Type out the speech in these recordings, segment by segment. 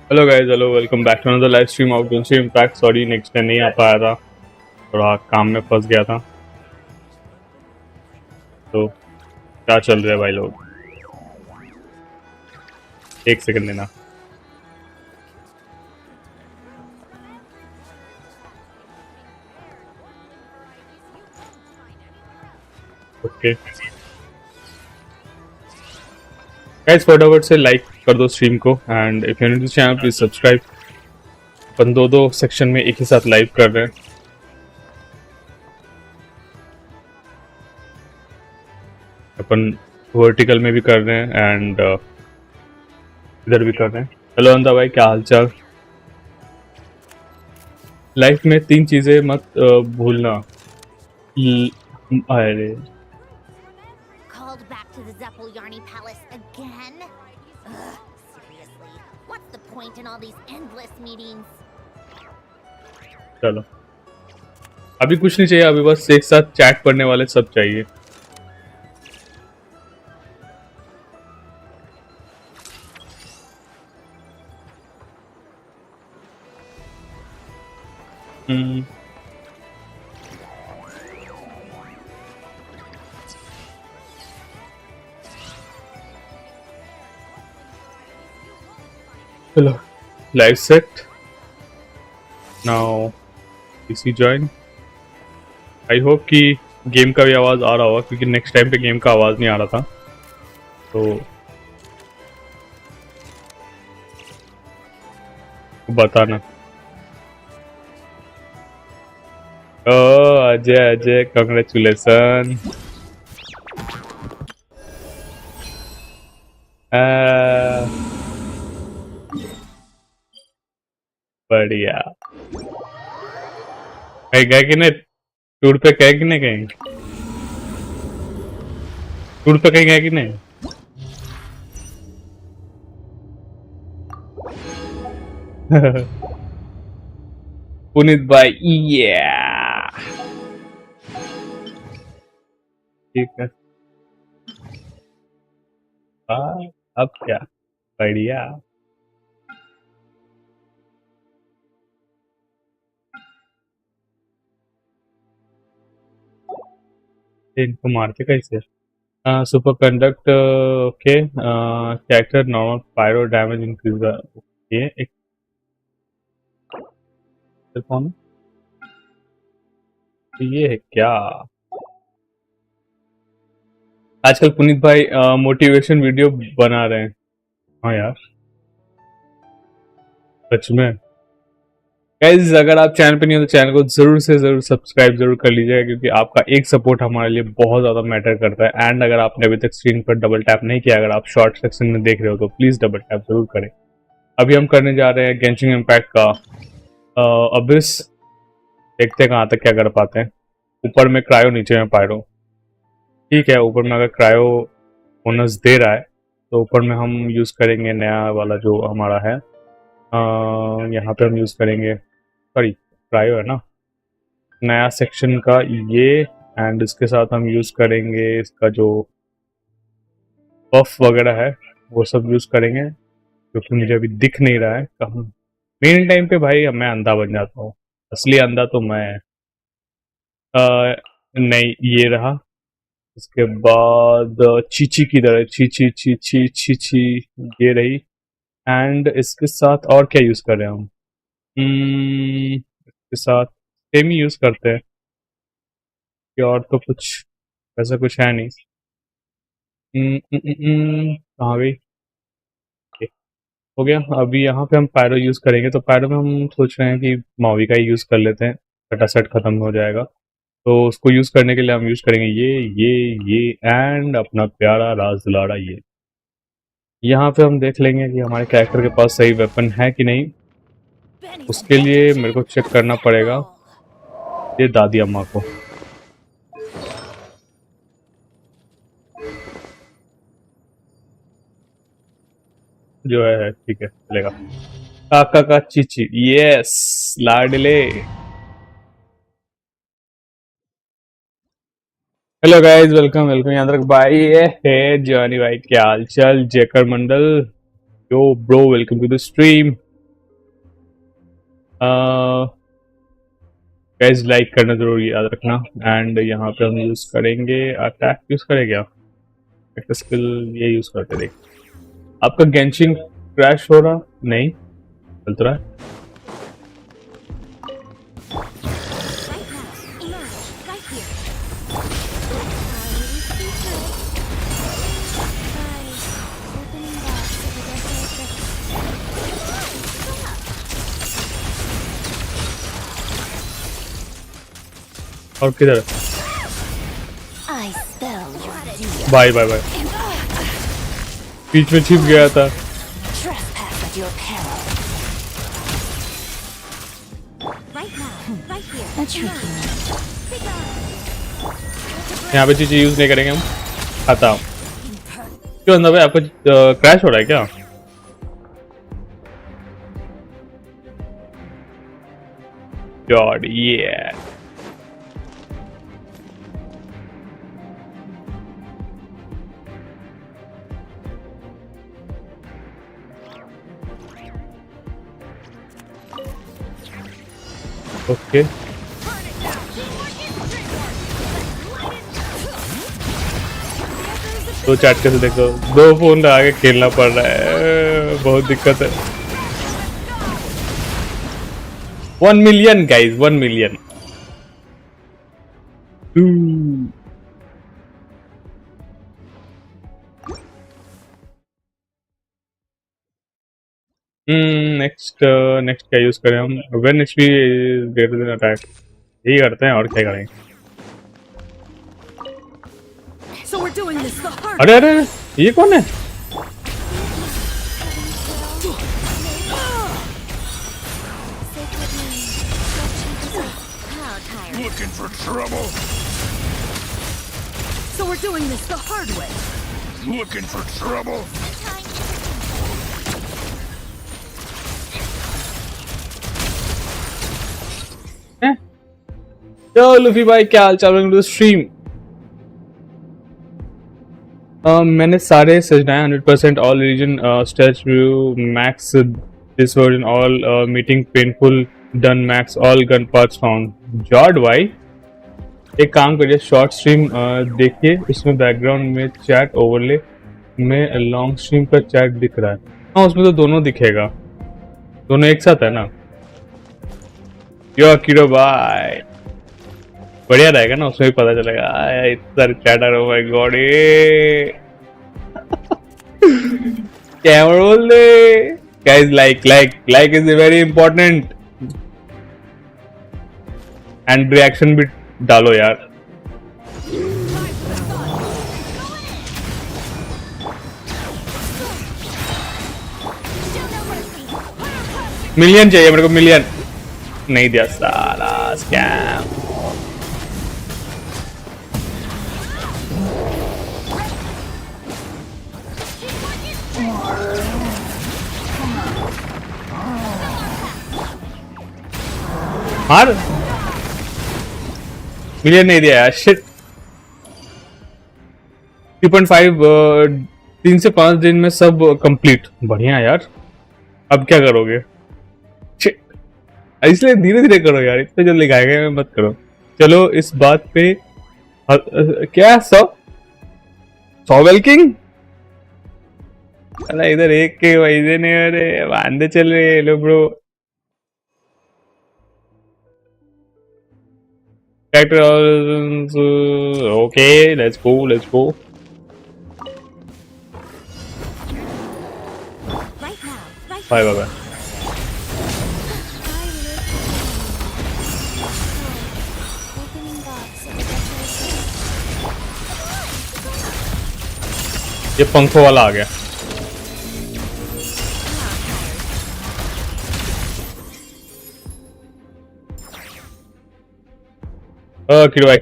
Hello guys, hello, welcome back to another live stream of Genshin Impact. Sorry next day नहीं आ पाया था, थोड़ा काम में फंस गया था। तो क्या चल रहा है भाई लोग? एक सेकंड देना। ओके गाइस, फटाफट से लाइक कर दो स्ट्रीम को and if you new to channel please subscribe. अपन दो सेक्शन में एक ही साथ लाइव कर रहे हैं। अपन वर्टिकल में भी कर रहे हैं एंड इधर भी कर रहे हैं। हेलो अंदा भाई, क्या हालचाल? लाइफ में 3 चीजें मत भूलना। अरे चलो, अभी कुछ नहीं चाहिए, अभी बस एक साथ चैट करने वाले सब चाहिए। चलो, live set now, PC join. I hope कि गेम का भी आवाज आ रहा होगा, क्योंकि नेक्स्ट टाइम पे गेम का आवाज नहीं आ रहा था। तो बताना। ओ अजय, अजय कांग्रेचुलेसन। बढ़िया। कहीं गए कि नहीं टूर पे? गए कि नहीं? कहीं टूर पे कहीं गए कि नहीं? पुनीत भाई, ठीक है। अब क्या, बढ़िया। इनको मारते कैसे? Super conduct, okay. Character normal pyro damage increase. Okay, एक कौन ये है क्या? आजकल पुनीत भाई मोटिवेशन वीडियो बना रहे हैं। हाँ यार, सच में। गाइज, अगर आप चैनल पे नहीं हो तो चैनल को जरूर से जरूर सब्सक्राइब जरूर कर लीजिएगा, क्योंकि आपका एक सपोर्ट हमारे लिए बहुत ज्यादा मैटर करता है। एंड अगर आपने अभी तक स्क्रीन पर डबल टैप नहीं किया, अगर आप शॉर्ट सेक्शन में देख रहे हो तो प्लीज डबल टैप जरूर करें। अभी हम करने जा रहे हैं गेंशिन इम्पैक्ट का अबिस। देखते हैं कहाँ तक क्या कर पाते हैं। ऊपर में क्रायो, नीचे में पायरो। ठीक है, ऊपर में अगर क्रायो बोनस दे रहा है तो ऊपर में हम यूज करेंगे नया वाला जो हमारा है। यहाँ पे हम यूज करेंगे, सॉरी क्रायो है ना, नया सेक्शन का ये। एंड इसके साथ हम यूज करेंगे इसका जो बफ वगैरह है वो सब यूज करेंगे, क्योंकि मुझे अभी दिख नहीं रहा है कहाँ। मेन टाइम पे भाई मैं अंधा बन जाता हूँ, असली अंधा तो मैं नहीं, ये रहा। इसके बाद चीची की तरह, चीची चीची चीची, ये रही। एंड इसके साथ और क्या यूज कर रहे हैं हम? इसके साथ सेम ही यूज करते हैं, कि और तो कुछ वैसा कुछ है नहीं। कहाँ गई? हो गया। अभी यहाँ पे हम पायरो यूज करेंगे, तो पायरो में हम सोच रहे हैं कि मावी का ही यूज कर लेते हैं, फटाफट खत्म हो जाएगा। तो उसको यूज करने के लिए हम यूज करेंगे ये एंड अपना प्यारा राज दुलारा ये। यहाँ पे हम देख लेंगे कि हमारे कैरेक्टर के पास सही वेपन है कि नहीं। उसके लिए मेरे को चेक करना पड़ेगा ये दादी अम्मा को। जो है ठीक है, चलेगा। काका का चीची, यस लाडले। Hello guys, welcome welcome. यांद्रक भाई है जॉनी भाई, क्या हाल चाल? जेकर Mandal, yo bro, welcome to the stream. Guys like करना जरूर याद रखना। एंड यहाँ पे हम यूज करेंगे अटैक, यूज करें क्या स्किल, ये यूज करते देख। आपका गेंशिन क्रैश हो रहा नहीं, चल तो रहा है। और किधर? बाय बाय बाय, बीच में छिप गया था। यहाँ पे चीजें यूज नहीं करेंगे हम, आता हूँ। क्यों अंदर भाई, आपको क्रैश हो रहा है क्या? गॉड ये ओके। दो चैट कैसे देखो, दो फोन लगा के खेलना पड़ रहा है, बहुत दिक्कत है। 1 million guys, 1 million. Next next क्या यूज करें हम? When HP greater than attack, यही करते हैं और क्या करेंगे। अरे अरे अरे, ये कौन है? Looking for trouble? So we're doing this the hard way. Looking for trouble? Yo Luffy भाई, क्या हाल चाल? Welcome to stream. मैंने सारे सजनाए 100% all region stage view max this version all meeting painful done max all gun parts found. जॉर्ड भाई एक काम करिए, शॉर्ट स्ट्रीम देखिए, उसमें बैकग्राउंड में चैट ओवरले में लॉन्ग स्ट्रीम का चैट दिख रहा है। हाँ उसमें तो दोनों दिखेगा, दोनों एक साथ है ना। यो किरो भाई बढ़िया रहेगा ना, उसमें भी पता चलेगा इतना चैटर। ओ माय गॉड, क्या बोल दे guys. Like is very important, and reaction भी डालो यार। मिलियन चाहिए मेरे को, मिलियन नहीं दिया साला, स्कैम। मार, मिलियन नहीं दिया यार, शिट। 3.5 3 से 5 दिन में सब कंप्लीट। बढ़िया यार, अब क्या करोगे? शिट, इसलिए धीरे धीरे करो यार, इतने जल्दी गाएगा मत करो। चलो इस बात पे क्या 100 वेलकिंग। अरे इधर एक के वैसे नहीं, अरे बांधे चल रहे लो bro. Okay, let's go. Bye bye. ये पंखों वाला आ गया।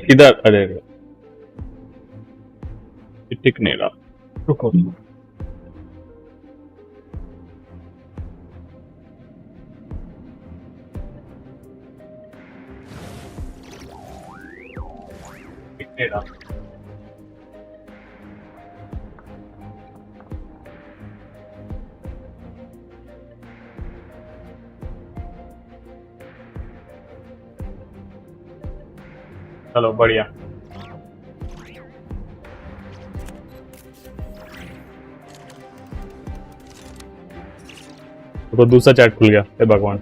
किधर? अरे टिक नहीं रहा, रुको। टिक नहीं रहा। चलो बढ़िया। तो दूसरा चैट खुल गया, हे भगवान।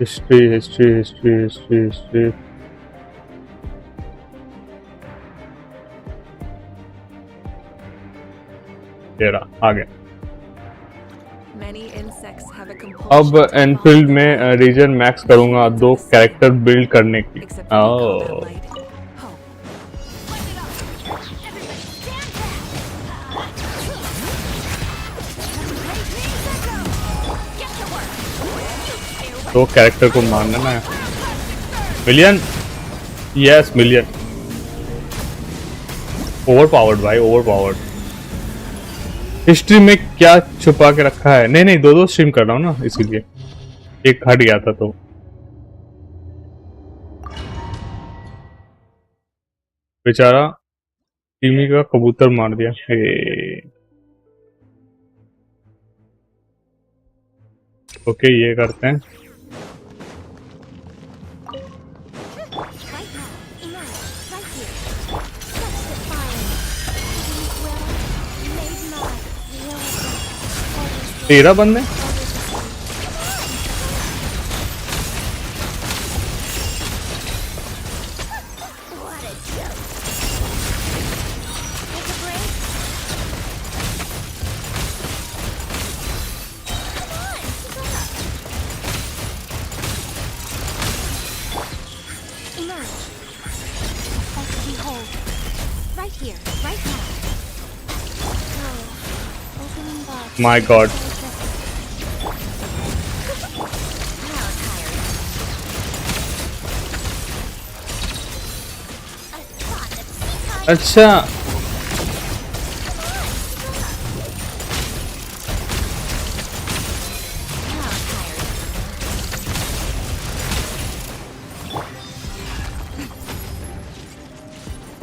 History history history history history. तेरा आ गया। अब एनफील्ड में रीजन मैक्स करूंगा 2 कैरेक्टर बिल्ड करने की। दो कैरेक्टर को मारना ना। Million, yes million. Over powered भाई, ओवर पावर्ड। हिस्ट्री में क्या छुपा के रखा है? नहीं नहीं, दो स्ट्रीम कर रहा हूँ ना, इसीलिए एक हट गया था। तो बेचारा टीमी का कबूतर मार दिया। ओके, ये करते हैं। तेरा बंद है। My God. अच्छा,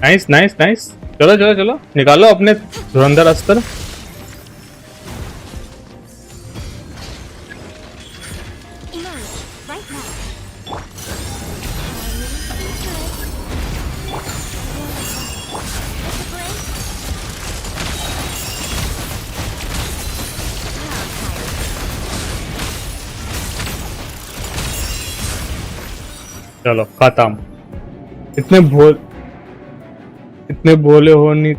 नाइस नाइस नाइस। चलो चलो चलो, निकालो अपने धुरंधर अस्त्र। चलो खत्म। इतने भोले हो नहीं।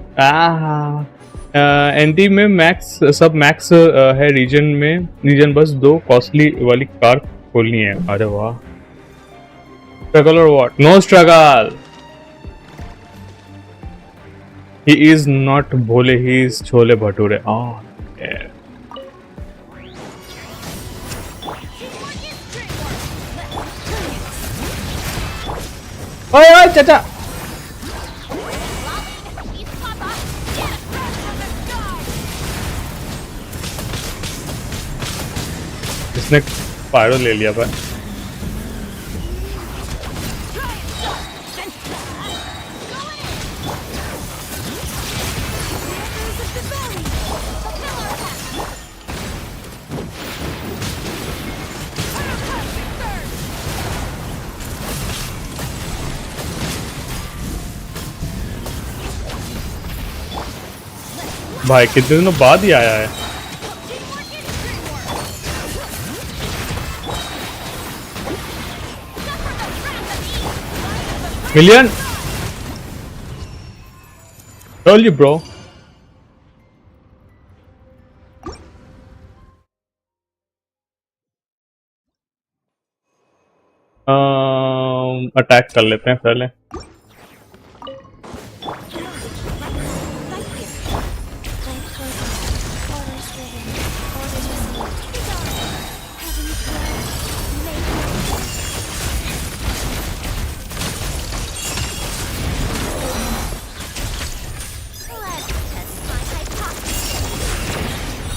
एनटी में मैक्स, सब मैक्स है। रीजन बस 2 कॉस्टली वाली कार खोलनी है। अरे वाह, स्ट्रगल और what? No struggle. He is not Bhole, he is chole bhature. ओए चाचा, इसने पायरो ले लिया भाई। भाई कितने दिनों बाद ही आया है। Million, told you bro। Attack कर लेते हैं पहले।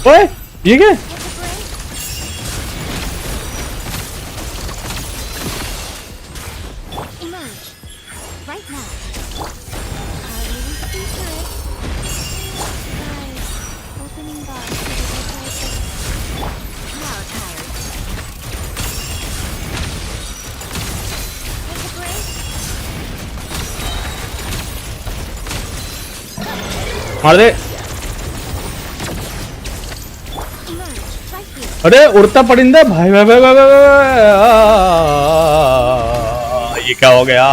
ओए ये क्या? मार दे। अरे उड़ता परिंदा भाई भाई भाई भाई, भाई, ये क्या हो गया?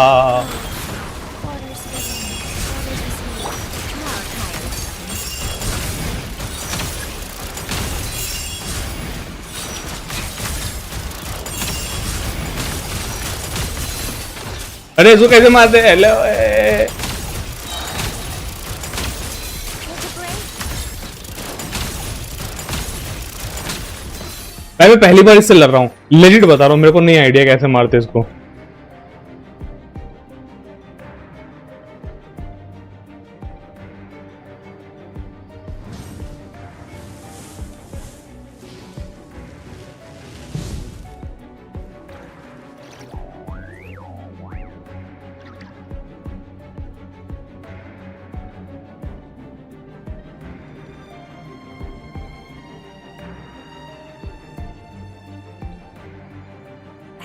अरे इसको कैसे मारते? हेलो मैं पहली बार इससे लड़ रहा हूँ, लेजिट बता रहा हूँ, मेरे को नहीं आइडिया कैसे मारते इसको।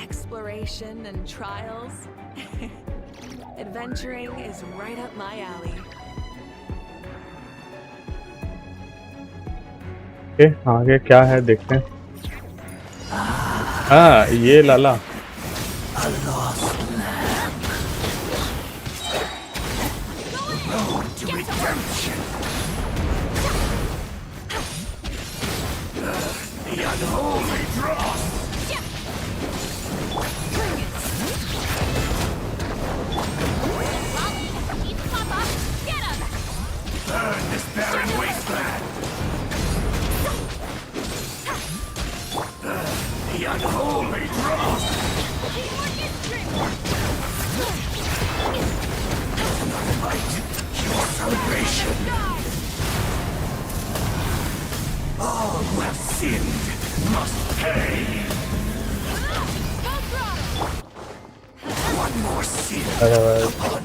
Exploration and trials. Adventuring is right up my alley. आगे क्या है देखते हैं। हाँ ये लाला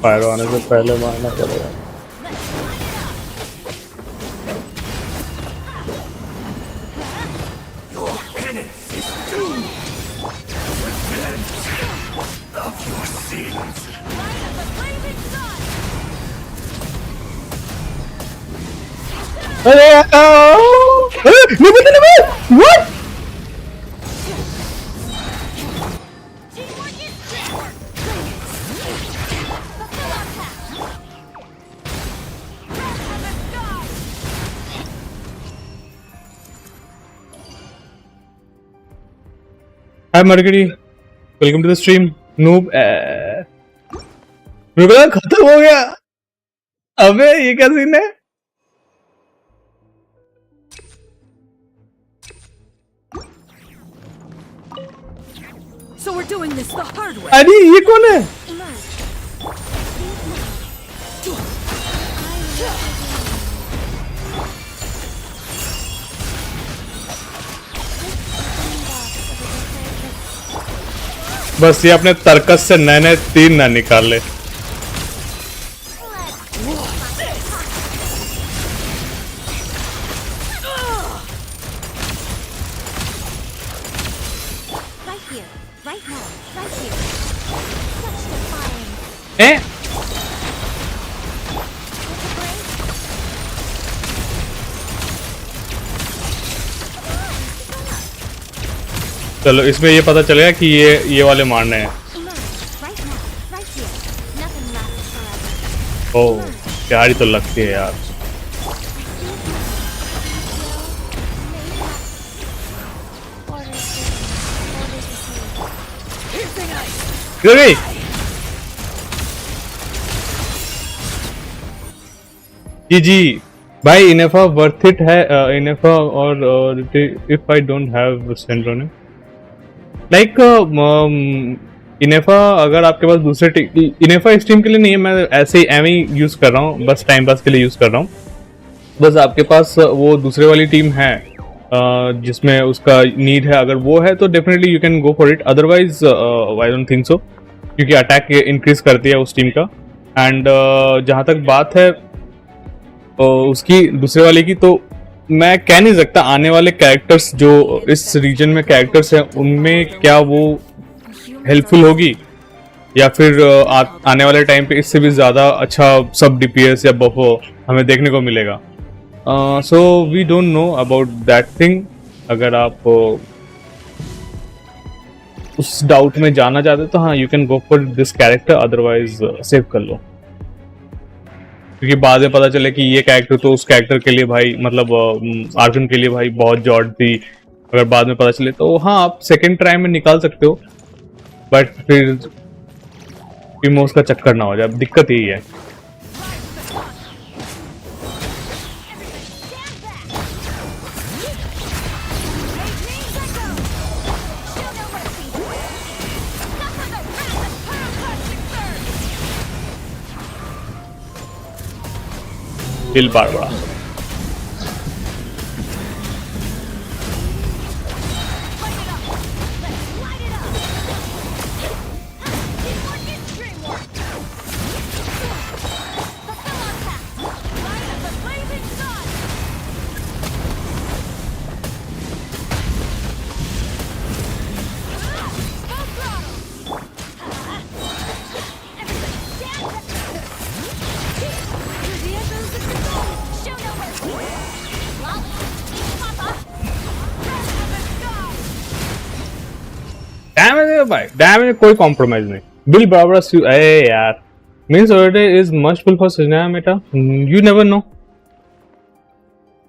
फायर आने से पहले मारना पड़ेगा। अरे what? Hi Mercury, welcome to the stream. Noob मेरे को खत्म हो गया। अबे ये क्या सीन है? So we're doing this the hard way. अरे ये कौन है? बस ये अपने तर्कस से नए नए तीर ना निकाल ले। चलो इसमें ये पता चलेगा कि ये वाले मारने हैं। ओह प्यारी तो लगती है यार। गई जी भाई, इनेफा वर्थ इट है। इनेफा और if I don't have Sandrone like Ineffa, अगर आपके पास दूसरे इनेफा इस टीम के लिए नहीं है, मैं ऐसे ही एम ही यूज कर रहा हूँ, बस टाइम पास के लिए यूज कर रहा हूँ। बस आपके पास वो दूसरे वाली टीम है जिसमें उसका नीड है, अगर वो है तो definitely you can go for it, otherwise I don't think so, क्योंकि अटैक इंक्रीज करती है उस टीम का। एंड जहाँ तक बात है उसकी दूसरे वाले की, तो मैं कह नहीं सकता आने वाले कैरेक्टर्स जो इस रीजन में कैरेक्टर्स हैं उनमें क्या वो हेल्पफुल होगी, या फिर आने वाले टाइम पे इससे भी ज़्यादा अच्छा सब डीपीएस या बफ हमें देखने को मिलेगा। So we don't know about that thing. अगर आप उस डाउट में जाना चाहते हो तो हाँ, you can go for this character, otherwise save कर लो, क्योंकि बाद में पता चले कि ये कैरेक्टर तो उस कैरेक्टर के लिए भाई, मतलब आर्जुन के लिए भाई बहुत जॉड थी। अगर बाद में पता चले तो हाँ, आप सेकेंड ट्राई में निकाल सकते हो, बट फिर इमोस का चक्कर ना हो जाए, दिक्कत यही है। दिल बार बड़ा डैमेज है भाई, डैमेज में कोई कॉम्प्रोमाइज नहीं। बिल बराबर यार means already is must full for सजना मेटा, यू नेवर नो।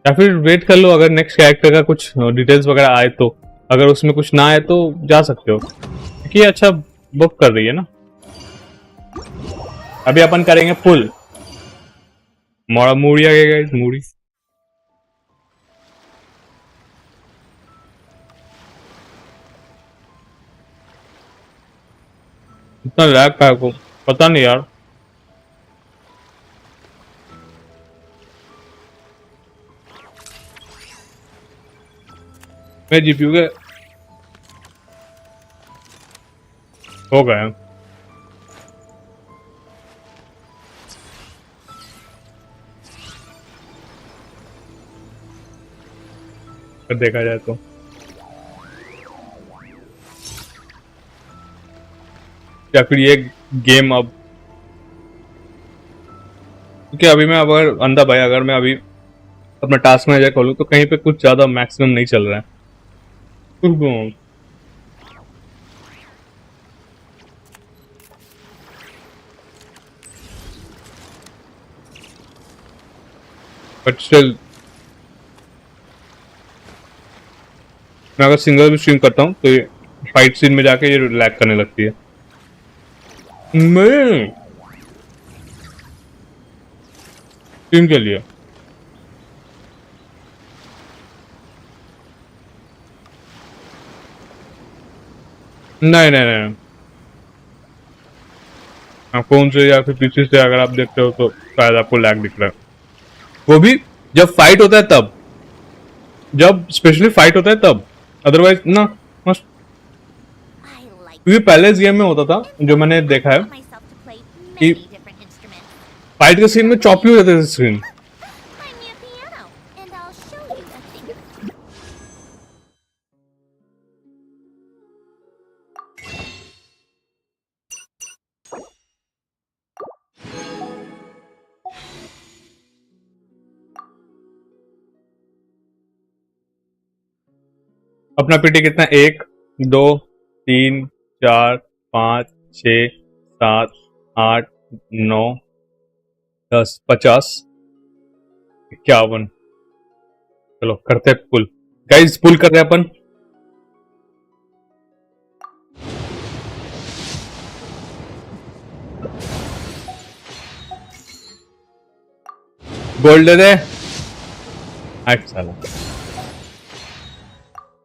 या फिर वेट कर लो, अगर नेक्स्ट कैरेक्टर का कुछ डिटेल्स वगैरह आए तो, अगर उसमें कुछ ना आए तो जा सकते हो, क्योंकि अच्छा बुक कर रही है ना। अभी अपन करेंगे फुल मूड़ी आ गया, मूड़ी इतना लैग का को पता नहीं यार। मैं जीपीयू के हो गए देखा जाए तो। या फिर ये गेम अब, क्योंकि अभी मैं अगर अंधा भाई, अगर मैं अभी अपना टास्क मैनेजर खोलूं तो कहीं पे कुछ ज्यादा मैक्सिमम नहीं चल रहा है। बट स्टिल मैं अगर सिंगल भी स्ट्रीम करता हूँ तो ये फाइट सीन में जाके ये लैग करने लगती है। मैं स्ट्रीम के लिए नहीं नहीं नहीं, फोन से या फिर पीसी से अगर आप देखते हो तो शायद आपको लैग दिख रहा है, वो भी जब फाइट होता है तब, जब स्पेशली फाइट होता है तब, अदरवाइज ना मस्त। क्योंकि पहले इस गेम में होता था, जो मैंने देखा है कि फाइट के सीन में चॉपी हो जाते थे स्क्रीन। अपना पीटी कितना, 1 2 3 4 5 6 7 8 9 10 50 51। चलो करते हैं पुल, गाइस पुल कर रहे हैं अपन। गोल्ड दे दे, अच्छा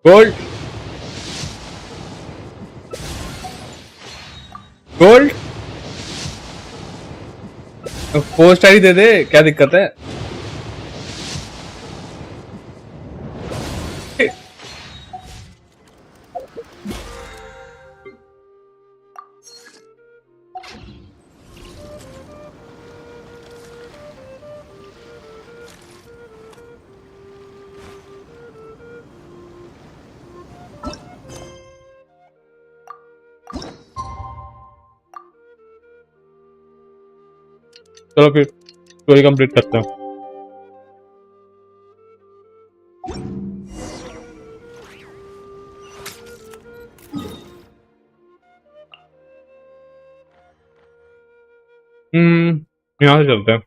गोल्ड गोल्ड पोस्ट आई दे दे, क्या दिक्कत है। चलो फिर स्टोरी कंप्लीट करते हैं। यहाँ से चलते हैं।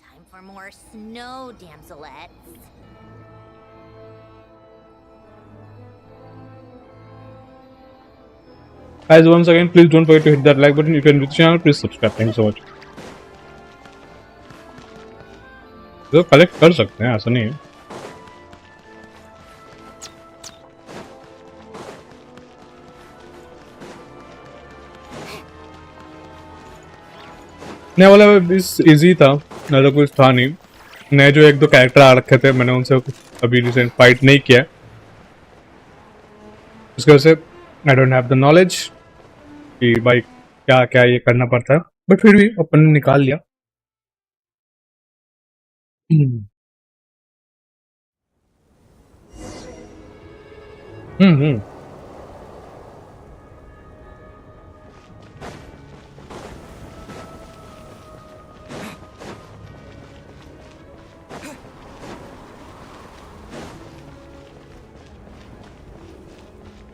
Time for more snow, damselettes. Guys, once again, please don't forget to hit that like button. If you're new to the channel, please subscribe. Thank you so much. तो कलेक्ट कर सकते हैं, ऐसा नहीं है। नया वाला इजी था, ज़्यादा कुछ था नहीं। नए जो एक दो कैरेक्टर आ रखे थे, मैंने उनसे अभी रिसेंट फाइट नहीं किया, इसकी वजह से आई डोंट हैव द नॉलेज कि भाई क्या क्या ये करना पड़ता है, बट फिर भी अपन ने निकाल लिया। हम्म।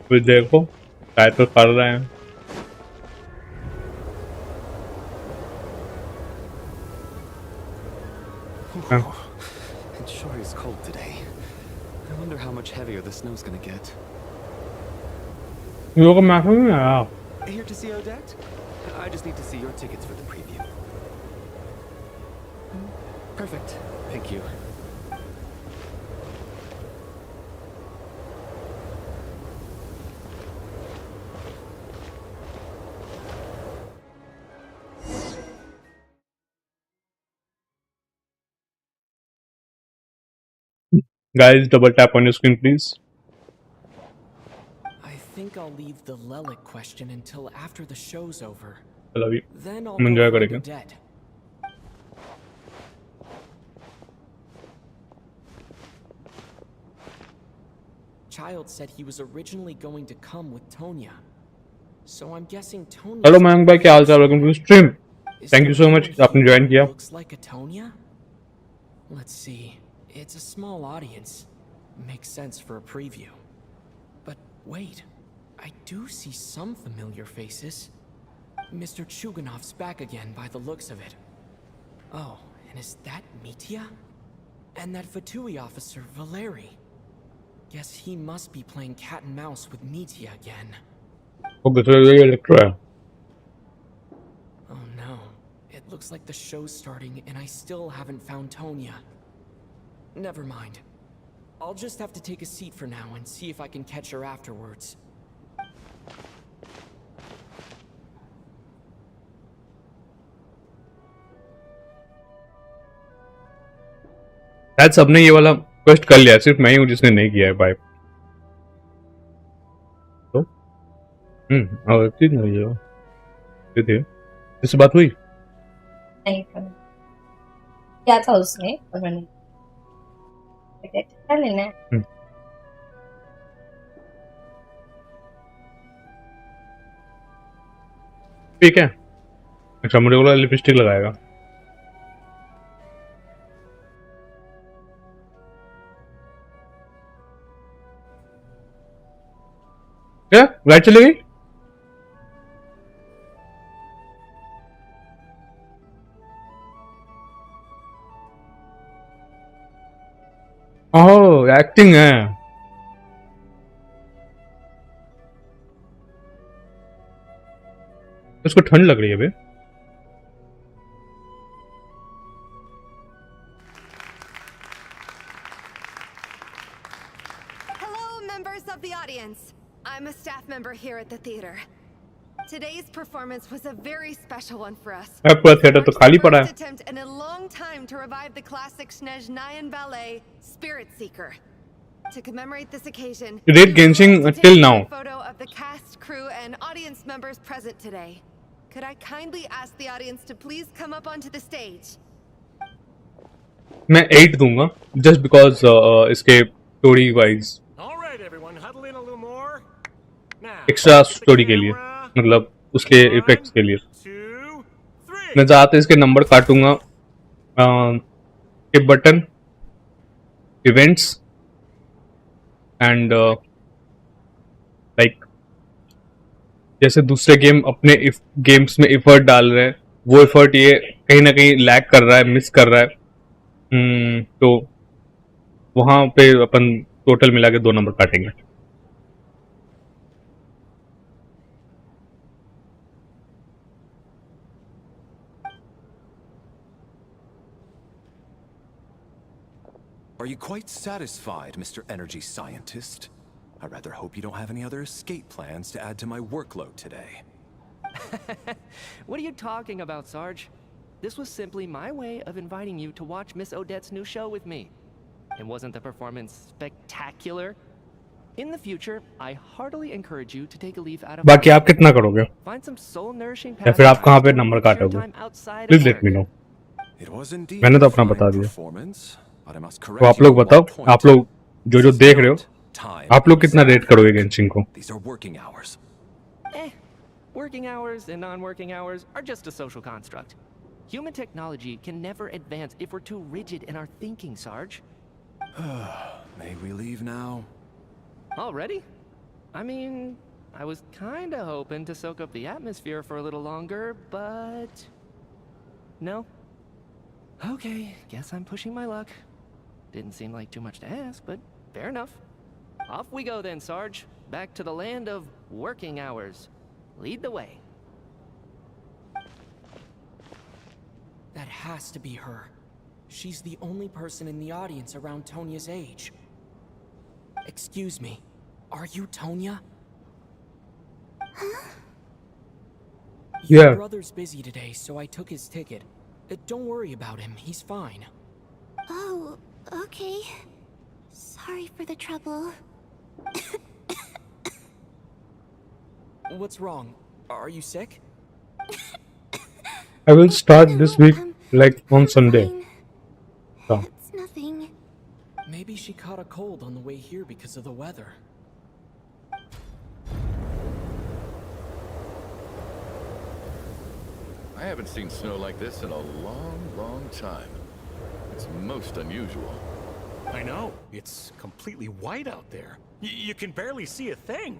फिर देखो शायद तो कर रहे हैं। It sure is cold today. I wonder how much heavier the snow's gonna get. ये को मैसेज नहीं आया। Here to see Odette? I just need to see your tickets for the preview. Perfect. Thank you. Guys, double tap on your screen, please. I think I'll leave the Lelic question until after the show's over. I love you. Then I'll हम enjoy go करेंगे। for dead. Child said he was originally going to come with Tonya. So I'm guessing Tonya. Hello Mayank भाई, क्या हाल चाल? Welcome to stream. Thank you so much, आपने join किया। Looks like a Tonya? Let's see. It's a small audience. Makes sense for a preview. But wait, I do see some familiar faces. Mr. Chuganov's back again by the looks of it. Oh, and is that Mitya? And that Fatui officer, Valeri. Guess he must be playing cat and mouse with Mitya again. Okay, तो ये electro है। Oh no, it looks like the show's starting and I still haven't found Tonya. Never mind. I'll just have to take a seat for now and see if I can catch her afterwards. शायद सबने ये वाला quest कर लिया, सिर्फ मैं ही हूँ जिसने नहीं किया है भाई। तो और चीज नहीं है ये थे, इससे बात हुई नहीं कर क्या था उसने, पता नहीं क्या लेना है। ठीक है। अच्छा, मुझे बोला लिपस्टिक लगाएगा। क्या लाइट चली गई? ओह, एक्टिंग है। उसको ठंड लग रही है बे। Hello, members of the audience. I'm a staff member here at the theater. Today's performance was a very special one for us. आपका थिएटर तो खाली पड़ा है। Attempt in a long time to revive the classic Snezhnayan ballet, Spirit Seeker. To commemorate this occasion, You did Genshin we would like to till take now. a photo of the cast, crew, and audience members present today. Could I kindly ask the audience to please come up onto the stage? मैं 8 दूंगा just because इसके story wise All right, everyone, huddle in a little more. Now, extra look at the story के लिए, camera. मतलब उसके effects के लिए। 2, 3. मैं ज़्यादातर इसके नंबर काटूंगा, के बटन, इवेंट्स एंड लाइक जैसे दूसरे गेम अपने गेम्स में एफर्ट डाल रहे हैं, वो एफर्ट ये कहीं ना कहीं लैग कर रहा है, मिस कर रहा है। तो वहां पे अपन टोटल मिला के 2 नंबर काटेंगे। Are you quite satisfied, Mr. Energy Scientist? I rather hope you don't have any other escape plans to add to my workload today. What are you talking about, Sarge? This was simply my way of inviting you to watch Miss Odette's new show with me. And wasn't the performance spectacular? In the future, I heartily encourage you to take a leave out of बाकी आप कितना करोगे find some soul nourishing या फिर आप कहाँ पे number काटोगे? Please let me know. It was indeed मैंने तो a अपना fine बता दिया। performance, but I must तो correct आप you लोग on बताओ, one point. आप लोग जो देख रहे हो, Time आप लोग कितना रेट करोगे गेंशिन को? These are working hours. Working hours and non-working hours are just a social construct. Human technology can never advance if we're too rigid in our thinking, Sarge. May we leave now? Already? I mean, I was kinda hoping to soak up the atmosphere for a little longer, but... No? Okay, guess I'm pushing my luck. Didn't seem like too much to ask, but fair enough. Off we go then, Sarge. Back to the land of working hours. Lead the way. That has to be her. She's the only person in the audience around Tonya's age. Excuse me, are you Tonya? Yeah. Your brother's busy today, so I took his ticket. Don't worry about him, he's fine. Oh, okay. Sorry for the trouble. What's wrong? Are you sick? I will start this week like on Sunday. Fine. So, It's nothing. Maybe she caught a cold on the way here because of the weather. I haven't seen snow like this in a long, long time. It's most unusual. I know. It's completely white out there. You can barely see a thing.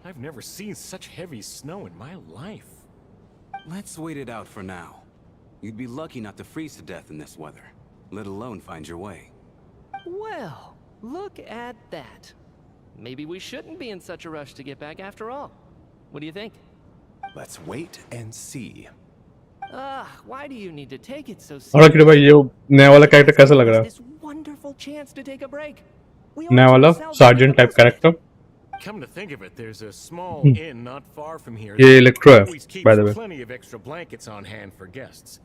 I've never seen such heavy snow in my life. Let's wait it out for now. You'd be lucky not to freeze to death in this weather, let alone find your way. Well, look at that. Maybe we shouldn't be in such a rush to get back after all. What do you think? Let's wait and see. Why do you need to take it so और seriously? आखिर भाई ये नया वाला character कैसा लग रहा है? This wonderful chance to take a break. We नया owe वाला ourselves sergeant a type blessing. Character. Come to think of it, there's a small inn not far from here. ये that इलेक्ट्रो है, always keeps by the way। plenty of extra blankets on hand for guests.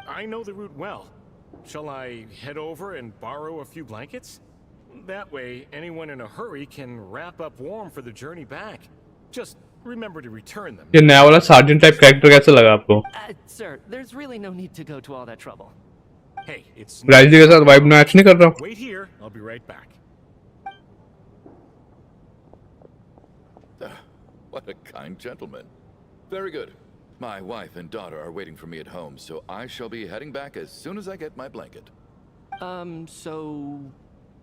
I know the route well. Shall I head over and borrow a few blankets? That way, anyone in a hurry can wrap up warm for the journey back. Just remember to return them. ये नया वाला sergeant type character कैसा लगा आपको? Sir, there's really no need to go to all that trouble. Hey, it's Rajdeep के साथ vibe match नहीं कर रहा? Wait here. I'll be right back. What a kind gentleman. Very good. My wife and daughter are waiting for me at home, so I shall be heading back as soon as I get my blanket. So...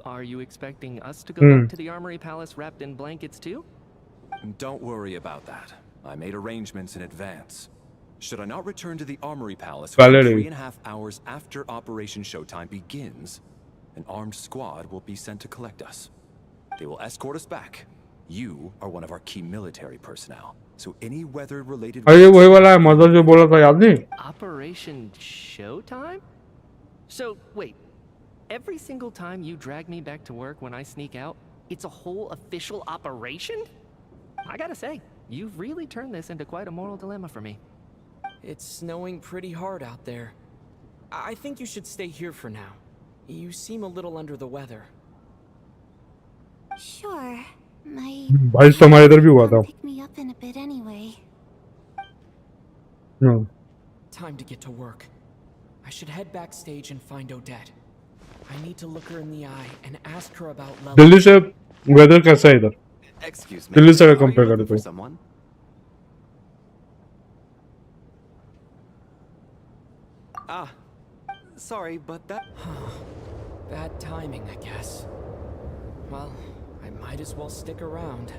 Are you expecting us to go back to the Armory Palace wrapped in blankets too? Don't worry about that. I made arrangements in advance. Should I not return to the Armory Palace within Valerie. 3.5 hours after Operation Showtime begins, an armed squad will be sent to collect us. They will escort us back. You are one of our key military personnel, so any weather-related... अरे वही वाला है, mother जो बोला था याद नहीं? Operation Showtime? So, wait. Every single time you drag me back to work when I sneak out, it's a whole official operation? I gotta say, you've really turned this into quite a moral dilemma for me. It's snowing pretty hard out there. I think you should stay here for now. You seem a little under the weather. Sure. My बारिश तो हमारे इधर भी हुआ था। pick me up in a bit anyway. Time to get to work. I should head backstage and find Odette. I need to look her in the eye and ask her about level. Delhi से weather कैसा है इधर? Excuse me. Delhi से अगर Are you compare looking करें for तो? someone? Ah, sorry, but that... Bad timing, I guess. Well, I might as well stick around.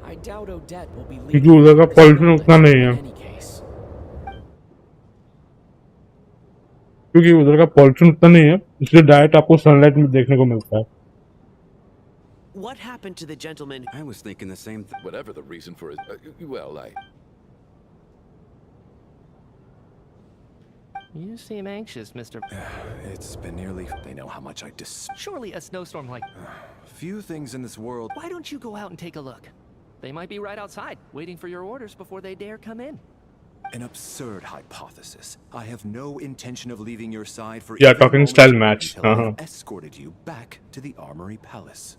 I doubt Odette will be क्योंकि leaving उधर का the पॉल्यूशन snow उतना नहीं है, in any case. क्योंकि उधर का पॉल्यूशन उतना नहीं है, इसलिए डायरेक्ट आपको सनलाइट में देखने को मिलता है। What happened to the gentleman? I was thinking the same thing. Whatever the reason for his... well, You seem anxious, Mr. It's been nearly... They know how much I Surely a snowstorm like... Few things in this world... Why don't you go out and take a look? They might be right outside, waiting for your orders before they dare come in. An absurd hypothesis. I have no intention of leaving your side for... Yeah, talking style match. until I have escorted you back to the Armory Palace.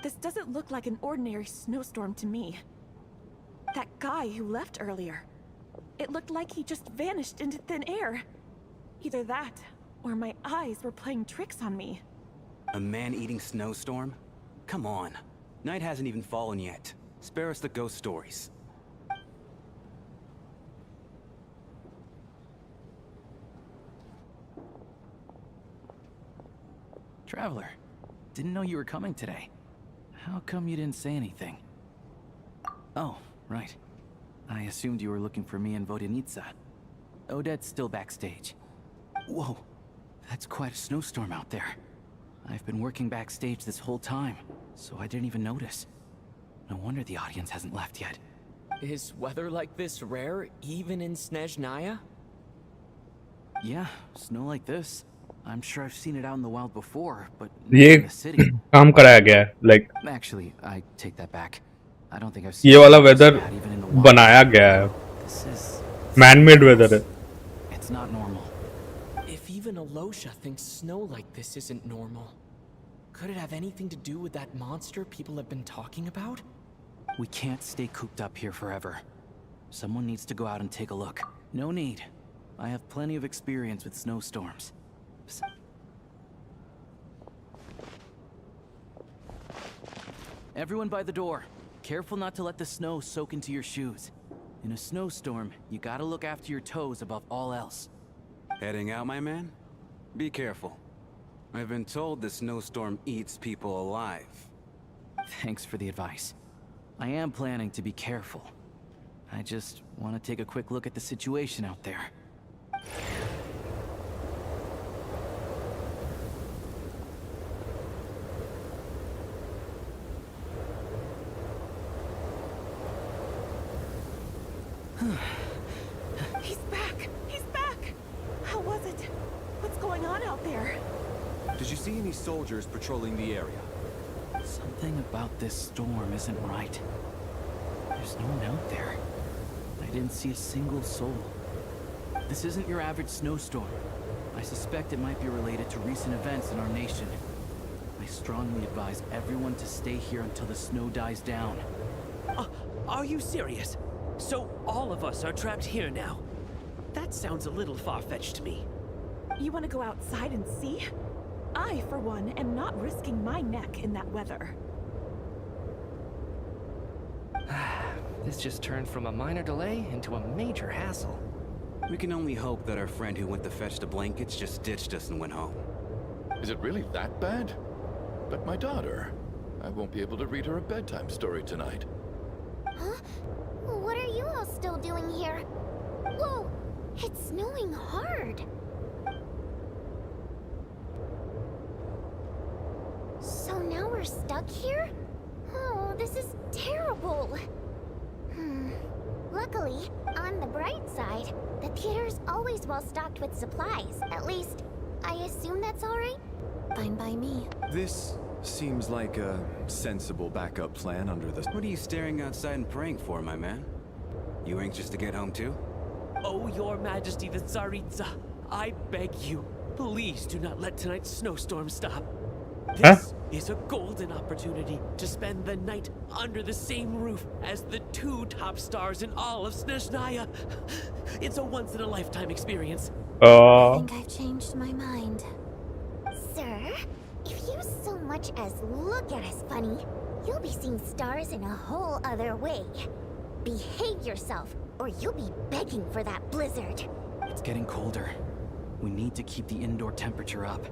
This doesn't look like an ordinary snowstorm to me. That guy who left earlier. It looked like he just vanished into thin air. Either that, or my eyes were playing tricks on me. A man-eating snowstorm? Come on. Night hasn't even fallen yet. Spare us the ghost stories. Traveler, didn't know you were coming today. How come you didn't say anything? Oh, right. I assumed you were looking for me and Vodenitsa. Odette's still backstage. Whoa, that's quite a snowstorm out there. I've been working backstage this whole time, so I didn't even notice. No wonder the audience hasn't left yet. Is weather like this rare, even in Snezhnaya? Yeah, snow like this. I'm sure I've seen it out in the wild before, but ये not in the city. काम कराया गया है, like Actually, I take that back. I don't think I've seen ये वाला this weather bad even in the wild. बनाया गया है, This is man-made weather है। It's not normal. If even Alosha thinks snow like this isn't normal, could it have anything to do with that monster people have been talking about? We can't stay cooped up here forever. Someone needs to go out and take a look. No need. I have plenty of experience with snowstorms. Everyone by the door. Careful not to let the snow soak into your shoes. In a snowstorm, you gotta look after your toes above all else. Heading out, my man? Be careful. I've been told the snowstorm eats people alive. Thanks for the advice. I am planning to be careful. I just want to take a quick look at the situation out there. He's back! He's back! How was it? What's going on out there? Did you see any soldiers patrolling the area? Something about this storm isn't right. There's no one out there. I didn't see a single soul. This isn't your average snowstorm. I suspect it might be related to recent events in our nation. I strongly advise everyone to stay here until the snow dies down. Are you serious? So all of us are trapped here now? That sounds a little far-fetched to me. You want to go outside and see? I, for one, am not risking my neck in that weather. This just turned from a minor delay into a major hassle. We can only hope that our friend who went to fetch the blankets just ditched us and went home. Is it really that bad? But my daughter, I won't be able to read her a bedtime story tonight. Huh? What are you all still doing here? Whoa! It's snowing hard. So now we're stuck here? Oh, this is terrible. Luckily, on the bright side, the theater's always well stocked with supplies. At least, I assume that's alright? Fine by me. This seems like a sensible backup plan under the... What are you staring outside and praying for, my man? You anxious to get home too? Oh, Your Majesty the Tsaritsa, I beg you, please do not let tonight's snowstorm stop. This is a golden opportunity to spend the night under the same roof as the two top stars in all of Snezhnaya. It's a once-in-a-lifetime experience. I think I've changed my mind. Sir, if you so much as look at us funny, you'll be seeing stars in a whole other way. Behave yourself, or you'll be begging for that blizzard. It's getting colder. We need to keep the indoor temperature up.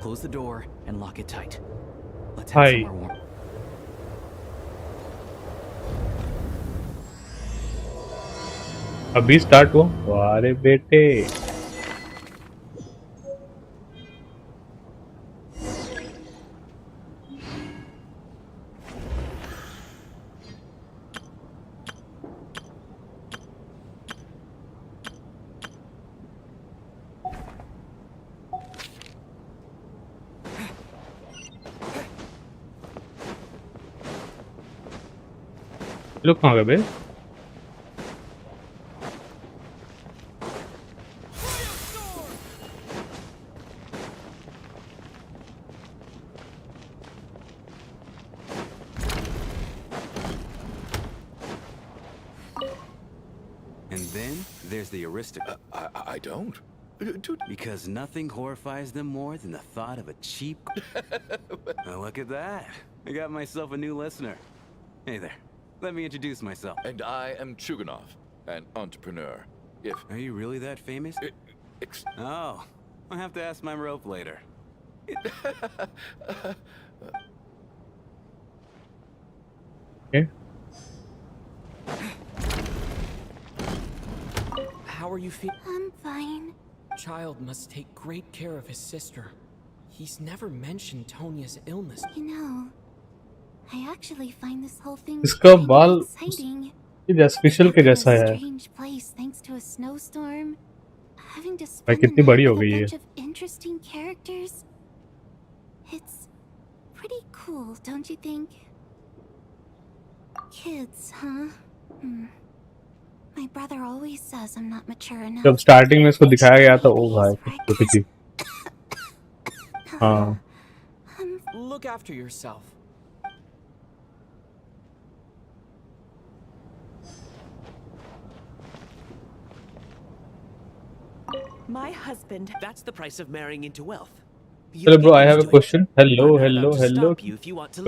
Close the door and lock it tight. Let's have somewhere warm. अभी start हुआ। वारे बेटे लोग कहाँ गए बे? And then there's the aristocrat. I don't. Because nothing horrifies them more than the thought of a cheap. Oh, look at that. I got myself a new listener. Hey there. Let me introduce myself. And I am Chuganov, an entrepreneur. Are you really that famous? Oh, I'll have to ask my rope later. Okay. How are you feeling? I'm fine. Child must take great care of his sister. He's never mentioned Tonia's illness. You know, I actually find this whole thing इसका बाल exciting. ये special के जैसा है। Strange place thanks to a snowstorm. Having to भाई spend कितनी the बड़ी night हो with a गई है। bunch of interesting characters. It's pretty cool, don't you think? Kids, huh? My brother always says I'm not mature enough. जब starting में इसको दिखाया गया था ओ भाई छोटी थी। हाँ। Look after yourself. My husband. That's the price of marrying into wealth. Hello bro, I have a question. Hello.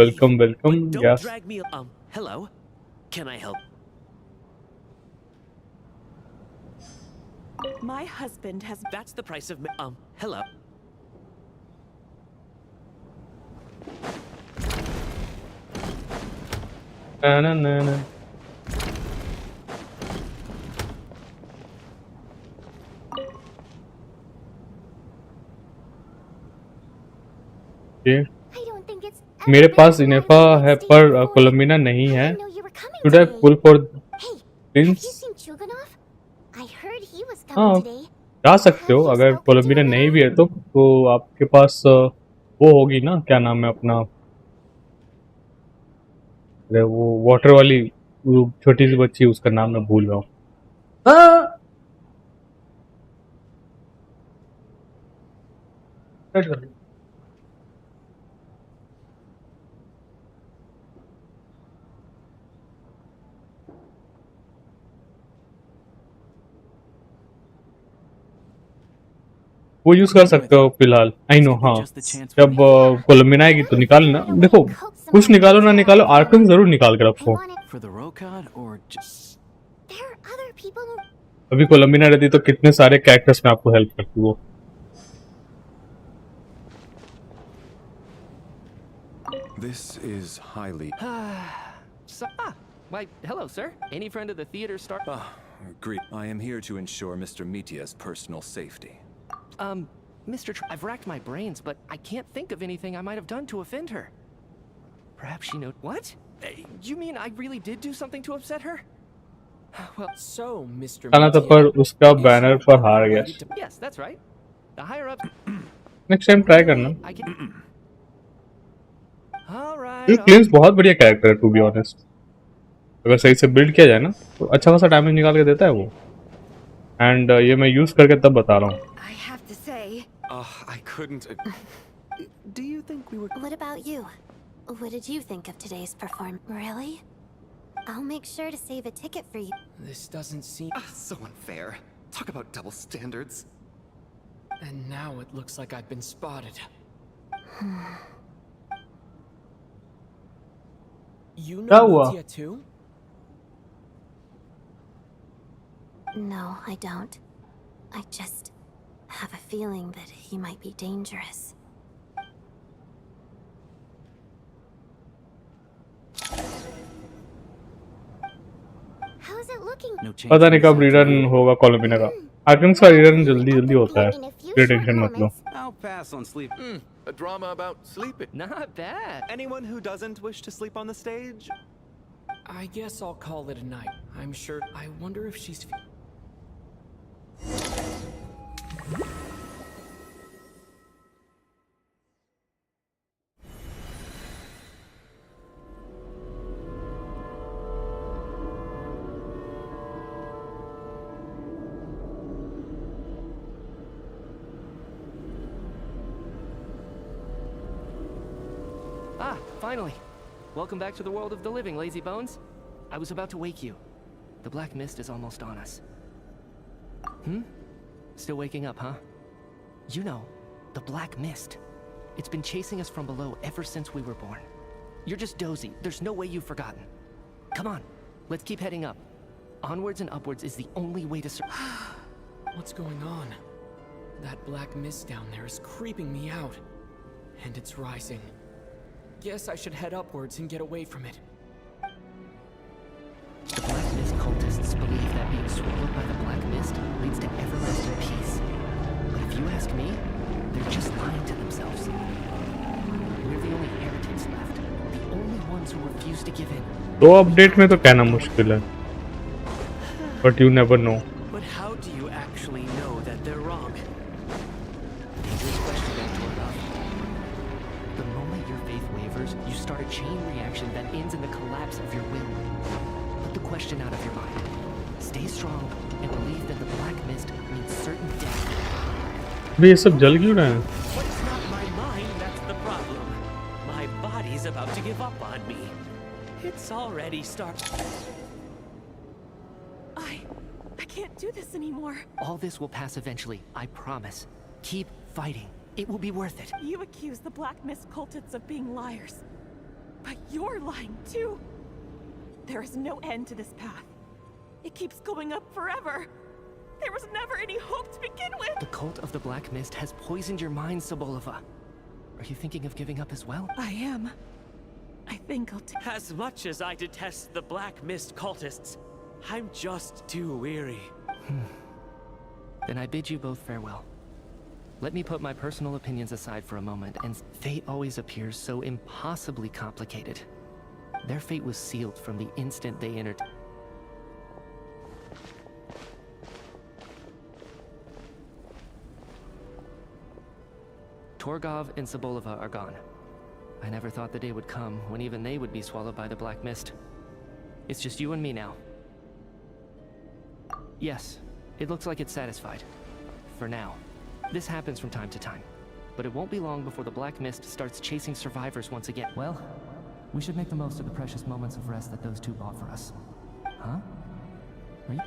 Welcome. Don't Yes. drag me. Hello. Can I help? My husband has. That's the price of. Hello. Na. मेरे पास इनेफा है पर कोलम्बिना नहीं है। Should I pull for Prince? हाँ, जा सकते हो अगर कोलम्बिना नहीं भी है तो आपके पास वो होगी ना, क्या नाम है अपना, अरे वो वाटर वाली छोटी सी बच्ची, उसका नाम मैं भूल रहा हूँ। वो यूज कर सकते हो फिलहाल। I know. हाँ, जब कोलम्बिना आएगी तो निकाल ना। देखो कुछ निकालो ना निकालो, आर्कन जरूर निकाल के रखो। अभी कोलम्बिना रहती तो कितने सारे कैरेक्टर्स में आपको हेल्प करती वो। This is highly. Why, hello, sir. Any friend of the theater star? Great. I am here to ensure Mr. Mitia's personal safety. I've racked my brains, but I can't think of anything I might have done to offend her. Perhaps she knows. What? You mean I really did do something to upset her? Well, so, Mr. खाना तो पर उसका banner पर हार गया। Yes, that's right. The higher up. Next time try करना। Alright. ये claims बहुत बढ़िया कैरेक्टर है टू बी ऑनेस्ट। अगर सही से बिल्ड किया जाए ना तो अच्छा खासा डैमेज निकाल के देता है वो। एंड ये मैं यूज करके तब बता रहा हूँ। I have to say. I couldn't. Do you think we were? What about you? What did you think of today's performance? Really? I'll make sure to save a ticket for you. This doesn't seem So unfair. Talk about double standards. And now it looks like I've been spotted. You know Mitya too? No, I don't. I just have a feeling that he might be dangerous. How's it look talking. No change. पता नहीं कब return होगा कॉलोमिना का। आर्कम्स का return जल्दी जल्दी होता है, कोई टेंशन मत लो। I'll pass on sleep. A drama about sleeping. Not bad. Anyone who doesn't wish to sleep on the stage? I guess I'll call it a night. I'm sure. I wonder if she's. Ah, finally. Welcome back to the world of the living, lazy bones. I was about to wake you. The black mist is almost on us. Still waking up, huh? You know, the black mist. It's been chasing us from below ever since we were born. You're just dozy. There's no way you've forgotten. Come on, let's keep heading up. Onwards and upwards is the only way to What's going on? That black mist down there is creeping me out. And it's rising. Guess I should head upwards and get away from it. The black mist cultists believe that being swallowed by the black mist leads to everlasting peace. But if you ask me, they're just lying to themselves. We're the only heretics left. The only ones who refuse to give in. दो update में तो कहना मुश्किल है, but you never know. But how do you actually know that they're wrong? Dangerous question, then, Torgov. The moment your faith wavers, you start a chain reaction that ends in the collapse of your will. Put the question out of your mind. Stay strong and believe that the black mist means certain death. अबे ये सब जल क्यों रहे हैं? But it's not my mind that's the problem. My body's about to give up on me. It's already started. I can't do this anymore. All this will pass eventually, I promise. Keep fighting. It will be worth it. You accuse the Black Mist cultists of being liars. But you're lying too. There is no end to this path. It keeps going up forever. There was never any hope to begin with. The cult of the Black Mist has poisoned your mind, Sobolova. Are you thinking of giving up as well? I am. I think I'll take. As much as I detest the Black Mist cultists, I'm just too weary. Then I bid you both farewell. Let me put my personal opinions aside for a moment, and fate always appears so impossibly complicated. Their fate was sealed from the instant they entered. Torgov and Sobolova are gone. I never thought the day would come when even they would be swallowed by the Black Mist. It's just you and me now. Yes, it looks like it's satisfied. For now. This happens from time to time. But it won't be long before the Black Mist starts chasing survivors once again. Well, we should make the most of the precious moments of rest that those two bought for us. Huh? Right?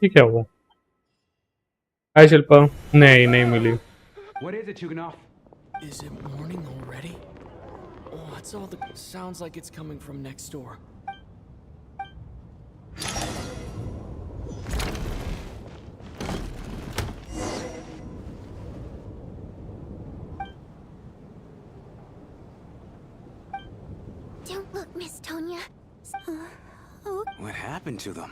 ये क्या हुआ? हाय शिल्पा, नहीं मिली। What is it, Chuganov? Is it morning already? Oh, that's all the sounds like it's coming from next door. Don't look, Miss Tonya. What happened to them?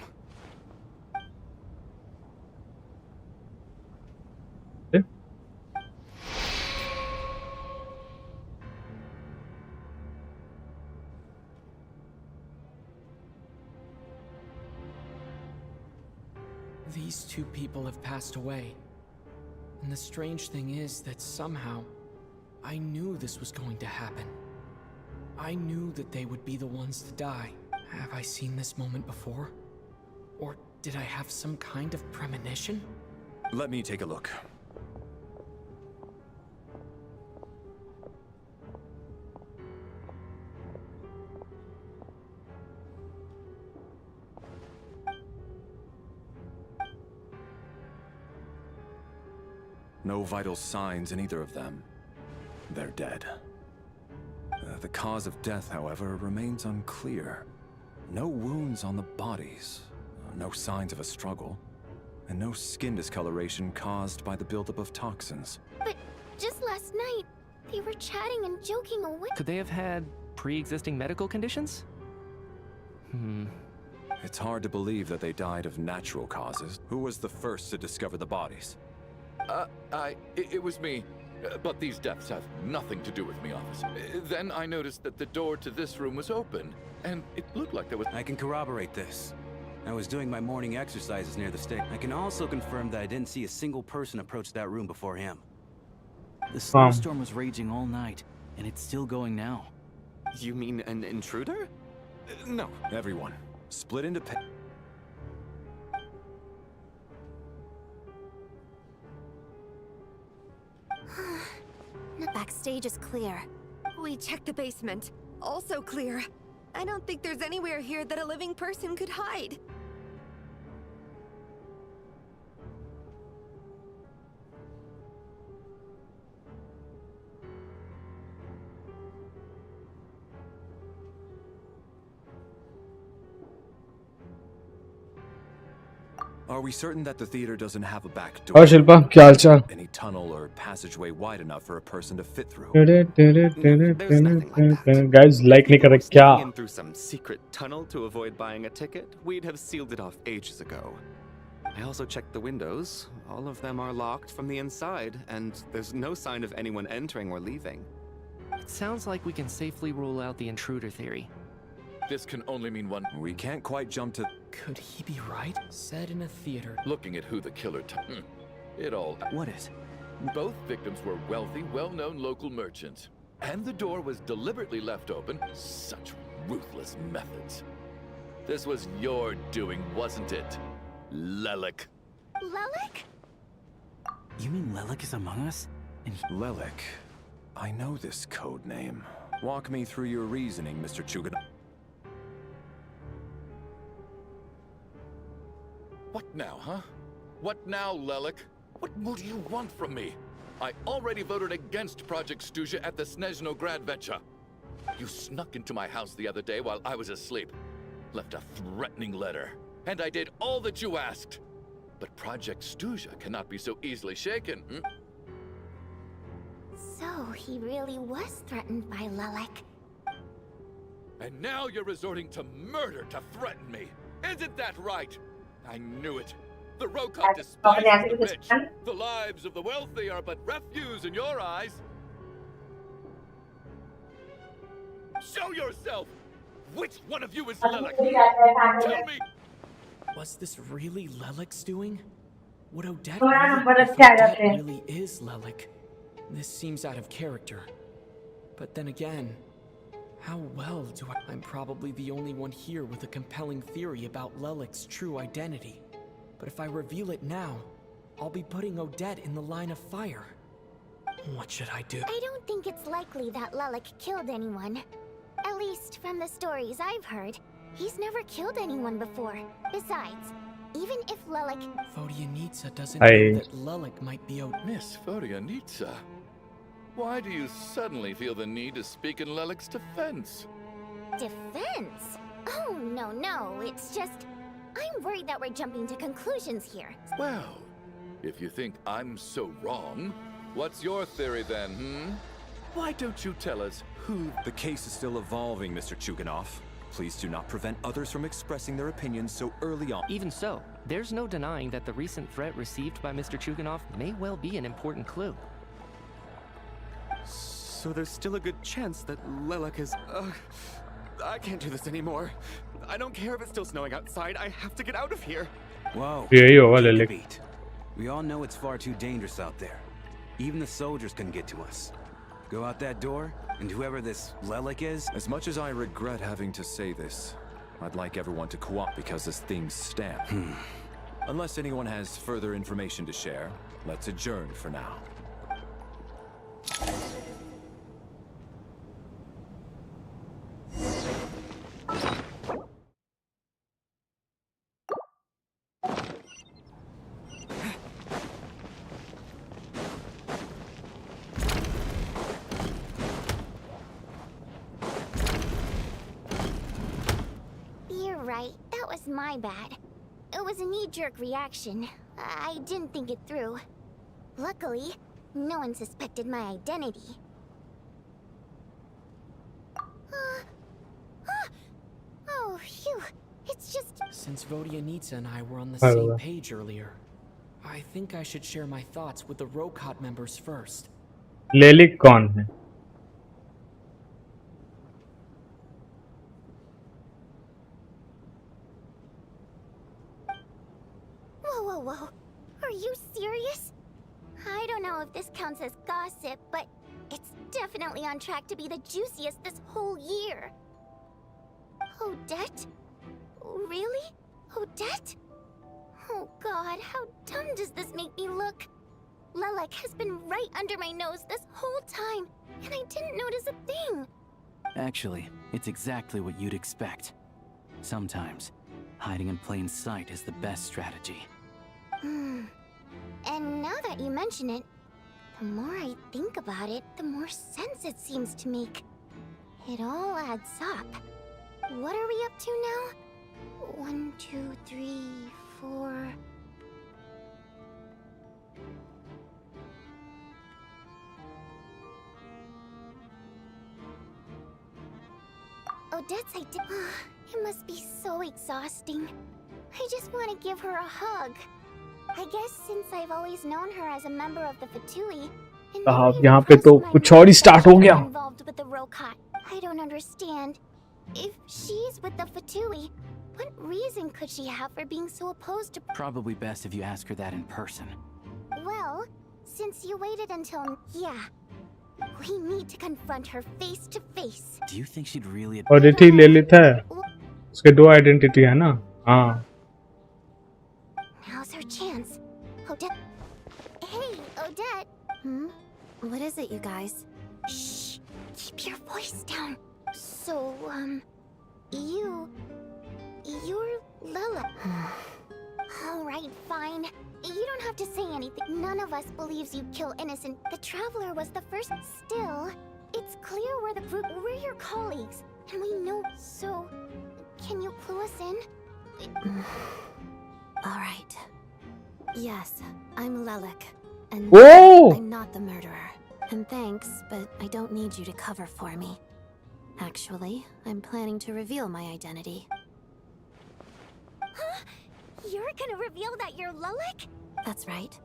These two people have passed away. And the strange thing is that somehow, I knew this was going to happen. I knew that they would be the ones to die. Have I seen this moment before? Or did I have some kind of premonition? Let me take a look. No vital signs in either of them. They're dead. The cause of death, however, remains unclear. No wounds on the bodies, no signs of a struggle, and no skin discoloration caused by the buildup of toxins. But just last night, they were chatting and joking away. Could they have had pre-existing medical conditions? It's hard to believe that they died of natural causes. Who was the first to discover the bodies? It was me. But these deaths have nothing to do with me, officer. Then I noticed that the door to this room was open, and it looked like there was... I can corroborate this. I was doing my morning exercises near the station. I can also confirm that I didn't see a single person approach that room before him. The snowstorm was raging all night, and it's still going now. You mean an intruder? No. Everyone, split into... The backstage is clear. We checked the basement. Also clear. I don't think there's anywhere here that a living person could hide. Are we certain that the theater doesn't have a back door? और शिल्पा क्या हाल चाल? Any tunnel or passageway wide enough for a person to fit through? Guys, like नहीं कर रहे क्या? In through some secret tunnel to avoid buying a ticket, we'd have sealed it off ages ago. I also checked the windows. All of them are locked from the inside, and there's no sign of anyone entering or leaving. It sounds like we can safely rule out the intruder theory. This can only mean one... We can't quite jump to... Could he be right? Said in a theater. Looking at who the killer... It all... What is? Both victims were wealthy, well-known local merchants. And the door was deliberately left open. Such ruthless methods. This was your doing, wasn't it? Lelik. Lelik? You mean Lelik is among us? And Lelik. I know this code name. Walk me through your reasoning, Mr. Chuganov. What now, huh? What now, Lelik? What more do you want from me? I already voted against Project Stuja at the Snezhnograd Vecha. You snuck into my house the other day while I was asleep. Left a threatening letter. And I did all that you asked. But Project Stuja cannot be so easily shaken. So he really was threatened by Lelik. And now you're resorting to murder to threaten me. Isn't that right? I knew it. The Rokot despises the rich. The lives of the wealthy are but refuse in your eyes. Show yourself! Which one of you is Lelik? Tell me! Was this really Lelik's doing? Would Odette really is Lelik? This seems out of character. But then again, how well do I... I'm probably the only one here with a compelling theory about Lelik's true identity. But if I reveal it now, I'll be putting Odette in the line of fire. What should I do? I don't think it's likely that Lelik killed anyone. At least from the stories I've heard, he's never killed anyone before. Besides, even if Lelik... Vodyanitsa doesn't know that Lelik might be Miss Vodyanitsa, why do you suddenly feel the need to speak in Lelik's defense? Defense? Oh, no, it's just... I'm worried that we're jumping to conclusions here. Well, if you think I'm so wrong, what's your theory then, Why don't you tell us who... The case is still evolving, Mr. Chuganov. Please do not prevent others from expressing their opinions so early on. Even so, there's no denying that the recent threat received by Mr. Chuganov may well be an important clue. So there's still a good chance that Lelik is... I can't do this anymore. I don't care if it's still snowing outside. I have to get out of here. Whoa. यही होगा Lelik. We all know it's far too dangerous out there. Even the soldiers couldn't get to us. Go out that door, and whoever this Lelik is... As much as I regret having to say this, I'd like everyone to cooperate because this thing's stamped. Unless anyone has further information to share, let's adjourn for now. My bad. It was a knee-jerk reaction. I didn't think it through. Luckily, no one suspected my identity. Since Vodyanitsa and I were on the Hello. same page earlier, I think I should share my thoughts with the Rokot members first. Lilac कौन है? Whoa. Are you serious? I don't know if this counts as gossip, but it's definitely on track to be the juiciest this whole year. Odette? Really? Odette? Oh god, how dumb does this make me look? Lelek has been right under my nose this whole time, and I didn't notice a thing. Actually, it's exactly what you'd expect. Sometimes, hiding in plain sight is the best strategy. And now that you mention it, the more I think about it, the more sense it seems to make. It all adds up. What are we up to now? 1, 2, 3, 4... Odette's idea. It must be so exhausting. I just want to give her a hug. I guess since I've always known her as a member of the Fatui, साहब यहाँ पे तो कुछ और ही start हो गया. involved with the Rokot. I don't understand. If she's with the Fatui, what reason could she have for being so opposed to... Probably best if you ask her that in person. Well, since you waited until... Yeah. We need to confront her face to face. Do you think she'd really... ऑडिटी लेलित है. उसके दो identity है ना? हाँ. Now's her chance. Odette. Hey, Odette. What is it, you guys? Shh. Keep your voice down. So, you're Lila. Alright, fine. You don't have to say anything. None of us believes you kill innocent. The Traveler was the first. Still, it's clear we're your colleagues. And we know, so... Can you clue us in? Alright. Yes, I'm Lelek. And Whoa! I'm not the murderer. And thanks, but I don't need you to cover for me. Actually, I'm planning to reveal my identity. Huh? You're gonna reveal that you're Lelek? That's right.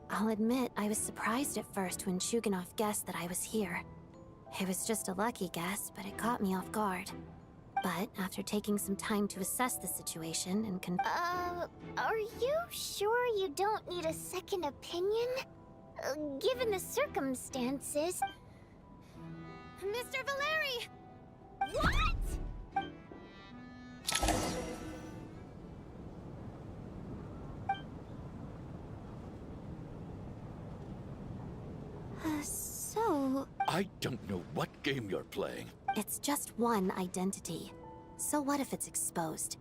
I'll admit I was surprised at first when Shuganov guessed that I was here. It was just a lucky guess, but it caught me off guard. But after taking some time to assess the situation and are you sure you don't need a second opinion? Given the circumstances... Mr. Valeri! What?! So... I don't know what game you're playing. It's just one identity. So what if it's exposed?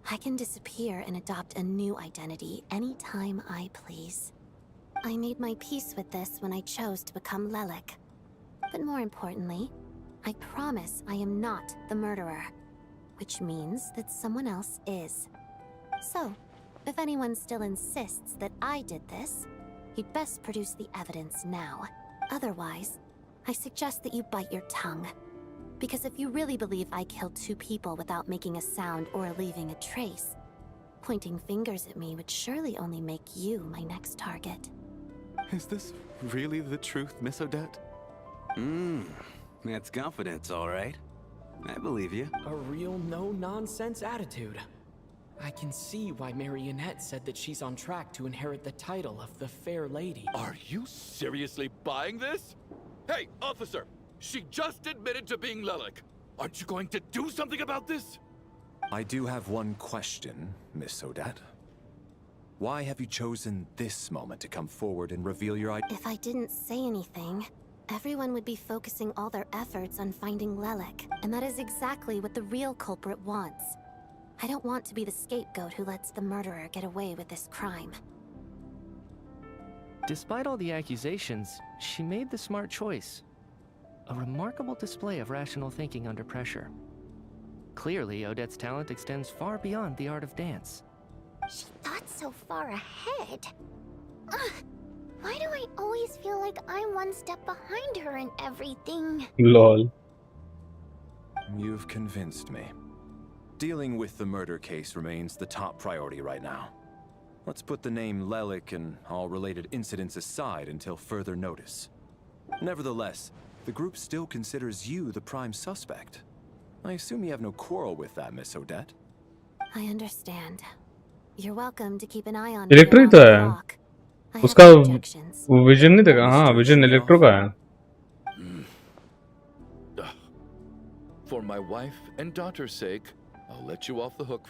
I can disappear and adopt a new identity anytime I please. I made my peace with this when I chose to become Lelek. But more importantly, I promise I am not the murderer. Which means that someone else is. So, if anyone still insists that I did this, you'd best produce the evidence now. Otherwise, I suggest that you bite your tongue. Because if you really believe I killed 2 people without making a sound or leaving a trace, pointing fingers at me would surely only make you my next target. Is this really the truth, Miss Odette? That's confidence, all right. I believe you. A real no-nonsense attitude. I can see why Marionette said that she's on track to inherit the title of the Fair Lady. Are you seriously buying this? Hey, officer! She just admitted to being Lelek. Aren't you going to do something about this? I do have one question, Miss Odette. Why have you chosen this moment to come forward and reveal your identity? If I didn't say anything, everyone would be focusing all their efforts on finding Lelek, and that is exactly what the real culprit wants. I don't want to be the scapegoat who lets the murderer get away with this crime. Despite all the accusations, she made the smart choice. A remarkable display of rational thinking under pressure. Clearly, Odette's talent extends far beyond the art of dance. She thought so far ahead. Why do I always feel like I'm one step behind her in everything? LOL. You've convinced me. Dealing with the murder case remains the top priority right now. Let's put the name Lelik and all related incidents aside until further notice. Nevertheless, the group still considers you the prime suspect. I assume you have no quarrel with that, Miss Odette? I understand. You're welcome to keep an eye on electro ही तो है I उसका have no objections. Vision नहीं देखा हाँ vision electro का है For my wife and daughter's sake, I'll let you off the hook.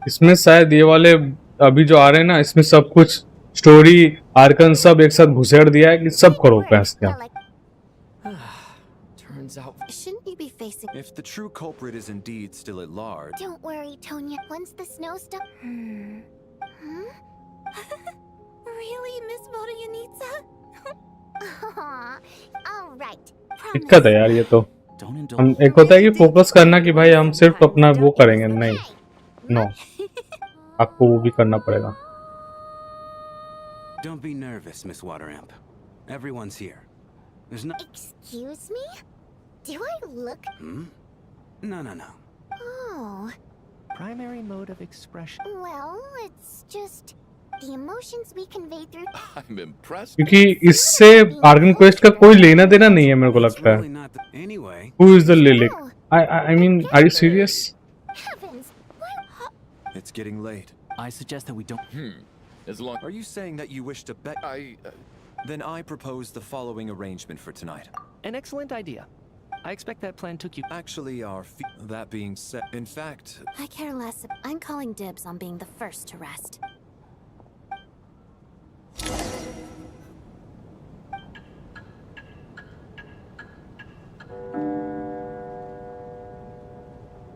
इसमें शायद ये वाले अभी जो आ रहे हैं ना इसमें सब कुछ स्टोरी आर्कन सब एक साथ घुसेड़ दिया है कि सब करो पैस क्या Turns out. Shouldn't you be facing? If the true culprit is indeed still at large... Don't worry, Tonya. Once the snow stops... Really, Miss Vodoyanitsa? All right. दिक्कत है यार ये तो हम एक होता है कि फोकस करना कि भाई हम सिर्फ अपना वो करेंगे नहीं नो आपको वो भी करना पड़ेगा Don't be nervous, Miss Wateramp. Everyone's here. There's no... Excuse me? Do I look... No. Oh. Primary mode of expression. Well, it's just... the emotions we convey through... I'm impressed. क्योंकि इससे argon quest का कोई लेना देना नहीं है मेरे को लगता है Who is the Lilik? I mean, are you serious? Heavens! It's getting late. I suggest that we don't... As long... Are you saying that you wish to bet... Then I propose the following arrangement for tonight. An excellent idea. I expect that plan took you... Actually, that being said... In fact... I care less. I'm calling dibs on being the first to rest.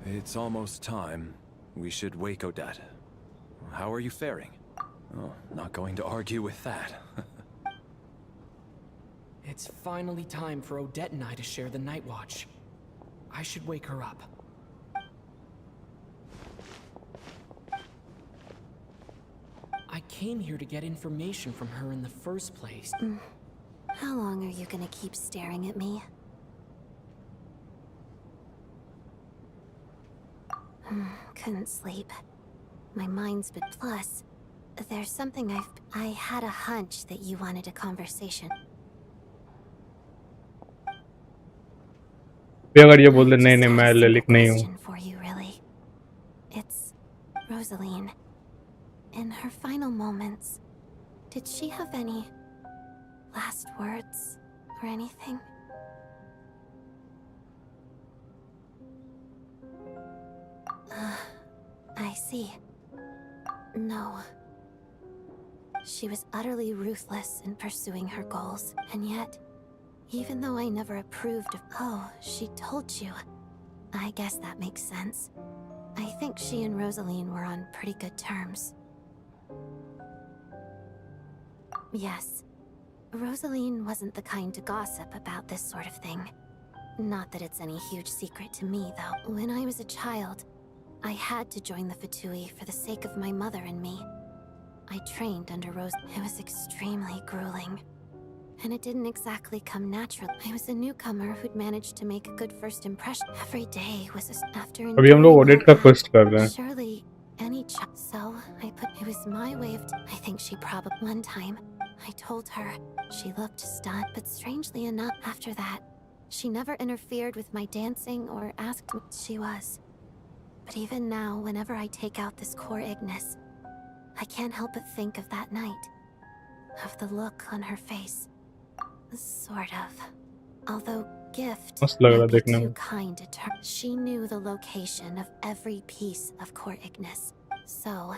It's almost time. We should wake Odette. How are you faring? Oh, not going to argue with that. It's finally time for Odette and I to share the night watch. I should wake her up. I came here to get information from her in the first place. How long are you gonna keep staring at me? Couldn't sleep. My mind's been... Plus, there's something I had a hunch that you wanted a conversation. अगर ये बोल दे नहीं मैं लिलिक नहीं हूँ For you, really. It's Rosaline. In her final moments, did she have any last words or anything? I see. No. She was utterly ruthless in pursuing her goals, and yet, even though I never approved of... Oh, she told you. I guess that makes sense. I think she and Rosaline were on pretty good terms. Yes. Rosaline wasn't the kind to gossip about this sort of thing. Not that it's any huge secret to me, though. When I was a child, I had to join the Fatui for the sake of my mother and me. I trained under Rose. It was extremely grueling. And it didn't exactly come natural. I was a newcomer who'd managed to make a good first impression. Every day was after... अभी हम लोग audit का quest कर रहे हैं. Surely, any so I put... It was my way of... I think she probably... One time, I told her. She looked stunned, but strangely enough, after that, she never interfered with my dancing or asked what she was. But even now, whenever I take out this core Ignis, I can't help but think of that night. Of the look on her face. Sort of. Although gift might be too kind to term. She knew the location of every piece of core Ignis. So,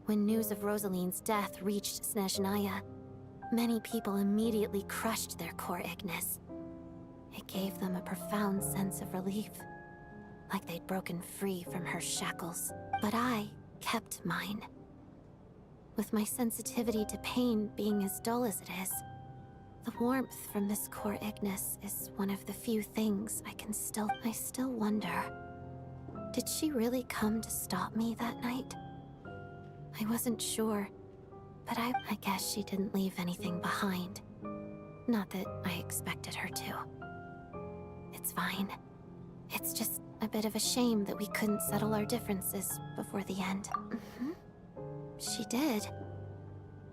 when news of Rosaline's death reached Snezhnaya, many people immediately crushed their core Ignis. It gave them a profound sense of relief. Like they'd broken free from her shackles. But I kept mine. With my sensitivity to pain being as dull as it is, the warmth from this core Ignis is one of the few things I still wonder. Did she really come to stop me that night? I wasn't sure, but I guess she didn't leave anything behind. Not that I expected her to. it's fine. It's just a bit of a shame that we couldn't settle our differences before the end. She did.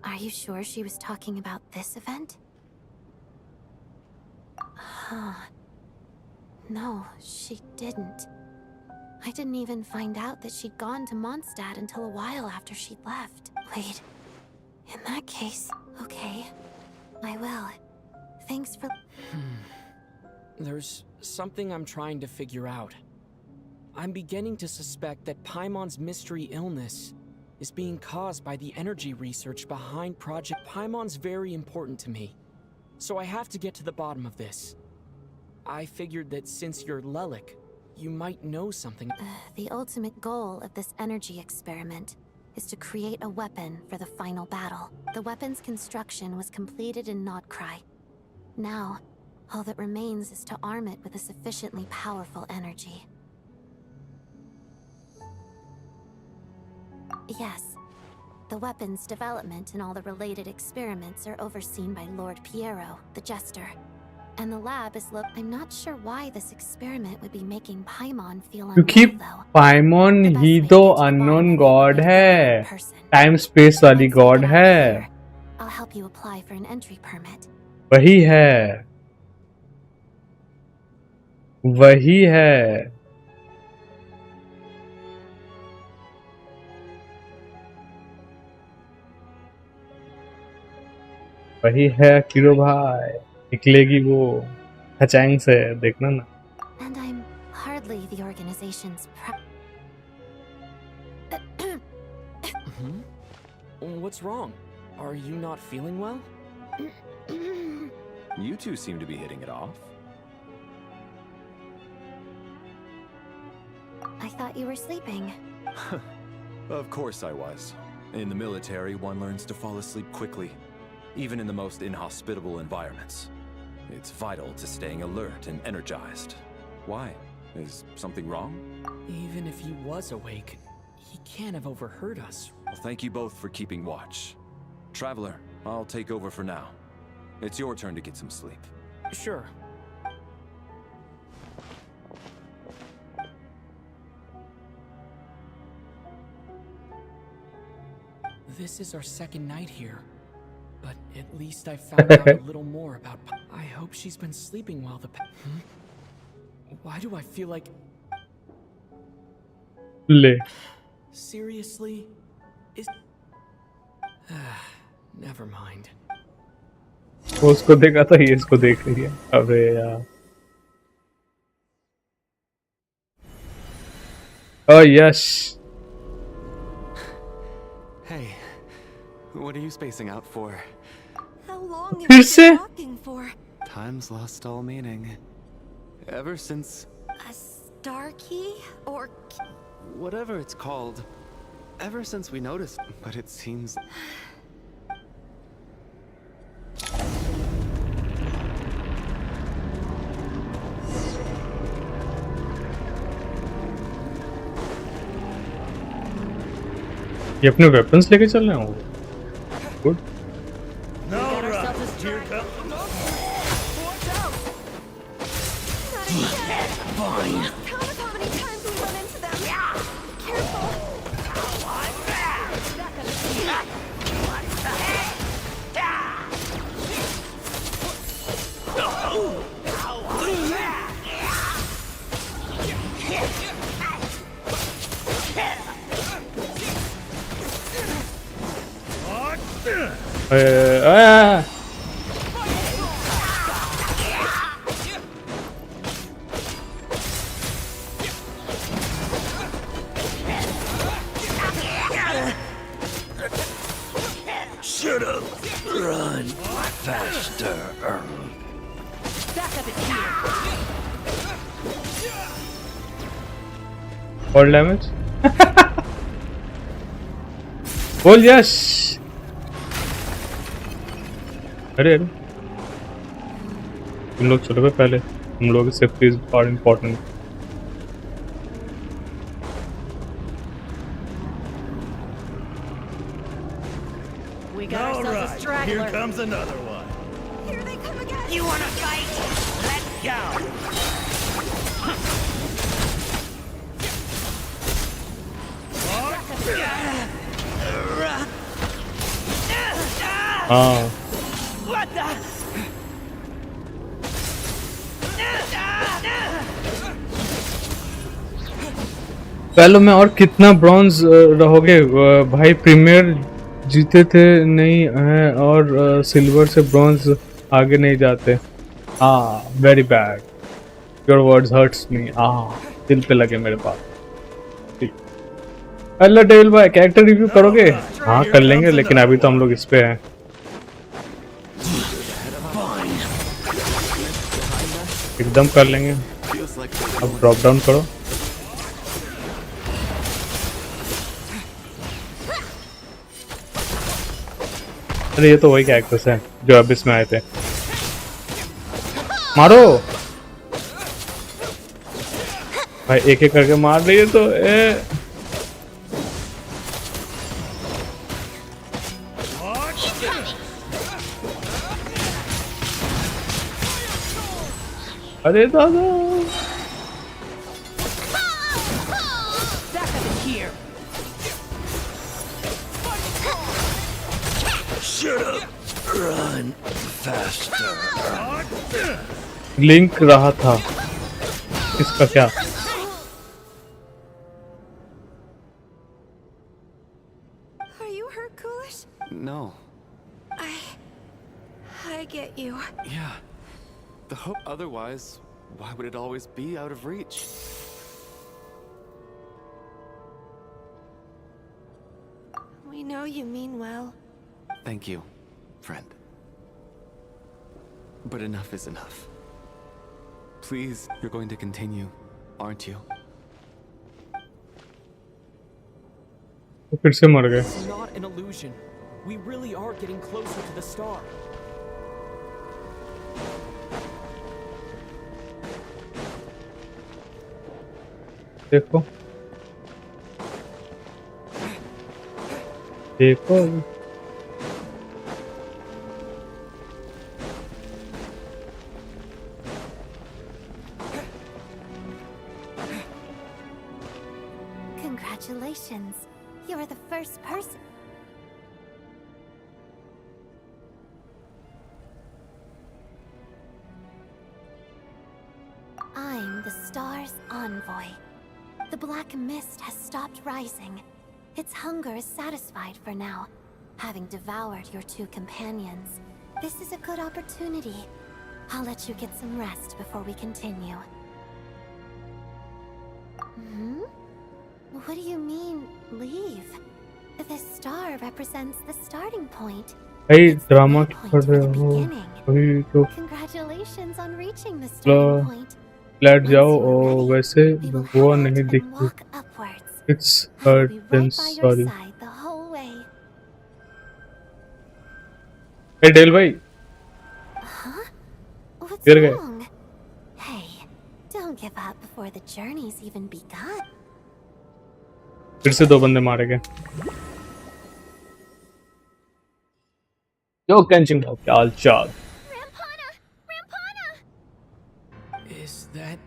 Are you sure she was talking about this event? Huh. No, she didn't. I didn't even find out that she'd gone to Mondstadt until a while after she'd left. Wait. In that case, okay. I will. Thanks for... There's something I'm trying to figure out. I'm beginning to suspect that Paimon's mystery illness is being caused by the energy research behind Project Paimon's very important to me. So I have to get to the bottom of this. I figured that since you're Lelik, you might know something. The ultimate goal of this energy experiment is to create a weapon for the final battle. The weapon's construction was completed in Notcry. Now, all that remains is to arm it with a sufficiently powerful energy. Yes, the weapon's development and all the related experiments are overseen by Lord Piero, the Jester. And the lab is I'm not sure why this experiment would be making Paimon feel unwell, क्योंकि पाइमॉन ही तो unknown god है, time space वाली god है. I'll help you apply for an entry permit. वही है. वही है. वही है किरो भाई. निकलेगी वो खचांग से, देखना ना. And I'm hardly the organization's What's wrong? Are you not feeling well? You two seem to be hitting it off. I thought you were sleeping. Of course I was. In the military, one learns to fall asleep quickly, even in the most inhospitable environments. It's vital to staying alert and energized. Why? Is something wrong? Even if he was awake, he can't have overheard us. Well, thank you both for keeping watch. Traveler, I'll take over for now. It's your turn to get some sleep. Sure. This is our second night here. But at least I found out a little more about... I hope she's been sleeping well. Why do I feel like... Seriously? Is... Never mind. वो उसको देखा था, ये इसको देख रही है. अबे यार. Oh yes. Hey, what are you spacing out for? How long have you been walking for? Time's lost all meaning. Ever since... A star key? Or... Whatever it's called. Ever since we noticed, but it seems... ये अपने weapons लेके चल रहे हैं. Good. Shut up! Run faster! Backup is here. All damage? Oh yes! अरे अरे तुम लोग चलो भाई पहले. हम लोग की safety is for important. We got ourselves a straggler. Here comes another one. Here they come again. You wanna fight? Let's go. हाँ पहले में और कितना ब्रॉन्ज रहोगे भाई? प्रीमियर जीते थे नहीं हैं और सिल्वर से ब्रॉन्ज आगे नहीं जाते। हाँ very bad, your words hurts me. दिल पे लगे मेरे पास। हेलो डेल भाई, कैरेक्टर रिव्यू करोगे? हाँ कर लेंगे, लेकिन अभी तो हम लोग इस पे हैं। एकदम कर लेंगे। अब ड्रॉप डाउन करो। अरे ये तो वही कैरेक्टर्स हैं जो अब इसमें आए थे। मारो भाई, एक एक करके मार रही है तो अरे दादा लिंक रहा था इसका क्या? Are you hurt, Coolish? No. I get you. Yeah. The hope otherwise, why would it always be out of reach? We know you mean well. Thank you, friend. But enough is enough. Please, you're going to continue, aren't you? फिर से मर गए। It's not an illusion. We really are getting closer to the star. देखो देखो Congratulations. You're the first person. I'm the star's envoy. The black mist has stopped rising. Its hunger is satisfied for now, having devoured your two companions. This is a good opportunity. I'll let you get some rest before we continue. What do you mean, leave? The star represents the starting point. भाई drama कर रहे हो अभी तो। Congratulations on reaching the starting point. Flat जाओ और वैसे वो नहीं दिखती। It's hurt then sorry. Hey Dale भाई गिर गए। Hey, don't give up before the journey's even begun. फिर से दो बंदे मारे गए। यो गेंशिन का क्या हाल चाल? Is that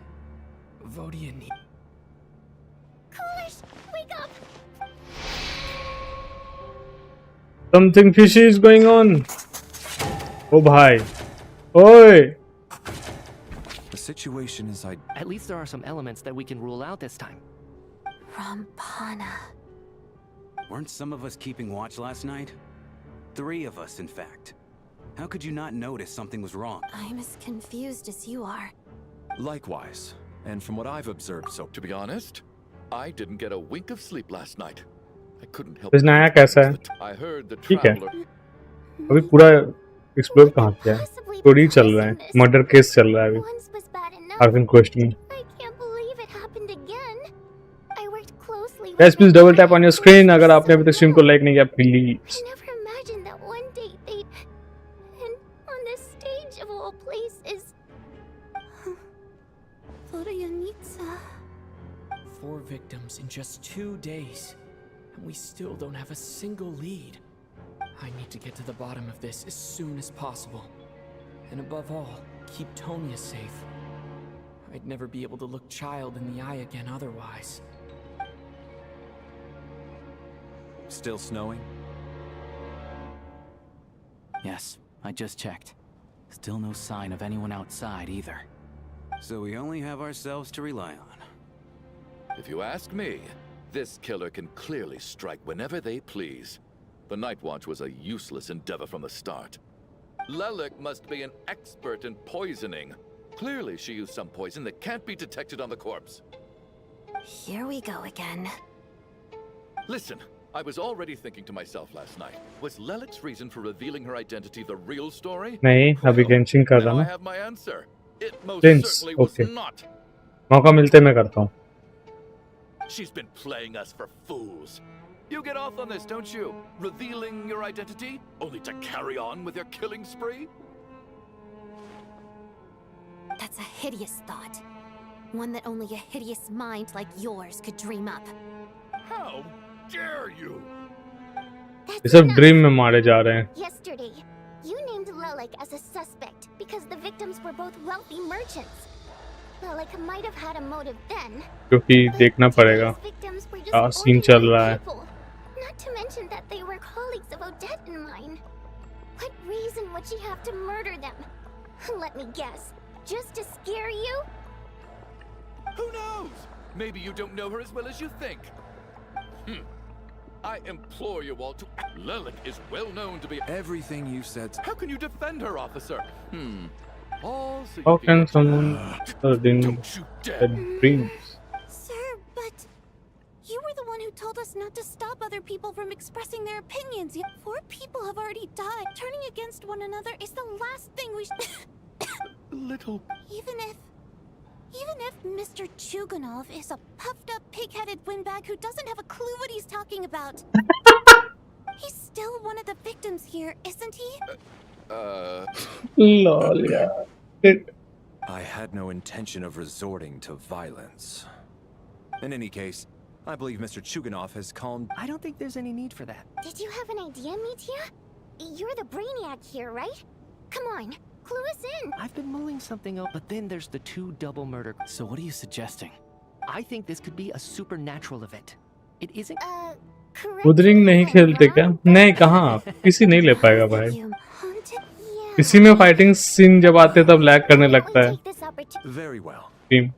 Vodiani? Coolish, wake up! Something fishy is going on. Oh भाई, ओए। The situation is At least there are some elements that we can rule out this time. Rampana. Weren't some of us keeping watch last night? 3 of us, in fact. How could you not notice something was wrong? I'm as confused as you are. Likewise. And from what I've observed, so to be honest, I didn't get a wink of sleep last night. I couldn't help. नया कैसा है? I heard the ठीक है। traveler. अभी पूरा explore कहाँ किया है? स्टोरी चल रहा है, मर्डर केस चल रहा है अभी। आर्किन क्वेस्ट में। Guys, please double tap on your screen अगर आपने अभी तक स्ट्रीम को लाइक नहीं किया please. Four victims in just 2 days, and we still don't have a single lead. I need to get to the bottom of this as soon as possible. And above all, keep Tonya safe. I'd never be able to look child in the eye again otherwise. Still snowing? Yes, I just checked. Still no sign of anyone outside either. So we only have ourselves to rely on. If you ask me, this killer can clearly strike whenever they please. The Night Watch was a useless endeavor from the start. Lelik must be an expert in poisoning. Clearly she used some poison that can't be detected on the corpse. Here we go again. Listen, I was already thinking to myself last night, was Lelik's reason for revealing her identity the real story? नहीं अभी Genshin कर रहा Now I ना have my answer. It most Prince, certainly was okay. not. मौका मिलते मैं करता हूँ She's been playing us for fools. You get off on this, don't you? Revealing your identity, only to carry on with your killing spree? That's a hideous thought. One that only a hideous mind like yours could dream up. How dare you? ये सब dream में मारे जा रहे हैं Yesterday, you named Lelik as a suspect because the victims were both wealthy merchants. Lelik might have had a motive then. क्योंकि देखना पड़ेगा Victims were just क्या सीन चल ordinary रहा है people. Not to mention that they were colleagues of Odette and mine. What reason would she have to murder them? Let me guess. Just to scare you? Who knows? Maybe you don't know her as well as you think. I implore you all to... Lelik is well known to be... Everything you said... How can you defend her, officer? All so How you can get... someone in Don't you dare! dreams Sir, but you were the one who told us not to stop other people from expressing their opinions. Yet 4 people have already died. Turning against one another is the last thing we should... Little... Even if Mr. Chuganov is a puffed-up, pig-headed windbag who doesn't have a clue what he's talking about, he's still one of the victims here, isn't he? lol यार I had no intention of resorting to violence. In any case, I believe Mr. Chuganov has calmed... I don't think there's any need for that. Did you have an idea, Mitya? You're the brainiac here, right? Come on, clue us in. I've been mulling something up, but then there's the 2 double murder. So what are you suggesting? I think this could be a supernatural event. It isn't... Correct. उधरिंग नहीं खेलते क्या नहीं कहाँ किसी नहीं ले पाएगा भाई इसी में फाइटिंग सीन जब आते तब लैग करने लगता है Very well. टीम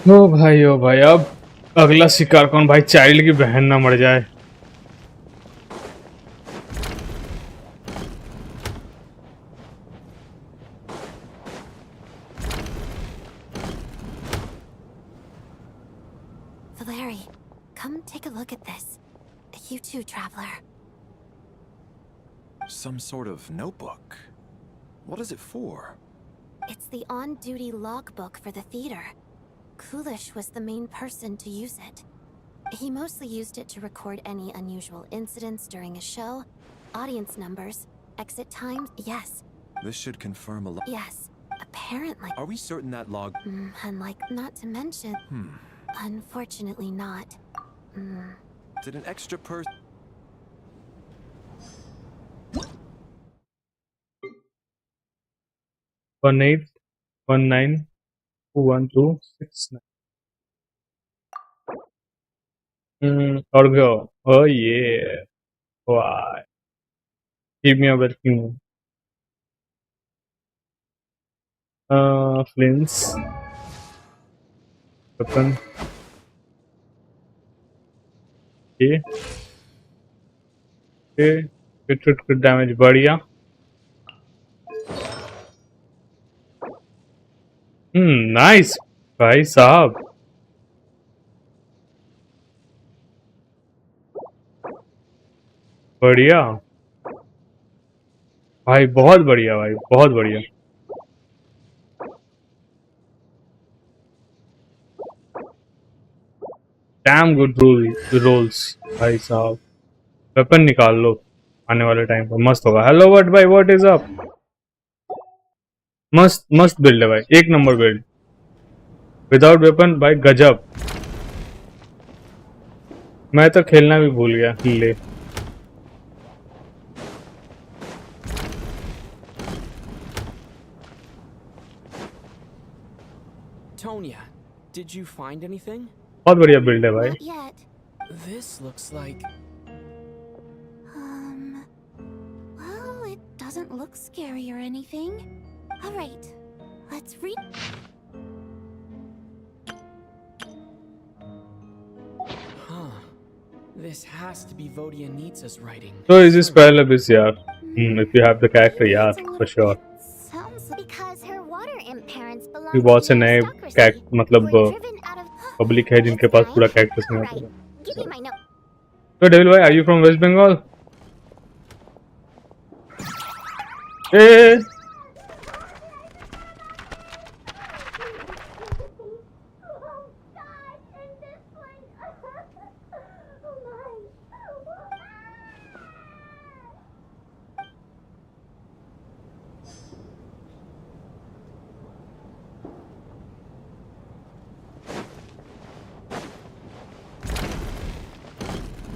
ओ भाई अब अगला शिकार कौन भाई चाइल्ड की बहन ना मर जाए Valeri, come take a look at this. You too, traveler. Some sort of notebook. What is it for? It's the on-duty logbook for the theater. Kulish was the main person to use it. He mostly used it to record any unusual incidents during a show, audience numbers, exit times. Yes. This should confirm a lot. Yes, apparently. Are we certain that log... Unlike, not to mention... Unfortunately not. Did an extra person... 18191269 और go oh yeah why keep me working flints weapon okay crit damage बढ़िया nice भाई साहब बढ़िया भाई बहुत बढ़िया भाई बहुत बढ़िया डैम गुड रोल्स भाई साहब वेपन निकाल लो आने वाले टाइम पर मस्त होगा हेलो व्हाट भाई व्हाट इज अप मस्त मस्त बिल्ड है भाई, एक नंबर बिल्ड, विदाउट वेपन भाई गजब। मैं तो खेलना भी भूल गया। ले Tonya, did you find anything? बहुत बढ़िया बिल्ड है भाई। Not yet. This looks like... Well, it doesn't look scary or anything. All right, let's read. Huh. This has to be Vodyanitsa's writing. So is this parallel this यार? If you have the character यार, for sure. Sounds because her water imp parents belong ये बहुत से to the नए aristocracy, मतलब who were driven out of... public है जिनके पास पूरा कैरेक्टर्स नहीं होता। Give me my note. So Devil भाई, are you from West Bengal? Hey.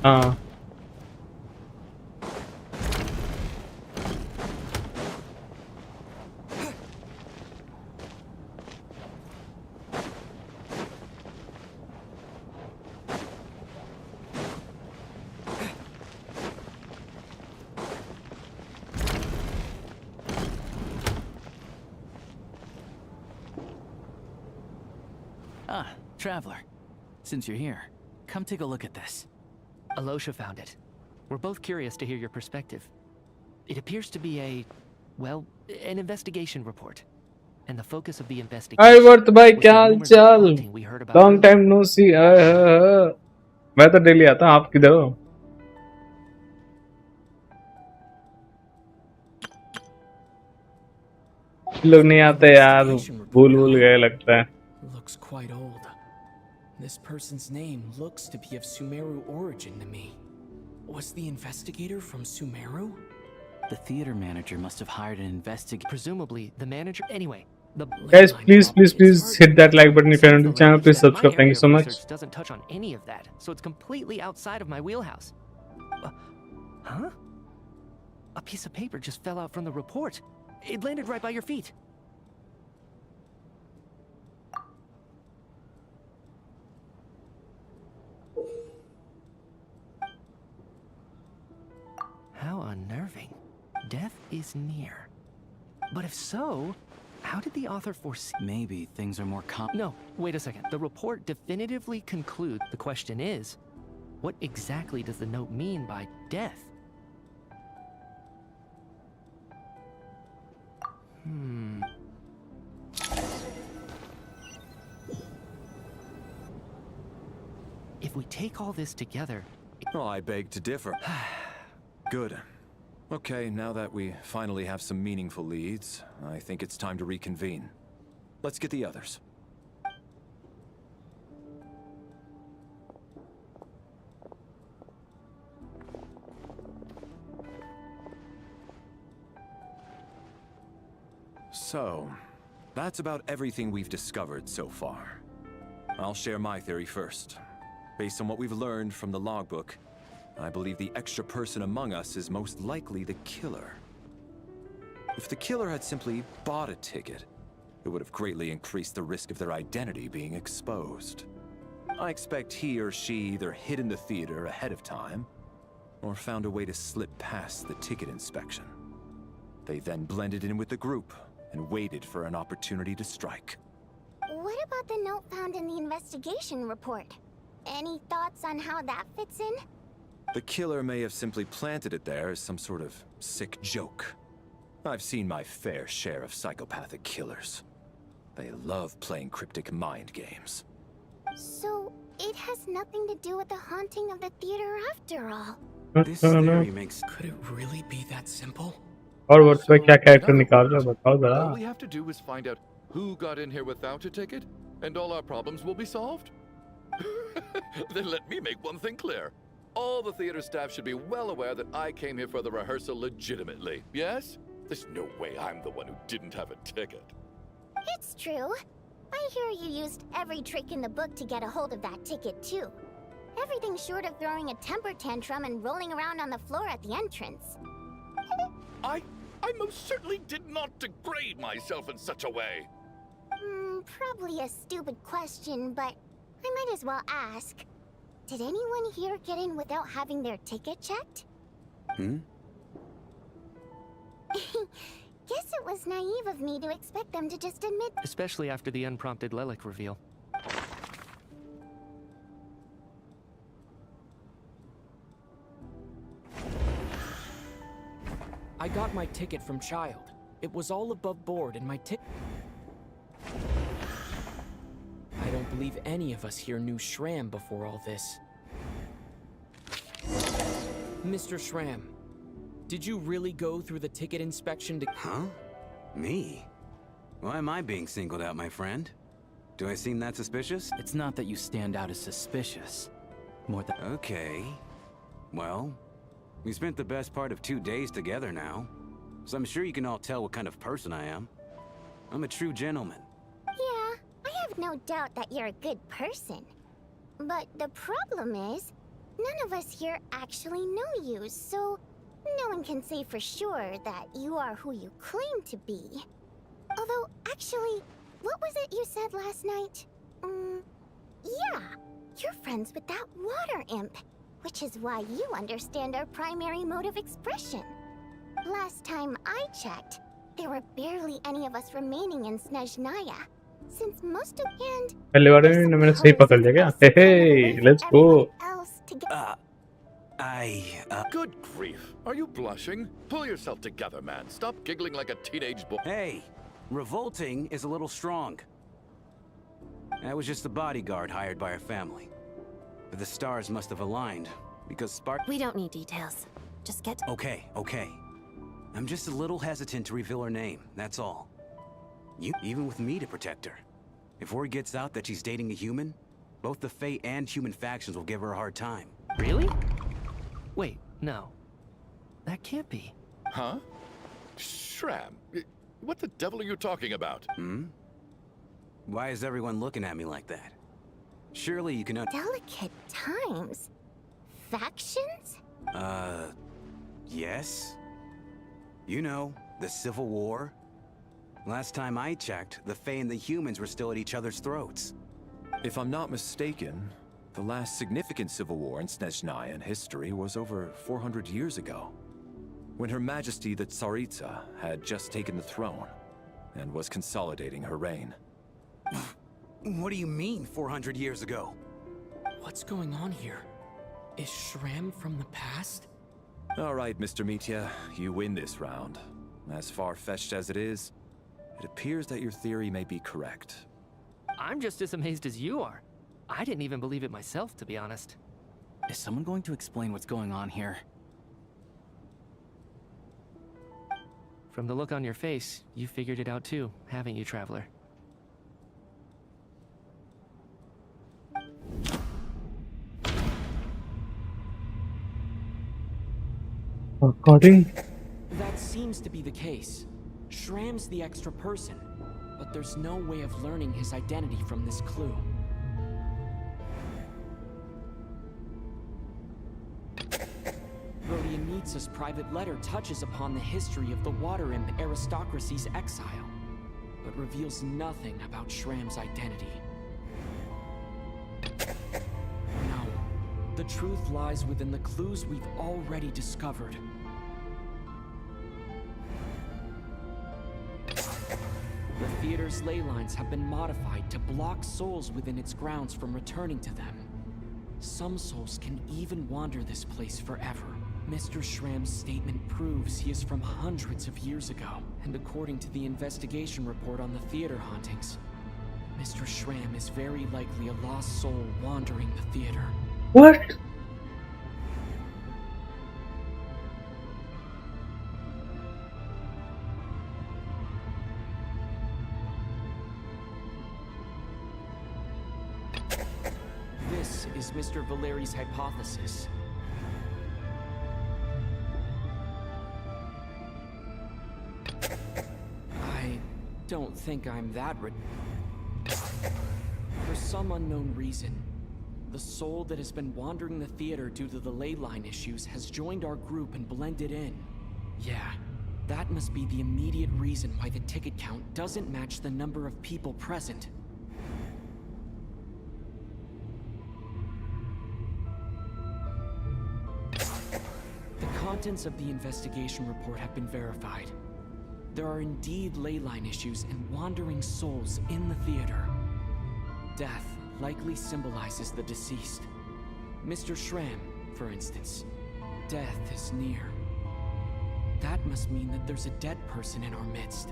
हाँ Ah, traveler. Since you're here, come take a look at this. Alosha found it. We're both curious to hear your perspective. It appears to be well, an investigation report. And the focus of the investigation... Hi वर्त भाई, क्या हाल चाल? we heard about Long time no see. मैं तो daily आता हूँ, आप किधर हो? लोग नहीं आते यार, भूल गए लगता है। Looks quite old. This person's name looks to be of Sumeru origin to me. Was the investigator from Sumeru? The theater manager must have hired an investigator. Presumably, the manager... Anyway, the... Guys, please hit that like button if you're new to the channel. Please subscribe. Thank you so much. Research doesn't touch on any of that, so it's completely outside of my wheelhouse. Huh? A piece of paper just fell out from the report. It landed right by your feet. How unnerving. Death is near. But if so, how did the author foresee... Maybe things are more No, wait a second. The report definitively concludes the question is, what exactly does the note mean by death? If we take all this together... Oh, I beg to differ. Good. Okay, now that we finally have some meaningful leads, I think it's time to reconvene. Let's get the others. So, that's about everything we've discovered so far. I'll share my theory first. Based on what we've learned from the logbook, I believe the extra person among us is most likely the killer. If the killer had simply bought a ticket, it would have greatly increased the risk of their identity being exposed. I expect he or she either hid in the theater ahead of time, or found a way to slip past the ticket inspection. They then blended in with the group and waited for an opportunity to strike. What about the note found in the investigation report? Any thoughts on how that fits in? The killer may have simply planted it there as some sort of sick joke. I've seen my fair share of psychopathic killers. They love playing cryptic mind games. So, it has nothing to do with the haunting of the theater after all. This theory makes... Could it really be that simple? और वर्त भाई क्या character निकाल रहे हो बताओ जरा। All we have to do is find out who got in here without a ticket, and all our problems will be solved. Then let me make one thing clear. All the theater staff should be well aware that I came here for the rehearsal legitimately, yes? There's no way I'm the one who didn't have a ticket. It's true. I hear you used every trick in the book to get a hold of that ticket, too. Everything short of throwing a temper tantrum and rolling around on the floor at the entrance. I most certainly did not degrade myself in such a way. Probably a stupid question, but I might as well ask. Did anyone here get in without having their ticket checked? Guess it was naive of me to expect them to just admit. Especially after the unprompted Lelik reveal. I got my ticket from Child. It was all above board and my ticket... I don't believe any of us here knew Shram before all this. Mr. Shram, did you really go through the ticket inspection to... Huh? Me? Why am I being singled out, my friend? Do I seem that suspicious? It's not that you stand out as suspicious. More than... Okay. Well, we spent the best part of 2 days together now, so I'm sure you can all tell what kind of person I am. I'm a true gentleman. Yeah, I have no doubt that you're a good person. But the problem is, none of us here actually know you, so no one can say for sure that you are who you claim to be. Although, actually, what was it you said last night? Yeah, you're friends with that water imp, which is why you understand our primary mode of expression. Last time I checked, there were barely any of us remaining in Snezhnaya, since most of and पहले बार में मैंने सही पकड़ लिया क्या? Hey, let's go. Good grief. Are you blushing? Pull yourself together, man. Stop giggling like a teenage boy. Hey, revolting is a little strong. I was just a bodyguard hired by our family. But the stars must have aligned, because Spark... We don't need details. Just get... Okay. I'm just a little hesitant to reveal her name, that's all. Even with me to protect her. If word gets out that she's dating a human, both the Fae and human factions will give her a hard time. Really? Wait, no. That can't be. Huh? Shram, what the devil are you talking about? Why is everyone looking at me like that? Surely you can... Delicate times? Factions? Yes. You know, the Civil War. Last time I checked, the Fae and the humans were still at each other's throats. If I'm not mistaken, the last significant civil war in Snezhnayan history was over 400 years ago, when Her Majesty the Tsaritsa had just taken the throne and was consolidating her reign. What do you mean, 400 years ago? What's going on here? Is Shram from the past? All right, Mr. Mitya, you win this round. As far-fetched as it is, it appears that your theory may be correct. I'm just as amazed as you are. I didn't even believe it myself, to be honest. Is someone going to explain what's going on here? From the look on your face, you figured it out too, haven't you, Traveler? According... That seems to be the case. Shram's the extra person, but there's no way of learning his identity from this clue. Rodianitsa's private letter touches upon the history of the Water Imp aristocracy's exile, but reveals nothing about Shram's identity. No, the truth lies within the clues we've already discovered. The theater's ley lines have been modified to block souls within its grounds from returning to them. Some souls can even wander this place forever. Mr. Shram's statement proves he is from hundreds of years ago, and according to the investigation report on the theater hauntings, Mr. Shram is very likely a lost soul wandering the theater. What? This is Mr. Valeri's hypothesis. don't think I'm that For some unknown reason, the soul that has been wandering the theater due to the ley line issues has joined our group and blended in. Yeah, that must be the immediate reason why the ticket count doesn't match the number of people present. The contents of the investigation report have been verified. There are indeed ley line issues and wandering souls in the theater. Death likely symbolizes the deceased. Mr. Schramm, for instance. Death is near. That must mean that there's a dead person in our midst.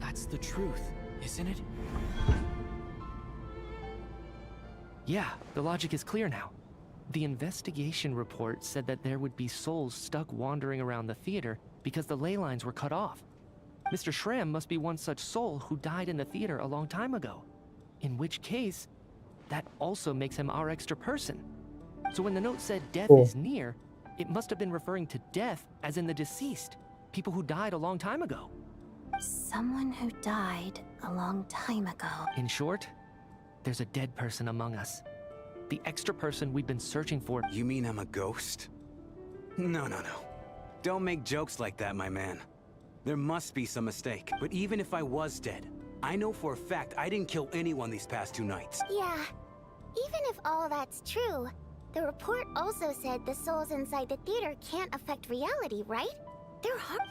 That's the truth, isn't it? Yeah, the logic is clear now. The investigation report said that there would be souls stuck wandering around the theater because the ley lines were cut off. Mr. Schramm must be one such soul who died in the theater a long time ago. In which case, that also makes him our extra person. So when the note said death is near, it must have been referring to death as in the deceased, people who died a long time ago. Someone who died a long time ago. In short, there's a dead person among us. The extra person we've been searching for. You mean I'm a ghost? No. Don't make jokes like that, my man. There must be some mistake. But even if I was dead, I know for a fact I didn't kill anyone these past 2 nights. Yeah, even if all that's true, the report also said the souls inside the theater can't affect reality, right? They're hard.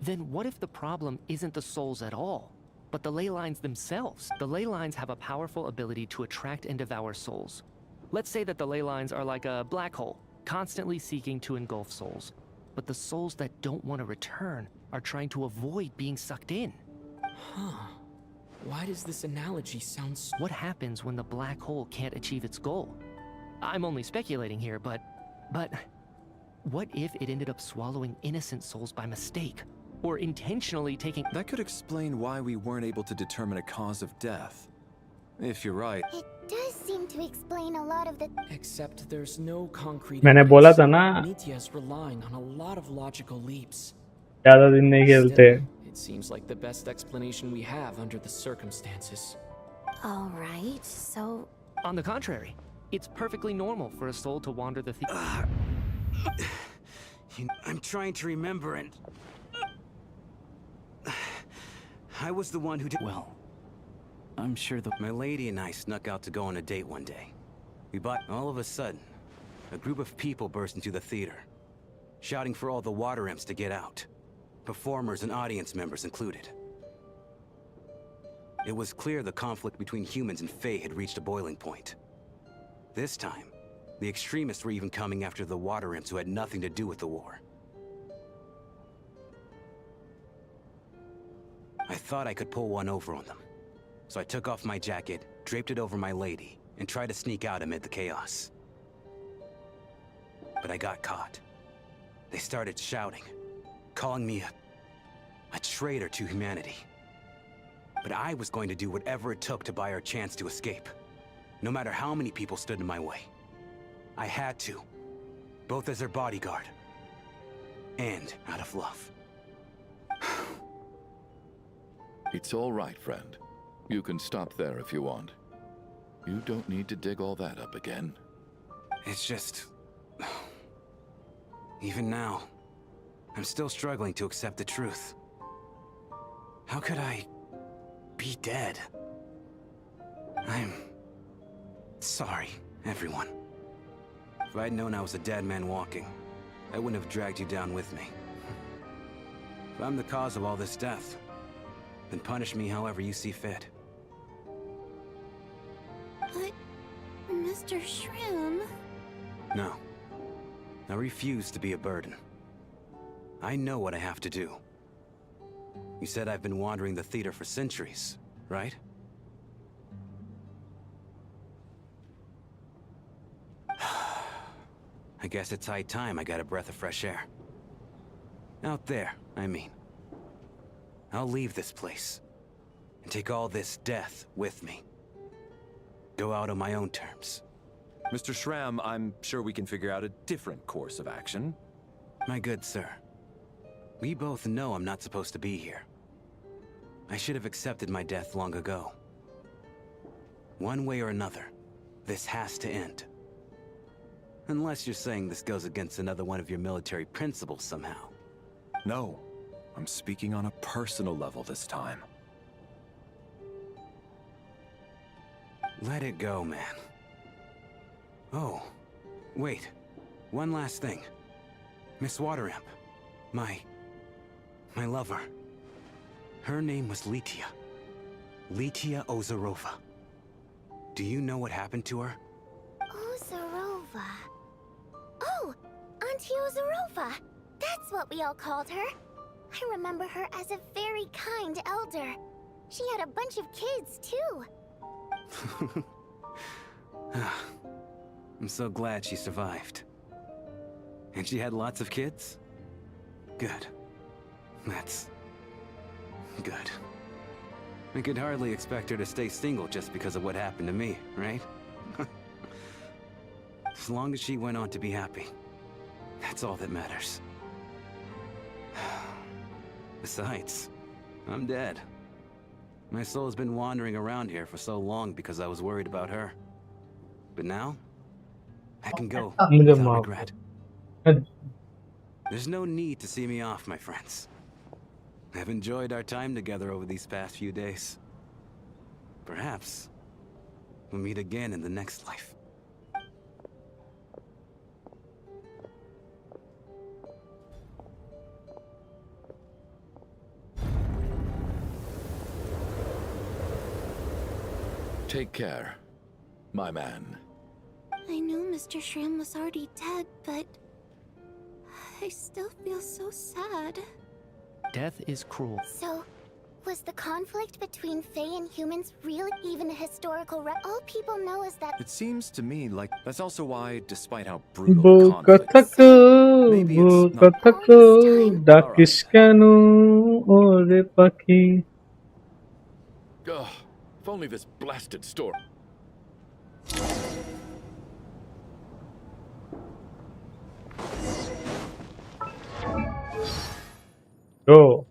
Then what if the problem isn't the souls at all, but the ley lines themselves? The ley lines have a powerful ability to attract and devour souls. Let's say that the ley lines are like a black hole, constantly seeking to engulf souls. But the souls that don't want to return are trying to avoid being sucked in. Huh. Why does this analogy sound so... What happens when the black hole can't achieve its goal? I'm only speculating here, but what if it ended up swallowing innocent souls by mistake? Or intentionally taking... That could explain why we weren't able to determine a cause of death. If you're right. It does seem to explain a lot of the... Except there's no concrete मैंने evidence. बोला था ना Nitya's relying on a lot of logical leaps. ज़्यादा दिन नहीं खेलते. It seems like the best explanation we have under the circumstances. All right, so... On the contrary, it's perfectly normal for a soul to wander the I'm trying to remember and... I was the one who did... Well, I'm sure My lady and I snuck out to go on a date one day. All of a sudden, a group of people burst into the theater, shouting for all the water imps to get out. Performers and audience members included. It was clear the conflict between humans and Fae had reached a boiling point. This time, the extremists were even coming after the water imps who had nothing to do with the war. I thought I could pull one over on them. So I took off my jacket, draped it over my lady, and tried to sneak out amid the chaos. But I got caught. They started shouting, calling me a traitor to humanity. But I was going to do whatever it took to buy our chance to escape, no matter how many people stood in my way. I had to, both as their bodyguard and out of love. It's all right, friend. You can stop there if you want. You don't need to dig all that up again. It's just... Even now, I'm still struggling to accept the truth. How could I be dead? I'm sorry, everyone. If I'd known I was a dead man walking, I wouldn't have dragged you down with me. If I'm the cause of all this death, then punish me however you see fit. But, Mr. Shroom... No. I refuse to be a burden. I know what I have to do. You said I've been wandering the theater for centuries, right? I guess it's high time I got a breath of fresh air. Out there, I mean. I'll leave this place and take all this death with me. Go out on my own terms. Mr. Schramm, I'm sure we can figure out a different course of action. My good sir, we both know I'm not supposed to be here. I should have accepted my death long ago. One way or another, this has to end. Unless you're saying this goes against another one of your military principles somehow. No, I'm speaking on a personal level this time. Let it go, man. Oh, wait. One last thing. Miss Wateramp. My lover. Her name was Litia. Litia Ozarova. Do you know what happened to her? Ozarova. Oh, Auntie Ozarova. That's what we all called her. I remember her as a very kind elder. She had a bunch of kids, too. I'm so glad she survived. And she had lots of kids? Good. That's good. I could hardly expect her to stay single just because of what happened to me, right? As long as she went on to be happy, that's all that matters. Besides, I'm dead. My soul's been wandering around here for so long because I was worried about her. But now, I can go without regret. There's no need to see me off, my friends. I've enjoyed our time together over these past few days. Perhaps we'll meet again in the next life. Take care, my man. I knew Mr. Shram was already dead, but I still feel so sad. Death is cruel. So, was the conflict between Fae and humans really even a historical all people know is that— It seems to me like that's also why, despite how brutal the conflict is, maybe it's not— Ugh, if only this blasted storm. Go.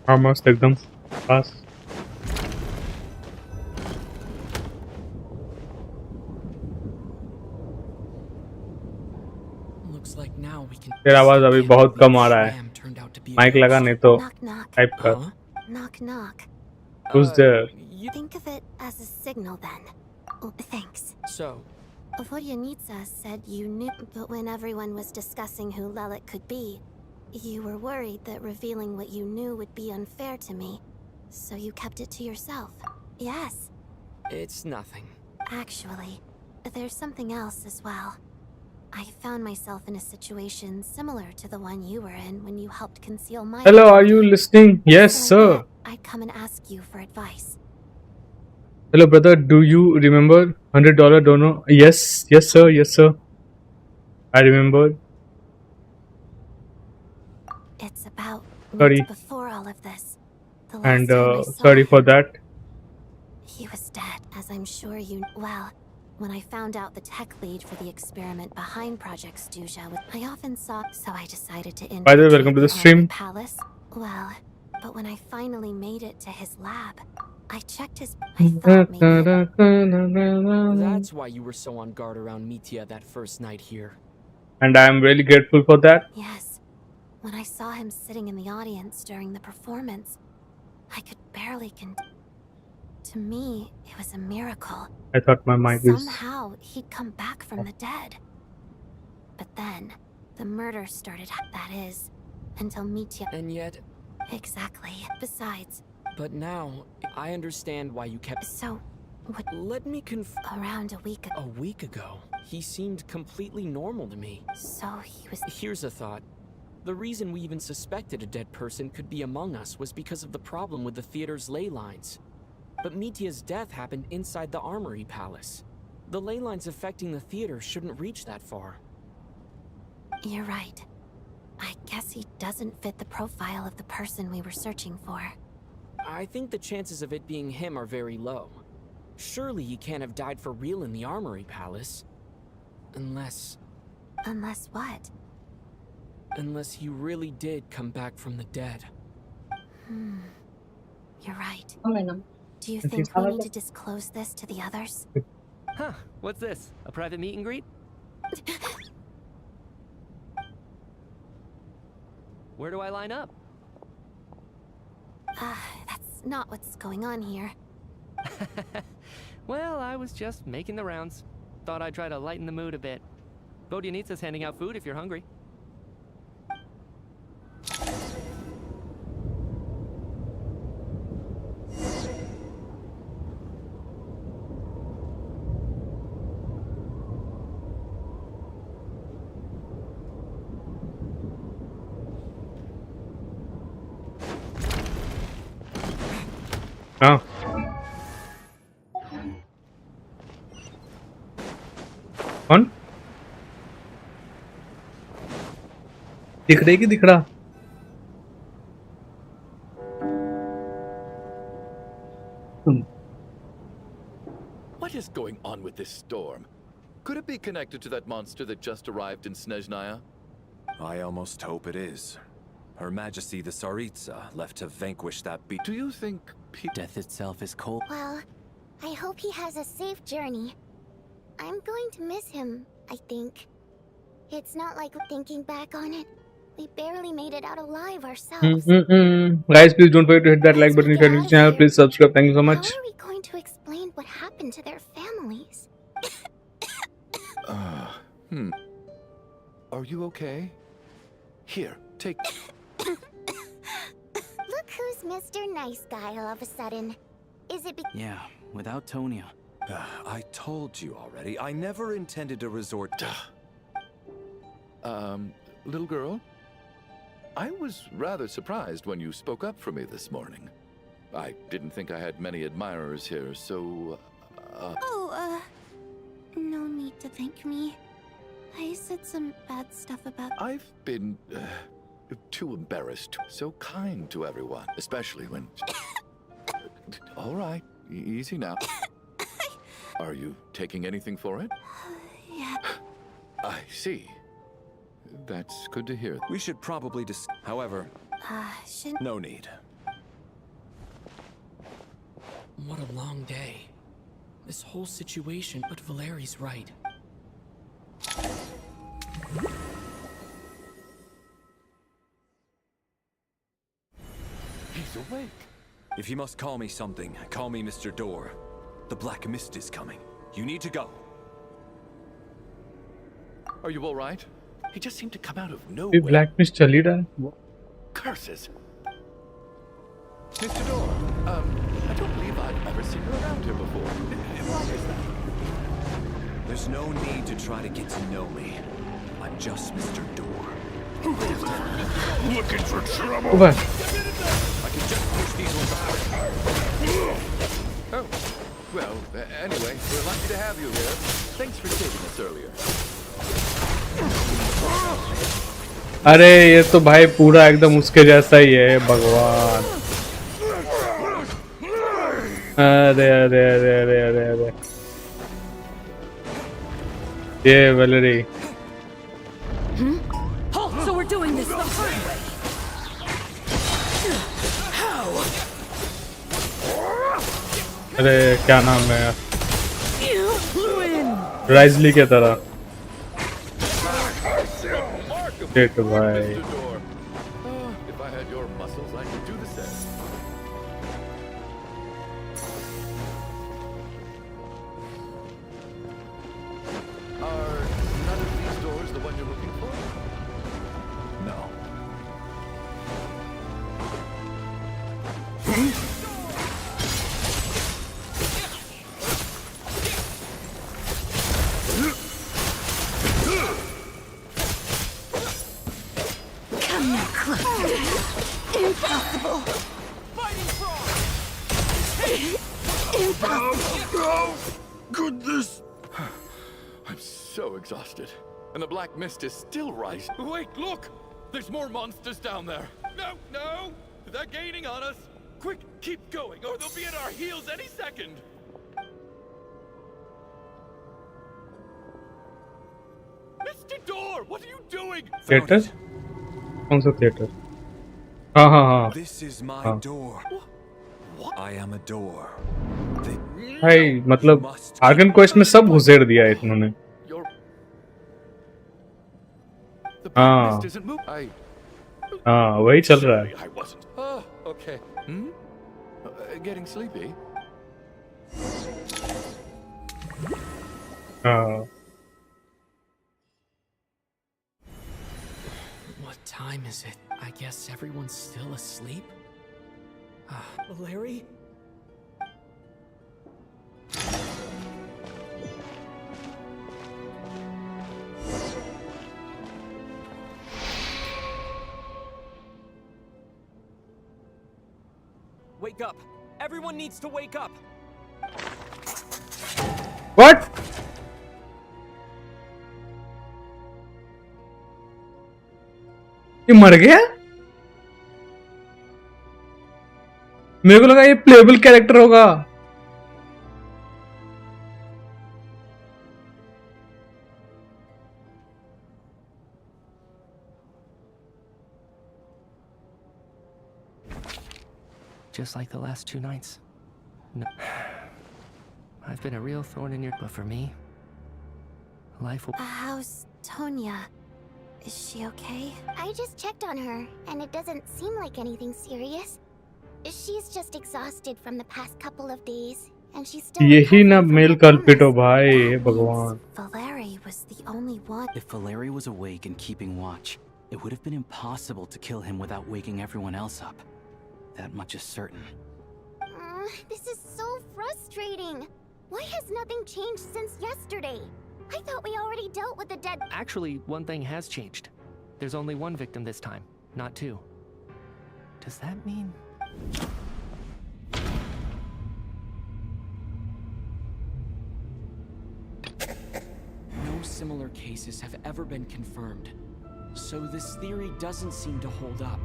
Almost एकदम पास. Looks like now we can. तेरा आवाज अभी बहुत कम आ रहा है. Mic लगा नहीं तो टाइप कर. Knock knock. Who's there? Think of it as a signal then. Oh, thanks. So, Vodyanitsa said you knew, but when everyone was discussing who Lelik could be, you were worried that revealing what you knew would be unfair to me, so you kept it to yourself. Yes. it's nothing. Actually, there's something else as well. I found myself in a situation similar to the one you were in when you helped conceal my— Hello, are you listening? Yes, sir. I'd come and ask you for advice. Hello, brother. Do you remember $100 donor? Yes, yes, sir. Yes, sir. I remember. It's about Sorry. before all of this. The last And time I saw sorry for him, that. he was dead, as I'm sure you— Well, when I found out the tech lead for the experiment behind Project Stuja, I often saw, so I decided to By the way, welcome to the stream. Palace. Well, but when I finally made it to his lab, I checked his— I thought maybe— That's why you were so on guard around Mitya that first night here. And I am really grateful for that. Yes. When I saw him sitting in the audience during the performance, I could barely To me, it was a miracle. I thought my mic is... Somehow, he'd come back from the dead. But then, the murder started, that is, until Mitya— And yet— Exactly. Besides— But now, I understand why you kept— So, what— Let me Around a week ago. A week ago, he seemed completely normal to me. So he was— Here's a thought. The reason we even suspected a dead person could be among us was because of the problem with the theater's ley lines. But Mitya's death happened inside the Armory Palace. The ley lines affecting the theater shouldn't reach that far. You're right. I guess he doesn't fit the profile of the person we were searching for. I think the chances of it being him are very low. Surely he can't have died for real in the Armory Palace. Unless... Unless what? Unless he really did come back from the dead. You're right. Oh, no. Do you think we need to disclose this to the others? Huh, what's this? A private meet and greet? Where do I line up? That's not what's going on here. Well, I was just making the rounds. Thought I'd try to lighten the mood a bit. Vodyanitsa's handing out food if you're hungry. हाँ कौन दिख रही कि दिख रहा? What is going on with this storm? Could it be connected to that monster that just arrived in Snezhnaya? I almost hope it is. Her Majesty the Tsaritsa left to vanquish that beast. Do you think death itself is cold? Well, I hope he has a safe journey. I'm going to miss him, I think. It's not like thinking back on it. We barely made it out alive ourselves. Guys, please don't forget to hit that like button if you're new to the channel. Please subscribe. Thank you so much. How are we going to explain what happened to their families? Are you okay? Here, take... Look who's Mr. Nice Guy all of a sudden. Is it Yeah, without Tonya. I told you already, I never intended to resort to... Little girl? I was rather surprised when you spoke up for me this morning. I didn't think I had many admirers here, so... No need to thank me. I said some bad stuff about... I've been... too embarrassed. So kind to everyone, especially when... All right, easy now. Are you taking anything for it? Yeah. I see. That's good to hear. We should probably however, no need. What a long day. This whole situation, but Valeri's right. He's awake. If you must call me something, call me Mr. Door. The Black Mist is coming. You need to go. Are you all right? He just seemed to come out of ये nowhere. Black mist चली रहा है. Curses. Mr. Door, I don't believe I've ever seen you around here before. Why is that? There's no need to try to get to know me. I'm just Mr. Door. Looking for trouble. ऊपर. I can just push these ones out. Oh, well, anyway, we're lucky to have you here. Thanks for saving us earlier. अरे ये तो भाई पूरा एकदम उसके जैसा ही है भगवान. अरे अरे अरे अरे अरे अरे ये Valerie. So we're doing this the hard way. How? अरे क्या नाम है राइजली की तरह. Shit, भाई. If I had your muscles, I could do the same. Are none of these doors the one you're looking for? No. Impossible! Fighting frog! Impossible! Oh, goodness! I'm so exhausted. And the black mist is still rising. Wait, look! There's more monsters down there. No, no! They're gaining on us. Quick, keep going, or they'll be at our heels any second. Mr. Door, what are you doing? Theatre? कौन सा theatre? हाँ हाँ हाँ. This is my हाँ. door. I am a door. भाई मतलब argon quest में सब घुसेड़ दिया है इन्होंने. हाँ हाँ वही चल रहा है. I wasn't. Oh, okay. Getting sleepy? हाँ. What time is it? I guess everyone's still asleep? Larry? Wake up! Everyone needs to wake up! What? ये मर गया? मेरे को लगा ये प्लेबल कैरेक्टर होगा. Just like the last 2 nights. No. I've been a real thorn in your... But for me, life will... How's Tonya? Is she okay? I just checked on her, and it doesn't seem like anything serious. She's just exhausted from the past couple of days, and she's still... यही ना mail culprit हो भाई, हे भगवान. Valeri was the only one. If Valeri was awake and keeping watch, it would have been impossible to kill him without waking everyone else up. That much is certain. This is so frustrating. Why has nothing changed since yesterday? I thought we already dealt with the dead... Actually, one thing has changed. There's only 1 victim this time, not 2. Does that mean... No similar cases have ever been confirmed, so this theory doesn't seem to hold up.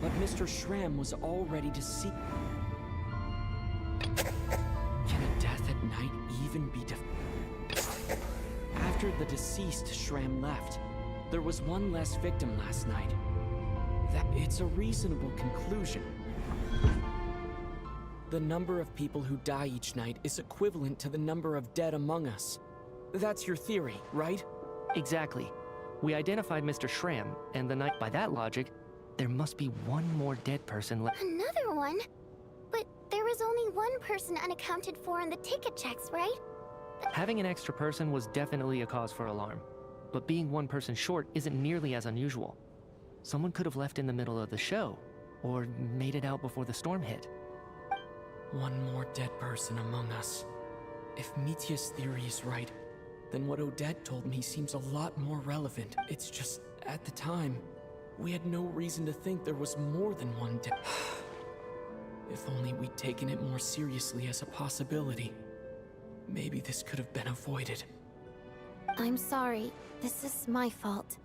But Mr. Shram was already deceased. Can a death at night even be After the deceased Shram left, there was one less victim last night. It's a reasonable conclusion. The number of people who die each night is equivalent to the number of dead among us. That's your theory, right? Exactly. We identified Mr. Shram, and the night... By that logic, there must be 1 more dead person left. Another one? But there was only 1 person unaccounted for in the ticket checks, right? Having an extra person was definitely a cause for alarm. But being 1 person short isn't nearly as unusual. Someone could have left in the middle of the show, or made it out before the storm hit. 1 more dead person among us. If Mitya's theory is right, then what Odette told me seems a lot more relevant. It's just, at the time, we had no reason to think there was more than 1 dead. If only we'd taken it more seriously as a possibility. Maybe this could have been avoided. I'm sorry. This is my fault.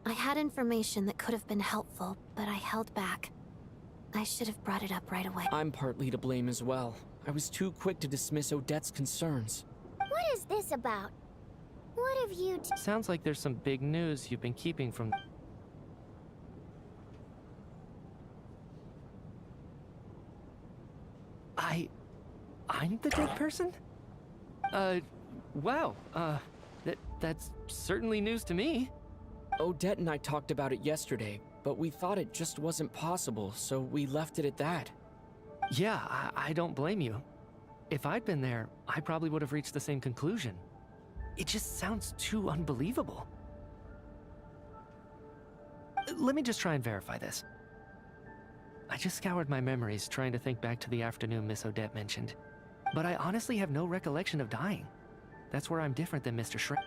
I had information that could have been helpful, but I held back. I should have brought it up right away. I'm partly to blame as well. I was too quick to dismiss Odette's concerns. What is this about? What have you... Sounds like there's some big news you've been keeping from... I'm the dead person? Wow, that's certainly news to me. Odette and I talked about it yesterday, but we thought it just wasn't possible, so we left it at that. Yeah, I don't blame you. If I'd been there, I probably would have reached the same conclusion. It just sounds too unbelievable. Let me just try and verify this. I just scoured my memories trying to think back to the afternoon Miss Odette mentioned. But I honestly have no recollection of dying. That's where I'm different than Mr. Shrimp.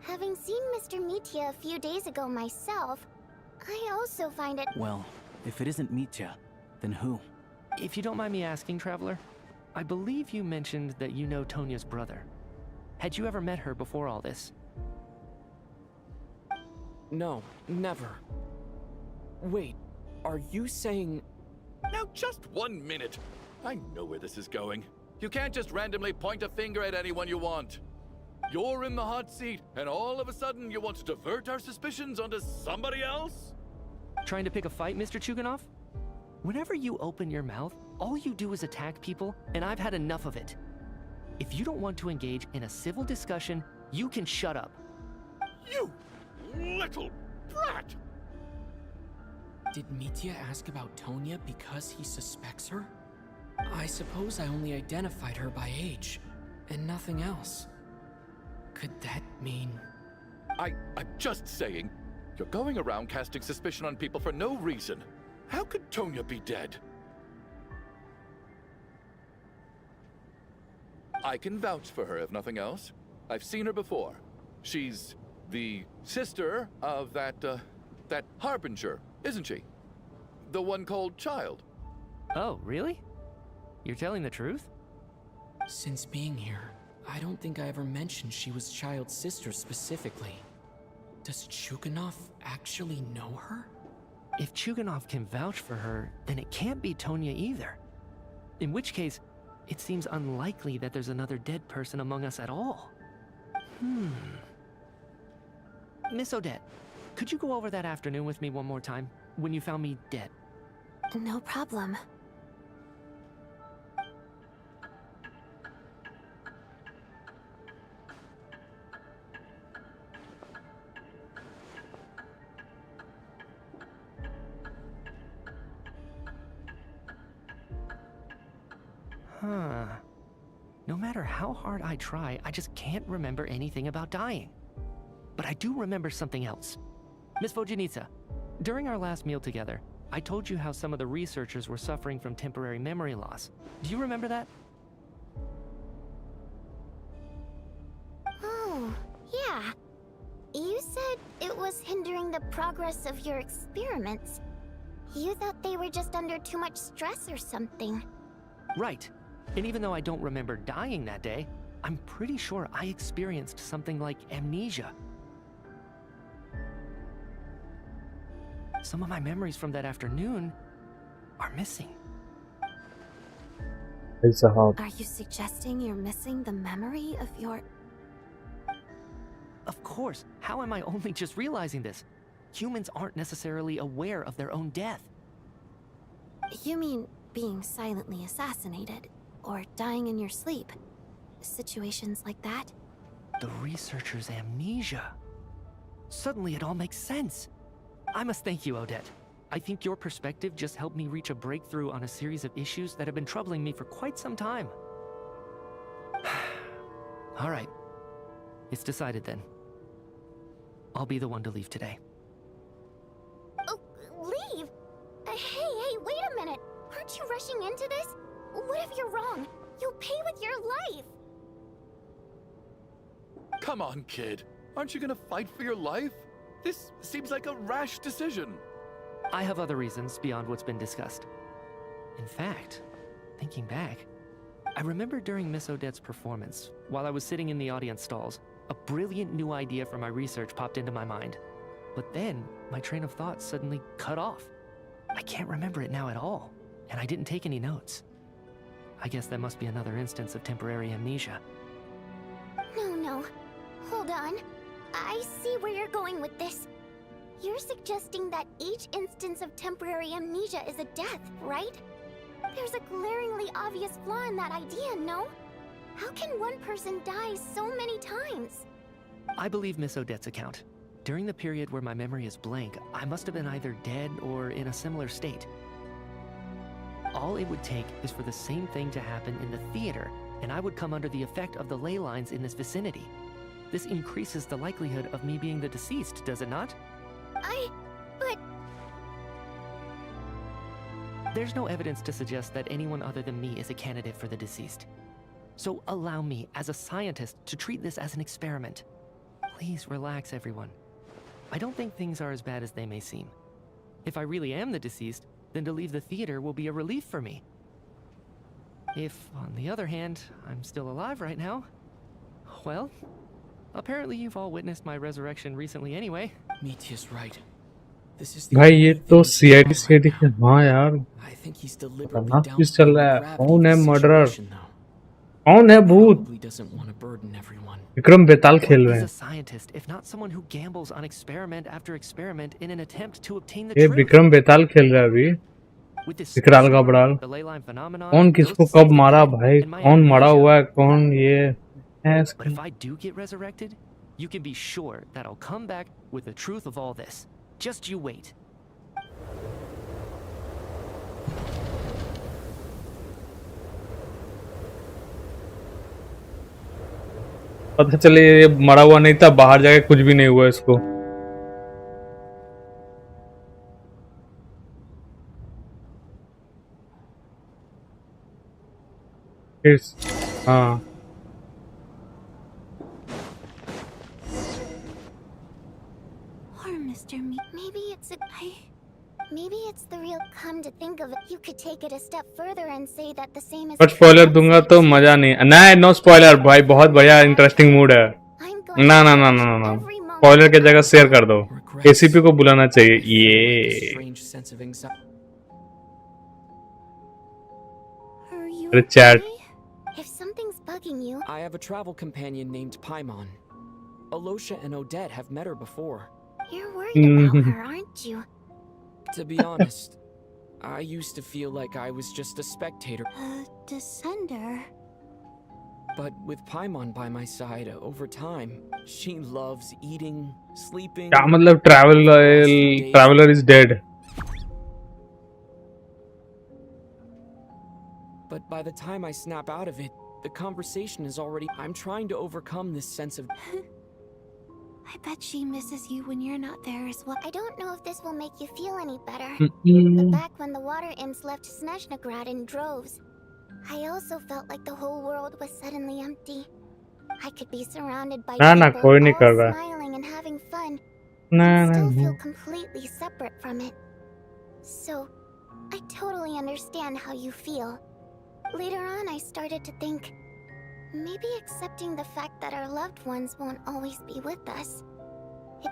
Having seen Mr. Mitya a few days ago myself, I also find it... Well, if it isn't Mitya, then who? If you don't mind me asking, Traveler, I believe you mentioned that you know Tonya's brother. Had you ever met her before all this? No, never. Wait, are you saying... Now just 1 minute. I know where this is going. You can't just randomly point a finger at anyone you want. You're in the hot seat, and all of a sudden you want to divert our suspicions onto somebody else? Trying to pick a fight, Mr. Chuganov? Whenever you open your mouth, all you do is attack people, and I've had enough of it. If you don't want to engage in a civil discussion, you can shut up. You little brat! Did Mitya ask about Tonya because he suspects her? I suppose I only identified her by age, and nothing else. Could that mean... I'm just saying, you're going around casting suspicion on people for no reason. How could Tonya be dead? I can vouch for her if nothing else. I've seen her before. She's the sister of that Harbinger, isn't she? The one called Child. Oh, really? You're telling the truth? Since being here, I don't think I ever mentioned she was Child's sister specifically. Does Chuganov actually know her? If Chuganov can vouch for her, then it can't be Tonya either. In which case, it seems unlikely that there's another dead person among us at all. Miss Odette, could you go over that afternoon with me one more time, when you found me dead? No problem. No matter how hard I try, I just can't remember anything about dying. But I do remember something else. Miss Vojanitsa, during our last meal together, I told you how some of the researchers were suffering from temporary memory loss. Do you remember that? Oh, yeah. You said it was hindering the progress of your experiments. You thought they were just under too much stress or something. Right. And even though I don't remember dying that day, I'm pretty sure I experienced something like amnesia. Some of my memories from that afternoon are missing. Are you suggesting you're missing the memory of your... Of course. How am I only just realizing this? Humans aren't necessarily aware of their own death. You mean being silently assassinated, or dying in your sleep? Situations like that? The researcher's amnesia. Suddenly it all makes sense. I must thank you, Odette. I think your perspective just helped me reach a breakthrough on a series of issues that have been troubling me for quite some time. All right. It's decided then. I'll be the one to leave today. Oh, leave? Hey, wait a minute. Aren't you rushing into this? What if you're wrong? You'll pay with your life. Come on, kid. Aren't you gonna fight for your life? This seems like a rash decision. I have other reasons beyond what's been discussed. In fact, thinking back, I remember during Miss Odette's performance, while I was sitting in the audience stalls, a brilliant new idea for my research popped into my mind. But then, my train of thought suddenly cut off. I can't remember it now at all, and I didn't take any notes. I guess that must be another instance of temporary amnesia. No. Hold on. I see where you're going with this. You're suggesting that each instance of temporary amnesia is a death, right? There's a glaringly obvious flaw in that idea, no? How can one person die so many times? I believe Miss Odette's account. During the period where my memory is blank, I must have been either dead or in a similar state. All it would take is for the same thing to happen in the theater, and I would come under the effect of the ley lines in this vicinity. This increases the likelihood of me being the deceased, does it not? But... There's no evidence to suggest that anyone other than me is a candidate for the deceased. So allow me, as a scientist, to treat this as an experiment. Please relax, everyone. I don't think things are as bad as they may seem. If I really am the deceased, then to leave the theater will be a relief for me. If, on the other hand, I'm still alive right now, Well, apparently you've all witnessed my resurrection recently anyway. Mitya's right. This is भाई ये तो CID के हाँ यार खतरनाक चीज चल रहा है. कौन है मर्डरर? कौन है भूत? विक्रम बेताल खेल रहे He's a हैं. scientist, if not someone who gambles on experiment after experiment in an attempt to obtain the ये truth. विक्रम बेताल खेल रहा है अभी. विकराल का बड़ाल. कौन किसको कब मारा भाई? कौन मरा हुआ है? कौन ये है? But if I do get resurrected, you can be sure that I'll come back with the truth of all this. Just you wait. पता चले ये मरा हुआ नहीं था, बाहर जाके कुछ भी नहीं हुआ इसको. हाँ Or Mr. Maybe it's the real. Come to think of it, you could take it a step further and say that the same is. पर स्पॉइलर दूंगा तो मजा नहीं. नहीं, नो स्पॉइलर भाई. बहुत बढ़िया इंटरेस्टिंग मूड है. ना ना ना ना ना, स्पॉइलर की जगह शेयर कर दो. एसीपी को बुलाना चाहिए. ये अरे chat. If something's bugging you, I have a travel companion named Paimon. Alosha and Odette have met her before. you're worried about her, aren't you? To be honest, I used to feel like I was just a spectator. Descender. But with Paimon by my side, over time, she loves eating, sleeping. क्या मतलब traveler is dead. But by the time I snap out of it, the conversation is already. I'm trying to overcome this sense of. I bet she misses you when you're not there as well. I don't know if this will make you feel any better. But back when the water imps left Snezhnograd in droves, I also felt like the whole world was suddenly empty. I could be surrounded by people all smiling and having fun, and still feel completely separate from it. So, I totally understand how you feel. Later on, I started to think, maybe accepting the fact that our loved ones won't always be with us.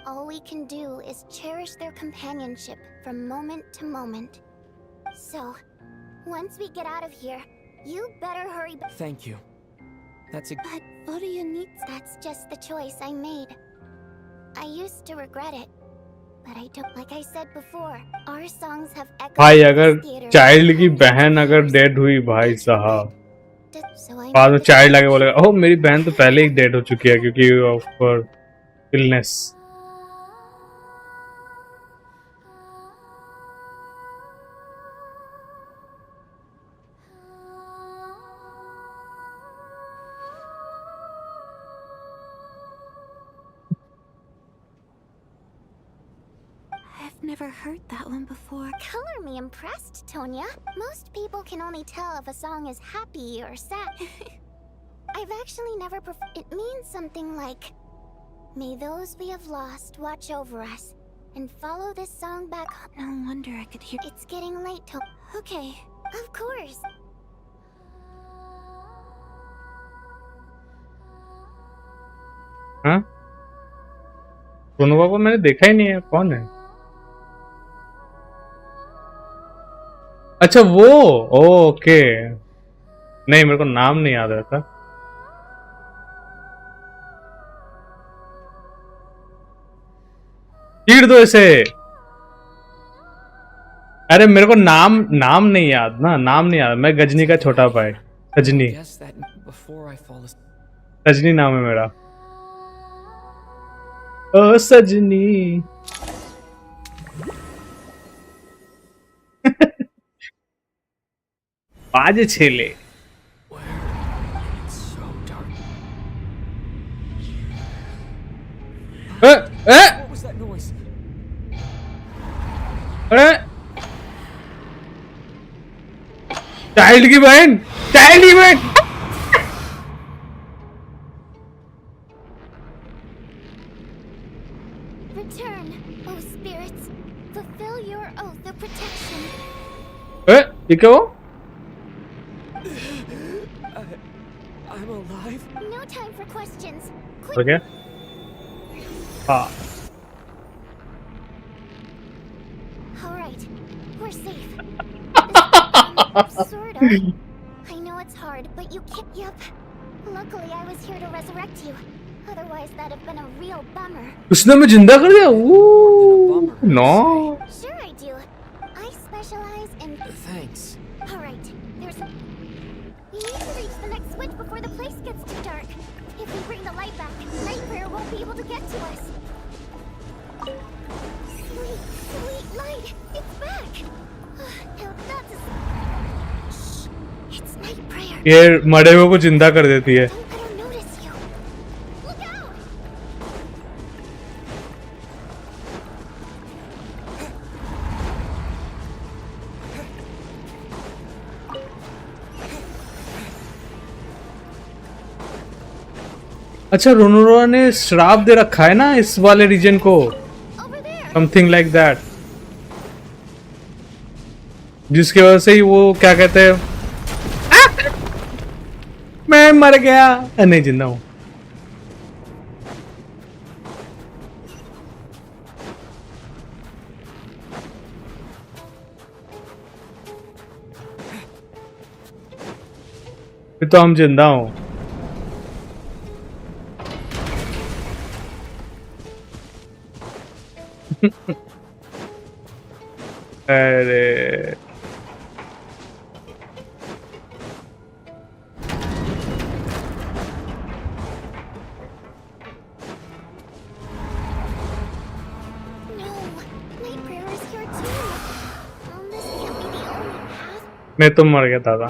All we can do is cherish their companionship from moment to moment. So, once we get out of here, you better hurry. Thank you. That's a. But what do you need? That's just the choice I made. I used to regret it, but I don't. Like I said before, our songs have echoed. भाई अगर child की बहन अगर dead हुई भाई साहब, बाद में चाइल्ड लाके बोलेगा ओह मेरी बहन तो पहले ही डेड हो चुकी है क्योंकि of illness. Never heard that one before. Color me impressed, Tonya. Most people can only tell if a song is happy or sad. I've actually never it means something like, may those we have lost watch over us and follow this song back home. No wonder I could hear. It's getting late, Okay, of course. हाँ? सोनू को मैंने देखा ही नहीं है. कौन है? अच्छा वो. ओके. नहीं मेरे को नाम नहीं याद रहता. चीड़ दो इसे. अरे मेरे को नाम नहीं याद ना. नाम नहीं याद. मैं गजनी का छोटा भाई. सजनी. सजनी नाम है मेरा. ओ सजनी. आज छेले. What was that noise? अरे चाइल्ड की बहन. चाइल्ड की बहन. Return, O spirits. Fulfill your oath of protection. ये क्या हो? I'm alive. No time for questions. Okay. Ah. All right, we're safe. Sort of. I know it's hard, but you can't. Yep. Luckily, I was here to resurrect you. Otherwise, that'd have been a real bummer. उसने मैं जिंदा कर दिया? No. Sure, I do. I specialize in. Thanks. All right. There's. We need to reach the next switch before the place gets too dark. If we bring the light back, Nightmare won't be able to get to us. Sweet, sweet light. It's back. Now that's a. Shh. It's night prayer. ये मरे हुए को जिंदा कर देती है. अच्छा, रोनोरा ने श्राप दे रखा है ना इस वाले रीजन को, समथिंग लाइक दैट, जिसकी वजह से ही वो क्या कहते हैं, मैं मर गया, नहीं जिंदा हूं. फिर तो हम जिंदा हूं. अरे मैं तो मर गया दादा.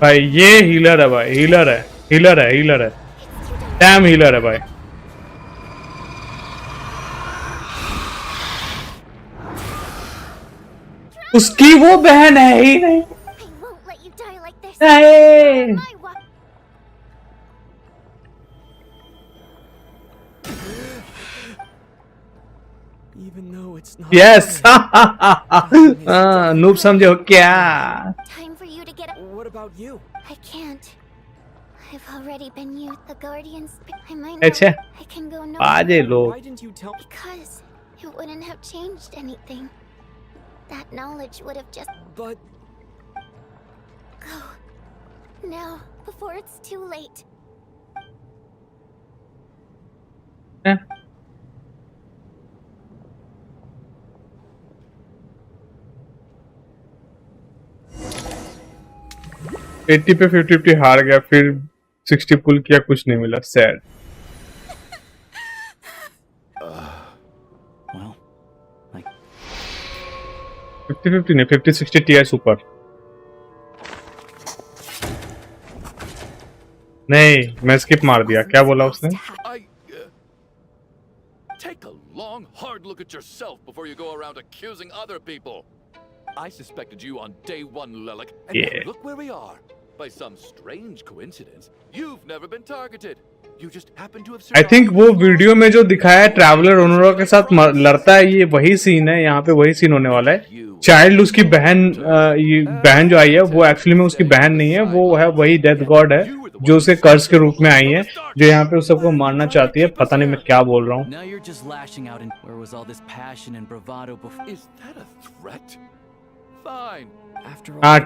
भाई ये हीलर है भाई, हीलर है, हीलर है, हीलर है, डैम हीलर है भाई. उसकी वो बहन है ही नहीं. नहीं. यस. नूब समझे हो क्या? What about you? I can't. I've already been used. The Guardians. I might अच्छा. I can go no. आजे लोग. Why didn't you tell? Because it wouldn't have changed anything. That knowledge would have just. But. Go. Now, before it's too late. Yeah. 80 पे 50-50 हार गया, फिर 60 पुल किया, कुछ नहीं मिला. सैड. Well, like 50-50 नहीं, 50-60 TI सुपर. नहीं, मैं स्किप मार दिया. क्या बोला उसने? Take a long, hard look at yourself before you go around accusing other people. I suspected you on day one, Lelik, and Yeah. now look where we are. By some strange coincidence, you've never been targeted. You just happen to have I think वो video में जो दिखाया है traveller ओनोरा के साथ लड़ता है, ये वही सीन है. यहाँ पे वही सीन होने वाला है. चाइल्ड उसकी बहन, ये बहन जो आई है वो एक्चुअली में उसकी बहन नहीं है, वो है वही डेथ गॉड है जो उसके कर्ज के रूप में आई है, जो यहाँ पे उस सबको मारना चाहती है. पता नहीं मैं क्या बोल रहा हूँ. Now you're just lashing out, and where was all this passion and bravado before? Is that a threat? Fine. हाँ,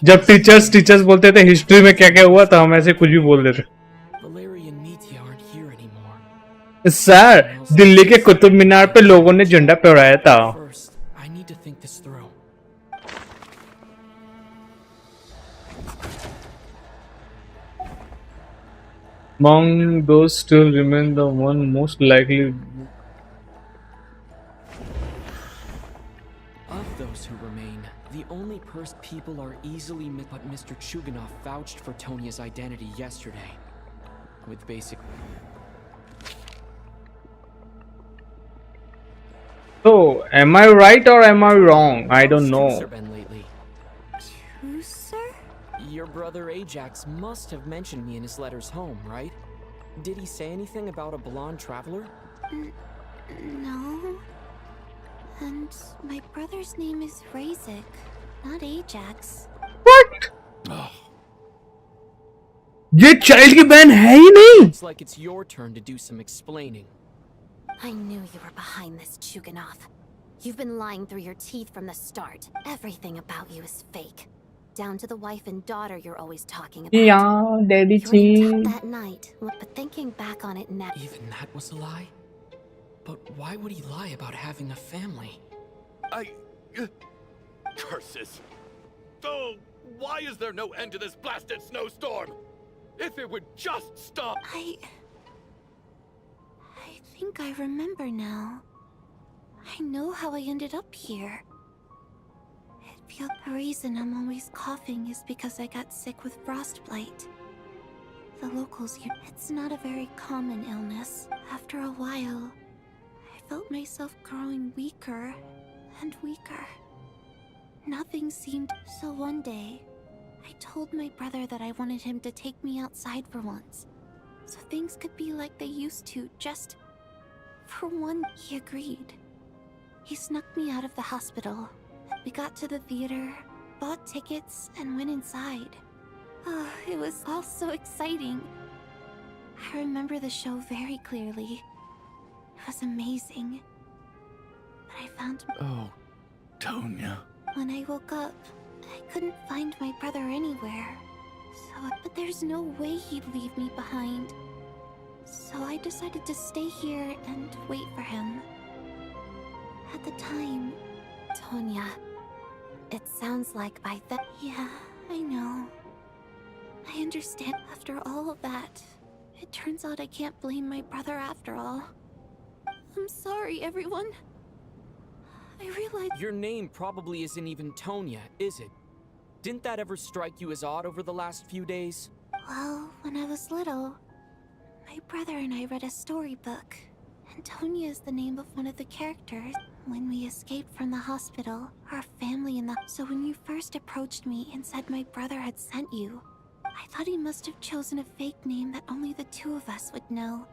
जब टीचर्स बोलते थे हिस्ट्री में क्या क्या हुआ तो हम ऐसे कुछ भी बोल देते. सर, दिल्ली के कुतुब मीनार पे लोगों ने झंडा फहराया था. Among those still remain, the one most likely. Of those who remain, the only people are easily but Mr. Chuganov vouched for Tonia's identity yesterday. With basic. So, am I right or am I wrong? I don't know. Your brother Ajax must have mentioned me in his letters home, right? Did he say anything about a blonde traveler? No. And my brother's name is RAJITH, not Ajax. ये child की बहन है ही नहीं. Looks like it's your turn to do some explaining. I knew you were behind this, Chuganov. You've been lying through your teeth from the start. Everything about you is fake. Down to the wife and daughter you're always talking about. Yeah, daddy You were in cheese. that night, but thinking back on it now... Even that was a lie? But why would he lie about having a family? Curses! Oh, why is there no end to this blasted snowstorm? If it would just stop! I think I remember now. I know how I ended up here. The reason I'm always coughing is because I got sick with frostbite. The locals here, it's not a very common illness. After a while, I felt myself growing weaker and weaker. Nothing seemed... So one day, I told my brother that I wanted him to take me outside for once, so things could be like they used to, just for one. He agreed. He snuck me out of the hospital. We got to the theater, bought tickets, and went inside. Oh, it was all so exciting. I remember the show very clearly. It was amazing. But I found... Oh, Tonya. When I woke up, I couldn't find my brother anywhere. But there's no way he'd leave me behind. So I decided to stay here and wait for him. At the time... Tonya, it sounds like by then... Yeah, I know. I understand. After all of that, it turns out I can't blame my brother after all. I'm sorry, everyone. I realize... Your name probably isn't even Tonya, is it? Didn't that ever strike you as odd over the last few days? Well, when I was little, my brother and I read a storybook, and Tonya is the name of one of the characters. When we escaped from the hospital, our family in the... So when you first approached me and said my brother had sent you, I thought he must have chosen a fake name that only the two of us would know.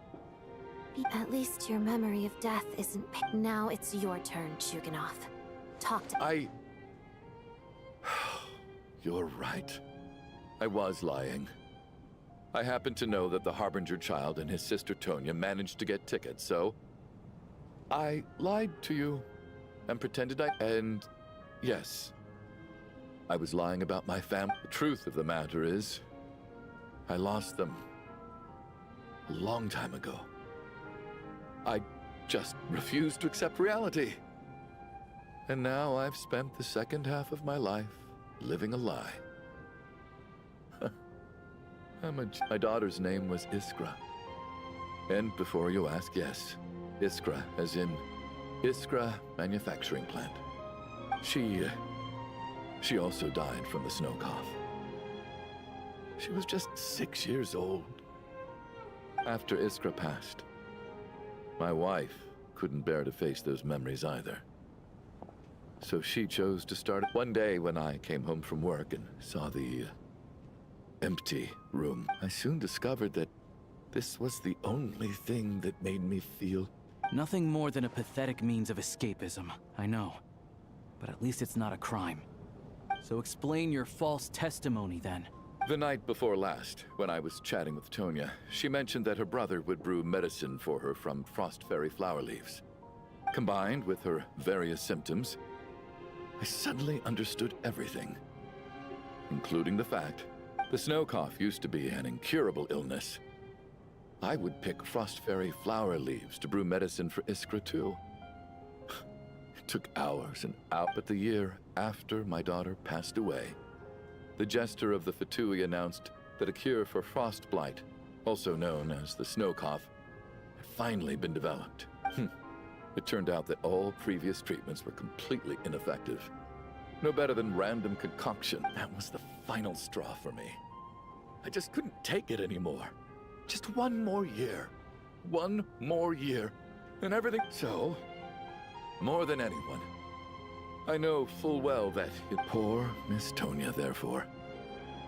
At least your memory of death isn't... Now it's your turn, Chuganov. Talk to... You're right. I was lying. I happened to know that the Harbinger child and his sister Tonya managed to get tickets, so... I lied to you and pretended And yes, I was lying about my family. The truth of the matter is, I lost them a long time ago. I just refused to accept reality. And now I've spent the second half of my life living a lie. My daughter's name was Iskra. And before you ask, yes, Iskra, as in Iskra Manufacturing Plant. She also died from the snow cough. She was just 6 years old. After Iskra passed, my wife couldn't bear to face those memories either. So she chose to start. One day when I came home from work and saw the empty room, I soon discovered that this was the only thing that made me feel... Nothing more than a pathetic means of escapism, I know. But at least it's not a crime. So explain your false testimony then. The night before last, when I was chatting with Tonya, she mentioned that her brother would brew medicine for her from frost fairy flower leaves. Combined with her various symptoms, I suddenly understood everything, including the fact the snow cough used to be an incurable illness. I would pick frost fairy flower leaves to brew medicine for Iskra too. It took hours and hours, but the year after my daughter passed away, the jester of the Fatui announced that a cure for frost blight, also known as the snow cough, had finally been developed. It turned out that all previous treatments were completely ineffective. No better than random concoction. That was the final straw for me. I just couldn't take it anymore. Just one more year. One more year. And everything... So, more than anyone, I know full well that poor Miss Tonya, therefore,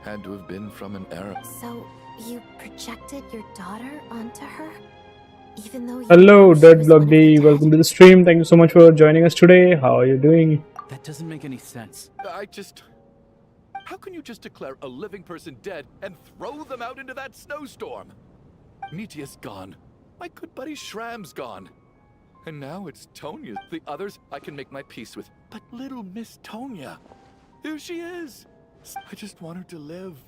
had to have been from an era... So, You projected your daughter onto her? Even though you Hello, know she Dead was Block one of D. the dead? Welcome to the stream. Thank you so much for joining us today. How are you doing? That doesn't make any sense. How can you just declare a living person dead and throw them out into that snowstorm? Mitia's gone. My good buddy Shram's gone. And now it's Tonya. The others I can make my peace with. But little Miss Tonya, here she is. I just want her to live.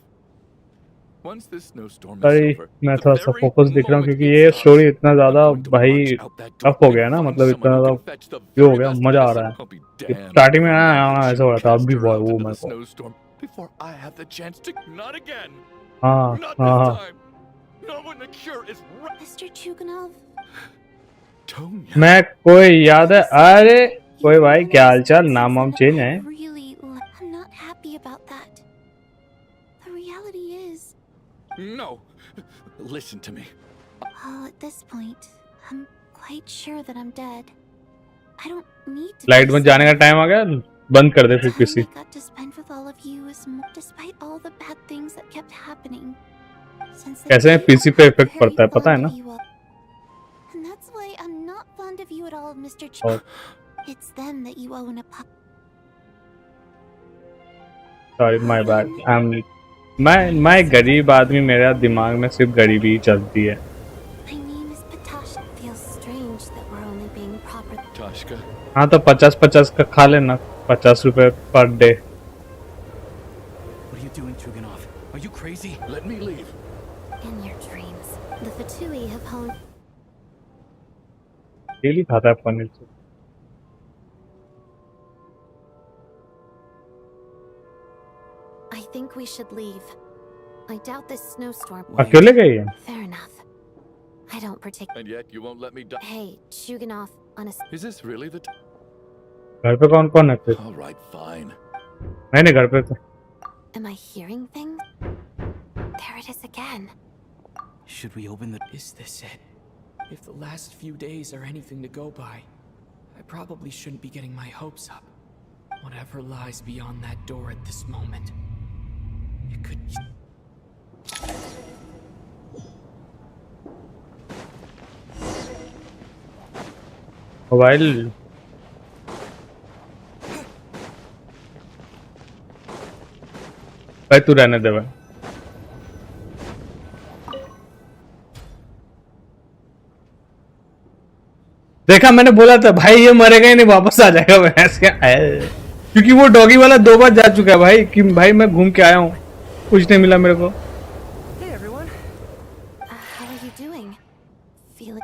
Once this snowstorm is Sorry, over, मैं the थोड़ा सा very focus दिख रहा हूँ moment क्योंकि it ये starts, story इतना I'm ज़्यादा going to भाई march out that door tough हो and गया ना, find मतलब someone इतना who ज़्यादा can fetch the ये हो very गया, best मजा आ medicine. रहा है. I'll be damned स्टार्टिंग में if I आया manage ऐसा हो रहा to था, अब cast भी her वो out into मेरे the को. snowstorm before I have the chance to. Not again. हाँ Not हाँ this हाँ. time. Not when the cure is right. Mr. Chuganov, Tonya. मैं कोई याद है? अरे कोई भाई, क्या हालचाल? नाम वाम चेंज है? I'm not happy about that. The reality is, No. Listen to me. well, at this point, I'm quite sure that I'm dead. I don't need to. Light में जाने का टाइम आ गया, बंद कर दे फिर Time किसी. I got to spend with all of you is more, despite all the bad things that kept happening. Since the कैसे day PC I'm पे not इफेक्ट very पड़ता है, पता है fond ना? of you all. And that's why I'm not fond of you at all, Mr. और It's them that you owe an apology. Sorry, my bad. मैं गरीब आदमी, मेरा दिमाग में सिर्फ गरीबी ही चलती है. My name is Patasha. Feels strange that we're only being proper. Tashka. हाँ तो 50-50 का खा लेना, 50 रुपए per day. What are you doing, Chuganov? Are you crazy? Let me leave. In your dreams, the Fatui have honed. Daily खाता है पनीर से. I think we should leave. I doubt this snowstorm. अकेले गई है? Fair enough. I don't particularly. And yet you won't let me die. Hey, Chuganov, honest. Is this really the घर पे कौन कौन है फिर? All right, fine. नहीं घर पे तो. Am I hearing things? There it is again. Should we open the... Is this it? If the last few days are anything to go by, I probably shouldn't be getting my hopes up. Whatever lies beyond that door at this moment, it could... mobile भाई तू रहने दे भाई. देखा, मैंने बोला था भाई ये मरेगा ही नहीं, वापस आ जाएगा भैंस के. क्योंकि वो डॉगी वाला 2 बार जा चुका है भाई, कि भाई मैं घूम के आया हूँ, कुछ नहीं मिला मेरे को. Hey everyone. How are you doing? Feeling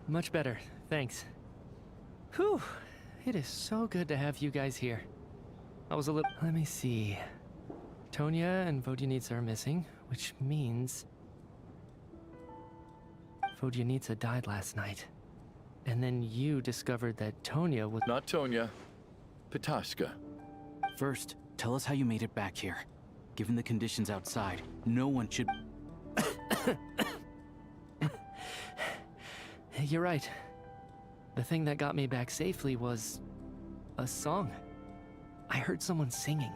Much better, thanks. Whew, it is so good to have you guys here. I was a little... Let me see. Tonya and Vodyanitsa are missing, which means... Vodyanitsa died last night. And then you discovered that Tonya was... Not Tonya. Patashka. First, tell us how you made it back here. Given the conditions outside, no one should... You're right. The thing that got me back safely was... a song. I heard someone singing.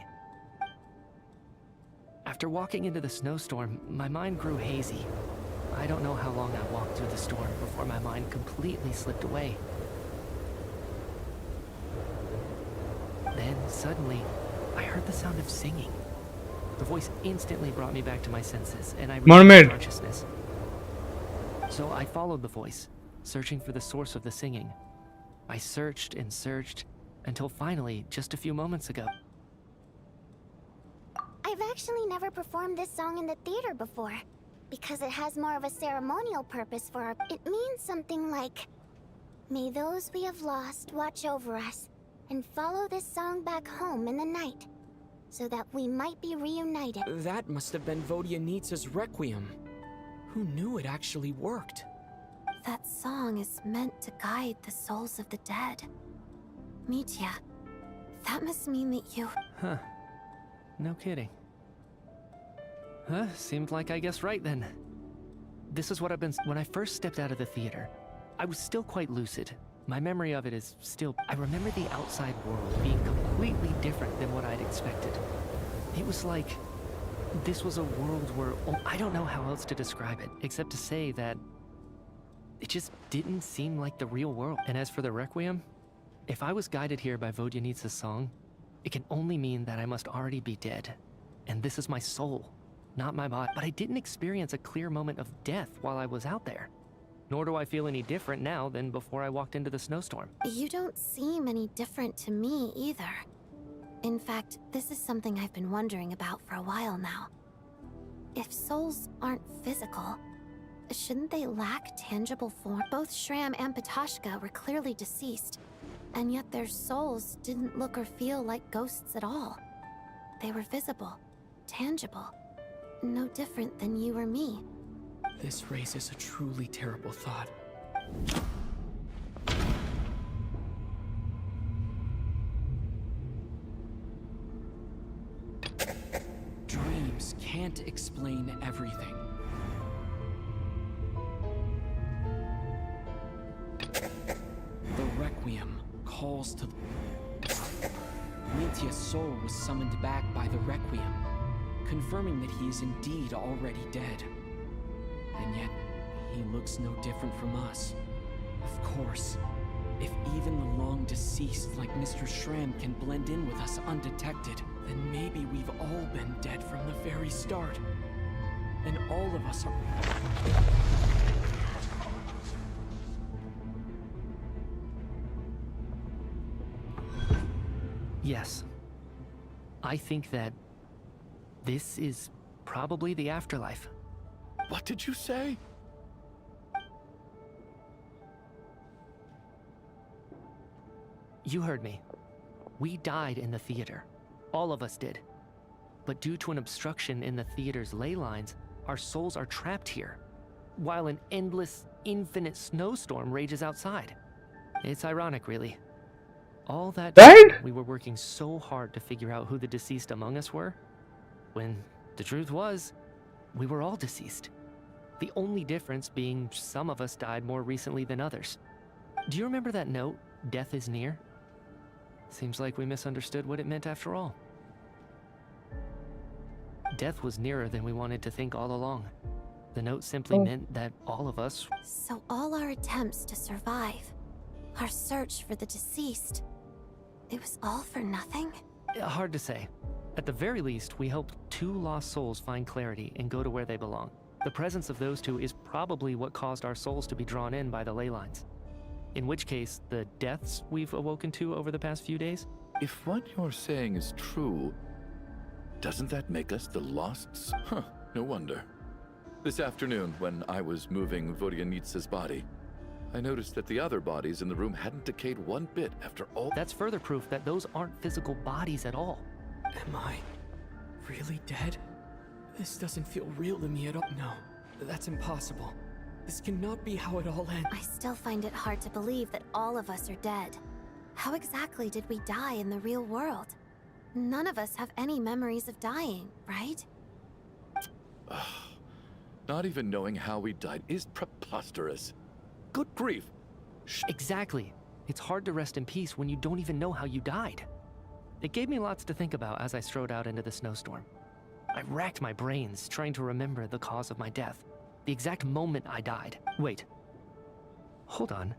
After walking into the snowstorm, my mind grew hazy. I don't know how long I walked through the storm before my mind completely slipped away. Then, suddenly, I heard the sound of singing. The voice instantly brought me back to my senses, and I regained consciousness. So I followed the voice, searching for the source of the singing. I searched and searched, until finally, just a few moments ago. I've actually never performed this song in the theater before, because it has more of a ceremonial purpose for our... It means something like, may those we have lost watch over us, and follow this song back home in the night, so that we might be reunited. That must have been Vodyanitsa's Requiem. Who knew it actually worked? that song is meant to guide the souls of the dead. Mitya, that must mean that you... Huh. No kidding. Huh? Seemed like I guessed right then. This is what I've been... When I first stepped out of the theater, I was still quite lucid. My memory of it is still... I remember the outside world being completely different than what I'd expected. It was like This was a world where I don't know how else to describe it, except to say that it just didn't seem like the real world. And as for the Requiem, if I was guided here by Vodyanitsa's song, it can only mean that I must already be dead. And this is my soul, not my body. But I didn't experience a clear moment of death while I was out there. Nor do I feel any different now than before I walked into the snowstorm. You don't seem any different to me either. In fact, this is something I've been wondering about for a while now. If souls aren't physical, shouldn't they lack tangible form? Both Shram and Patashka were clearly deceased, and yet their souls didn't look or feel like ghosts at all. They were visible, tangible, no different than you or me. This raises a truly terrible thought. Dreams can't explain everything. The Requiem calls to... Mitya's soul was summoned back by the Requiem, confirming that he is indeed already dead. And yet, he looks no different from us. Of course, if even the long-deceased like Mr. Shram can blend in with us undetected, then maybe we've all been dead from the very start. And all of us are... Yes. I think that this is probably the afterlife. What did you say? You heard me. We died in the theater. All of us did. But due to an obstruction in the theater's ley lines, our souls are trapped here, while an endless, infinite snowstorm rages outside. It's ironic, really. All that time, we were working so hard to figure out who the deceased among us were, when the truth was, we were all deceased. The only difference being some of us died more recently than others. Do you remember that note, "Death is near"? Seems like we misunderstood what it meant after all. Death was nearer than we wanted to think all along. The note simply meant that all of us... So all our attempts to survive, our search for the deceased, it was all for nothing? Hard to say. At the very least, we helped 2 lost souls find clarity and go to where they belong. The presence of those 2 is probably what caused our souls to be drawn in by the ley lines. In which case, the deaths we've awoken to over the past few days? If what you're saying is true, doesn't that make us the Losts? Huh, no wonder. This afternoon, when I was moving Vodyanitsa's body, I noticed that the other bodies in the room hadn't decayed one bit after all... That's further proof that those aren't physical bodies at all. Am I really dead? This doesn't feel real to me at all. No, that's impossible. This cannot be how it all ends. I still find it hard to believe that all of us are dead. How exactly did we die in the real world? None of us have any memories of dying, right? Not even knowing how we died is preposterous. Good grief. Exactly. It's hard to rest in peace when you don't even know how you died. It gave me lots to think about as I strode out into the snowstorm. I racked my brains trying to remember the cause of my death, the exact moment I died. Wait. Hold on.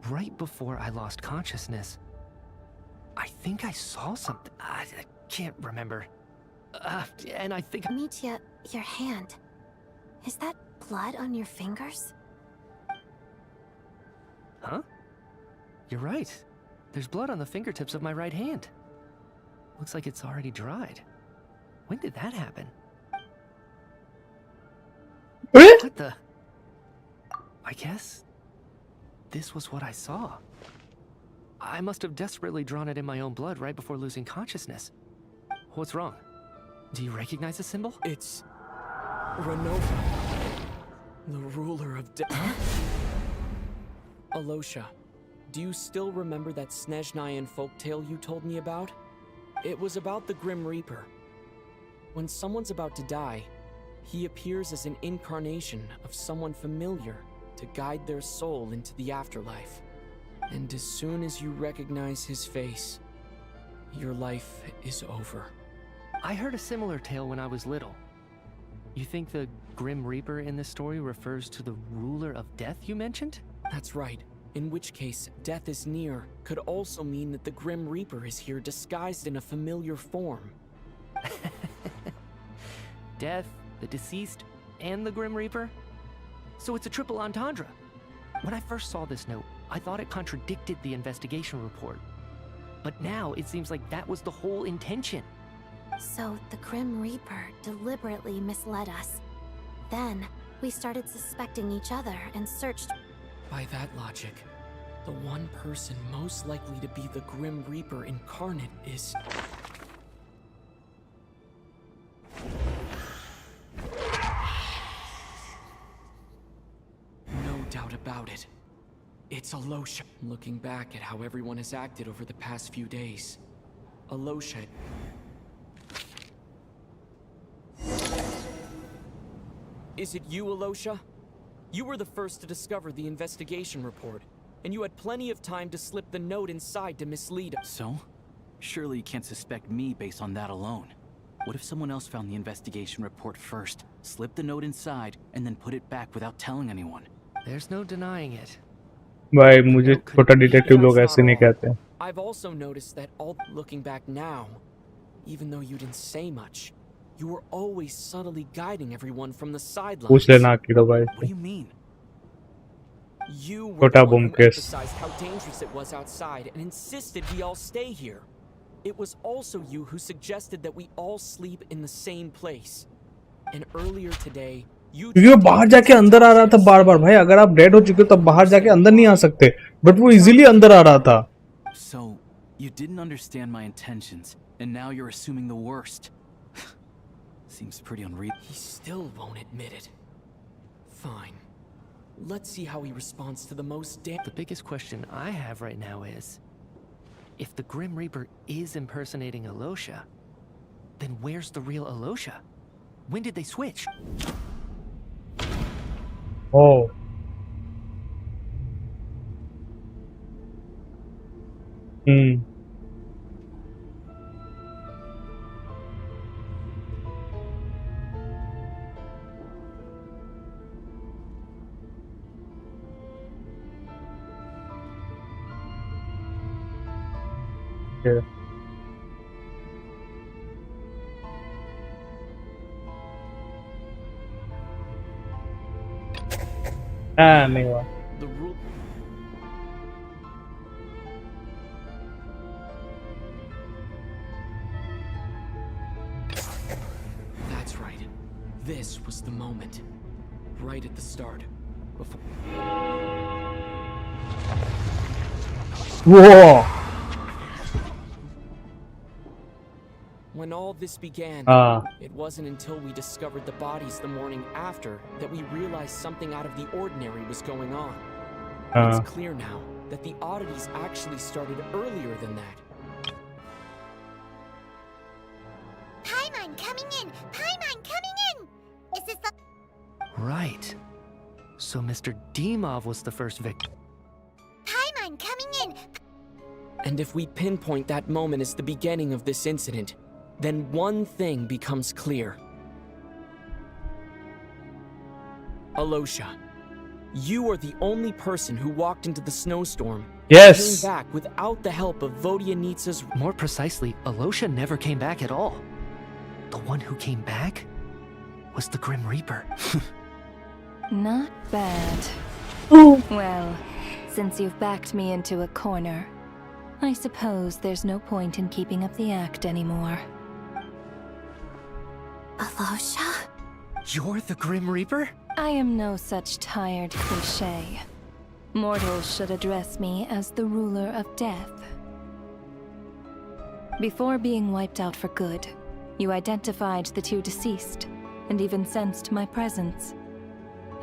Right before I lost consciousness, I think I saw something. I can't remember. And I think... Mitya, your hand. Is that blood on your fingers? Huh? You're right. There's blood on the fingertips of my right hand. Looks like it's already dried. When did that happen? What the? I guess this was what I saw. I must have desperately drawn it in my own blood right before losing consciousness. What's wrong? Do you recognize the symbol? It's... Renova. The ruler of death. Alosha, do you still remember that Snezhnayan folktale you told me about? It was about the Grim Reaper. When someone's about to die, he appears as an incarnation of someone familiar to guide their soul into the afterlife. And as soon as you recognize his face, your life is over. I heard a similar tale when I was little. You think the Grim Reaper in this story refers to the ruler of death you mentioned? That's right. In which case, death is near could also mean that the Grim Reaper is here disguised in a familiar form. Death, the deceased, and the Grim Reaper? So it's a triple entendre. When I first saw this note, I thought it contradicted the investigation report. But now it seems like that was the whole intention. So the Grim Reaper deliberately misled us. Then, we started suspecting each other and searched. By that logic, the one person most likely to be the Grim Reaper incarnate is... No doubt about it. It's Alosha. Looking back at how everyone has acted over the past few days, Alosha... Is it you, Alosha? You were the first to discover the investigation report, and you had plenty of time to slip the note inside to mislead us. So? Surely you can't suspect me based on that alone. What if someone else found the investigation report first, slipped the note inside, and then put it back without telling anyone? There's no denying it. भाई मुझे छोटा detective लोग ऐसे नहीं कहते. I've also noticed that all looking back now, even though you didn't say much, you were always subtly guiding everyone from the sidelines. पूछ लेना आखिरो भाई. What do you mean? You were the one who emphasized how dangerous it was outside and insisted we all stay here. It was also you who suggested that we all sleep in the same place. And earlier today, you... क्योंकि वो बाहर जाके अंदर आ रहा था बार-बार. भाई अगर आप डेड हो चुके हो तब बाहर जाके अंदर नहीं आ सकते. बट वो इजीली अंदर आ रहा था. So, you didn't understand my intentions, and now you're assuming the worst. Seems pretty unreasonable. He still won't admit it. Fine. Let's see how he responds to the most The biggest question I have right now is, if the Grim Reaper is impersonating Alosha, then where's the real Alosha? When did they switch? Oh. Yeah. नहीं हुआ. The rule... That's right. This was the moment. Right at the start. Before... Whoa! When all this began, it wasn't until we discovered the bodies the morning after that we realized something out of the ordinary was going on. It's clear now that the oddities actually started earlier than that. Paimon coming in! Paimon coming in! Is this the... Right. So Mr. Dimov was the first victim. Paimon coming in! And if we pinpoint that moment as the beginning of this incident, then one thing becomes clear. Alosha, you are the only person who walked into the snowstorm and came back without the help of Vodyanitsa's... More precisely, Alosha never came back at all. The one who came back was the Grim Reaper. Not bad. Well, since you've backed me into a corner, I suppose there's no point in keeping up the act anymore. Alosha? You're the Grim Reaper? I am no such tired cliché. Mortals should address me as the ruler of death. Before being wiped out for good, you identified the two deceased, and even sensed my presence.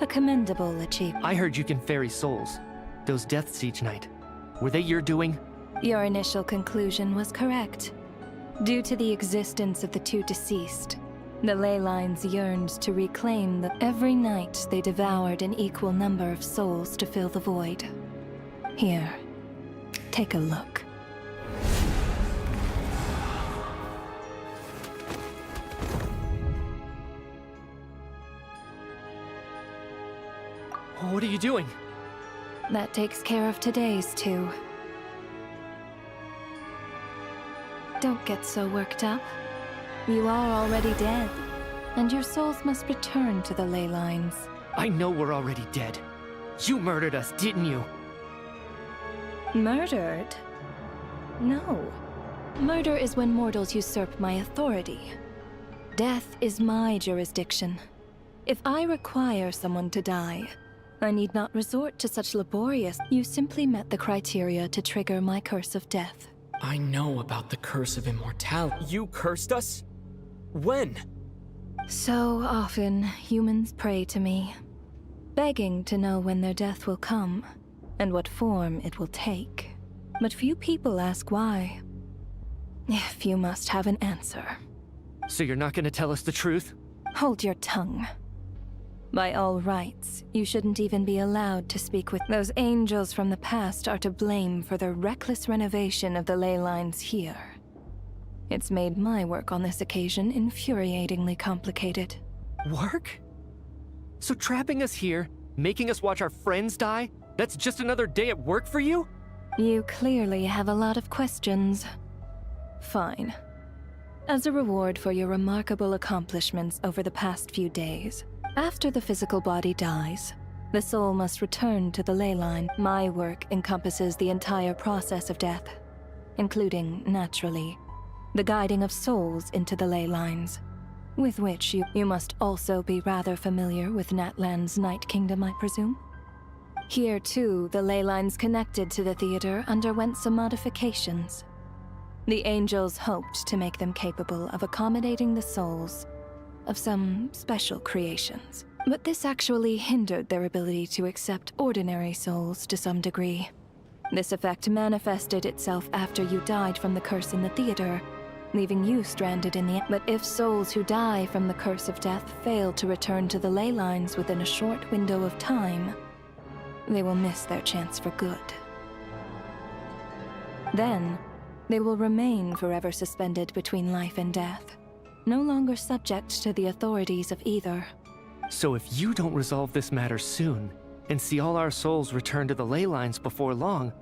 A commendable achievement. I heard you can ferry souls. Those deaths each night. Were they your doing? Your initial conclusion was correct. Due to the existence of the two deceased, the ley lines yearned to reclaim the... Every night they devoured an equal number of souls to fill the void. Here, take a look. What are you doing? That takes care of today's too. Don't get so worked up. You are already dead, and your souls must return to the ley lines. I know we're already dead. You murdered us, didn't you? Murdered? No. Murder is when mortals usurp my authority. Death is my jurisdiction. If I require someone to die, I need not resort to such laborious. You simply met the criteria to trigger my curse of death. I know about the curse of immortality. You cursed us? When? So often, humans pray to me, begging to know when their death will come, and what form it will take. But few people ask why. If you must have an answer. So you're not gonna tell us the truth? Hold your tongue. By all rights, you shouldn't even be allowed to speak with those angels from the past are to blame for the reckless renovation of the ley lines here. It's made my work on this occasion infuriatingly complicated. Work? So trapping us here, making us watch our friends die, that's just another day at work for you? You clearly have a lot of questions. Fine. As a reward for your remarkable accomplishments over the past few days, after the physical body dies, the soul must return to the ley line. My work encompasses the entire process of death, including, naturally, the guiding of souls into the ley lines, with which you must also be rather familiar with Natlan's Night Kingdom, I presume? Here, too, the ley lines connected to the theater underwent some modifications. The angels hoped to make them capable of accommodating the souls of some special creations. But this actually hindered their ability to accept ordinary souls to some degree. This effect manifested itself after you died from the curse in the theater, leaving you stranded in the... But if souls who die from the curse of death fail to return to the ley lines within a short window of time, they will miss their chance for good. Then, they will remain forever suspended between life and death, no longer subject to the authorities of either. So if you don't resolve this matter soon, and see all our souls return to the ley lines before long,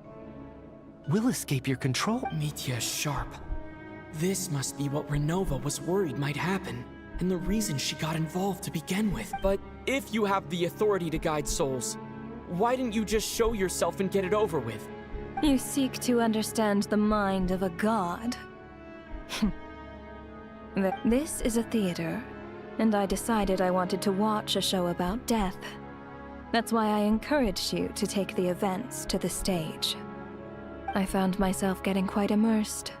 we'll escape your control. Mitya sharp. This must be what Renova was worried might happen, and the reason she got involved to begin with. But if you have the authority to guide souls, why didn't you just show yourself and get it over with? You seek to understand the mind of a god. This is a theater, and I decided I wanted to watch a show about death. That's why I encouraged you to take the events to the stage. I found myself getting quite immersed.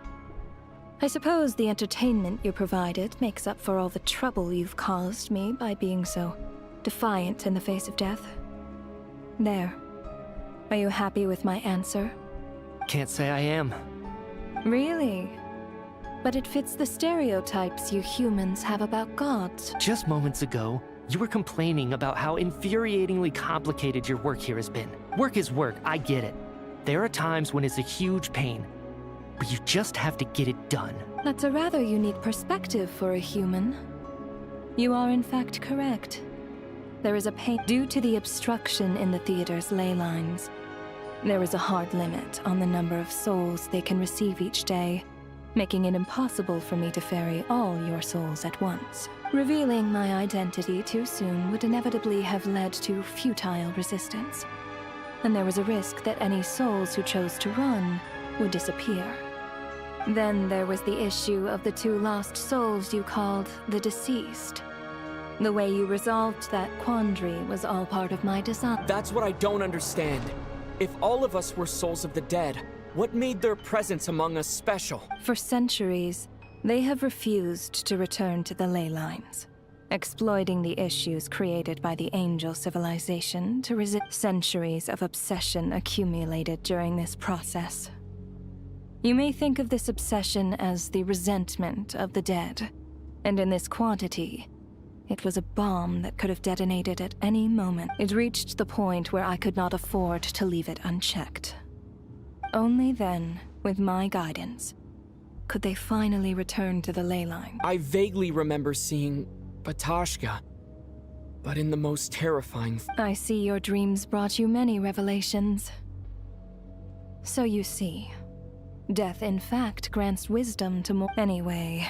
I suppose the entertainment you provided makes up for all the trouble you've caused me by being so defiant in the face of death. There. Are you happy with my answer? Can't say I am. Really? But it fits the stereotypes you humans have about gods. Just moments ago, you were complaining about how infuriatingly complicated your work here has been. Work is work, I get it. There are times when it's a huge pain, but you just have to get it done. That's a rather unique perspective for a human. You are in fact correct. There is a pain due to the obstruction in the theater's ley lines. There is a hard limit on the number of souls they can receive each day, making it impossible for me to ferry all your souls at once. Revealing my identity too soon would inevitably have led to futile resistance, and there was a risk that any souls who chose to run would disappear. Then there was the issue of the 2 lost souls you called the deceased. The way you resolved that quandary was all part of my design. That's what I don't understand. If all of us were souls of the dead, what made their presence among us special? For centuries, they have refused to return to the ley lines, exploiting the issues created by the angel civilization to resist. Centuries of obsession accumulated during this process. You may think of this obsession as the resentment of the dead, and in this quantity, it was a bomb that could have detonated at any moment. It reached the point where I could not afford to leave it unchecked. Only then, with my guidance, could they finally return to the ley line. I vaguely remember seeing Batashka. but in the most terrifying. I see your dreams brought you many revelations. So you see, death in fact grants wisdom to more. Anyway,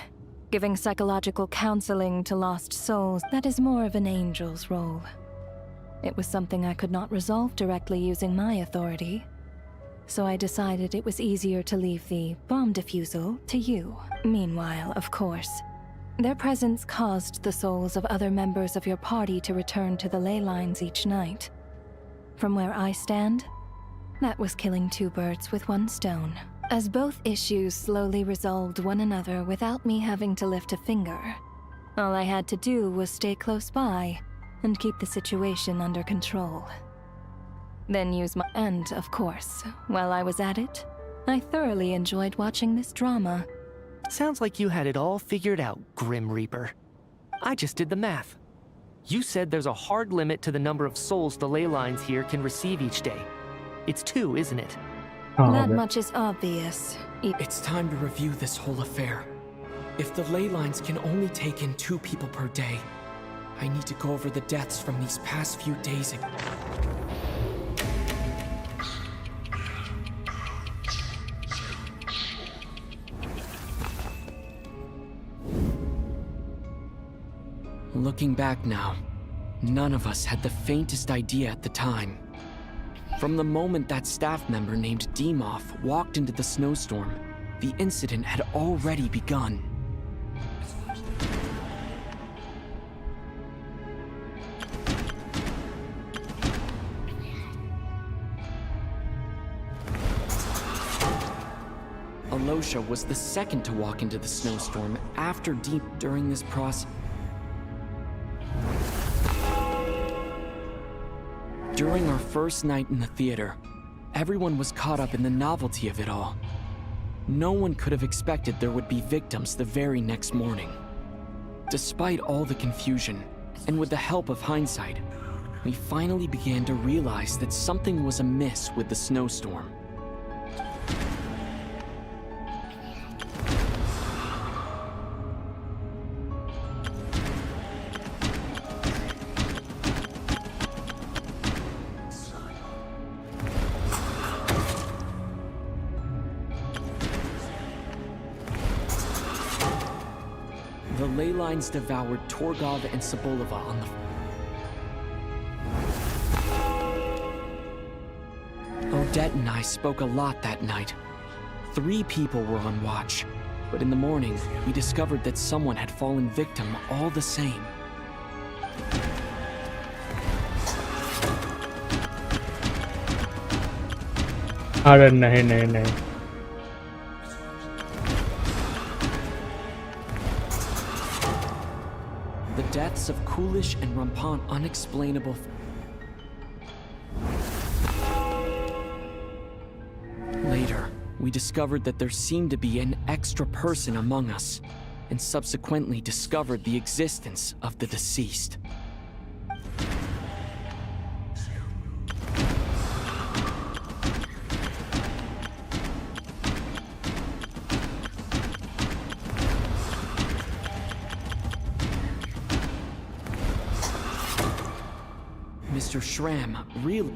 giving psychological counseling to lost souls, that is more of an angel's role. It was something I could not resolve directly using my authority, so I decided it was easier to leave the bomb defusal to you. Meanwhile, of course, their presence caused the souls of other members of your party to return to the ley lines each night. From where I stand, that was killing two birds with one stone, as both issues slowly resolved one another without me having to lift a finger. All I had to do was stay close by and keep the situation under control. Then use my... And, of course, while I was at it, I thoroughly enjoyed watching this drama. Sounds like you had it all figured out, Grim Reaper. I just did the math. You said there's a hard limit to the number of souls the ley lines here can receive each day. It's 2, isn't it? That much is obvious. It's time to review this whole affair. If the ley lines can only take in 2 people per day, I need to go over the deaths from these past few days. Looking back now, none of us had the faintest idea at the time. From the moment that staff member named Demoff walked into the snowstorm, the incident had already begun. Alosha was the second to walk into the snowstorm after Deep during this process. During our first night in the theater, everyone was caught up in the novelty of it all. No one could have expected there would be victims the very next morning. Despite all the confusion, and with the help of hindsight, we finally began to realize that something was amiss with the snowstorm. The ley lines devoured Torgov and Sobolova on the... Odette and I spoke a lot that night. 3 people were on watch, but in the morning, we discovered that someone had fallen victim all the same. अरे नहीं नहीं नहीं The deaths of Coolish and Rampant unexplainable. Later, we discovered that there seemed to be an extra person among us, and subsequently discovered the existence of the deceased. Mr. Schramm, really?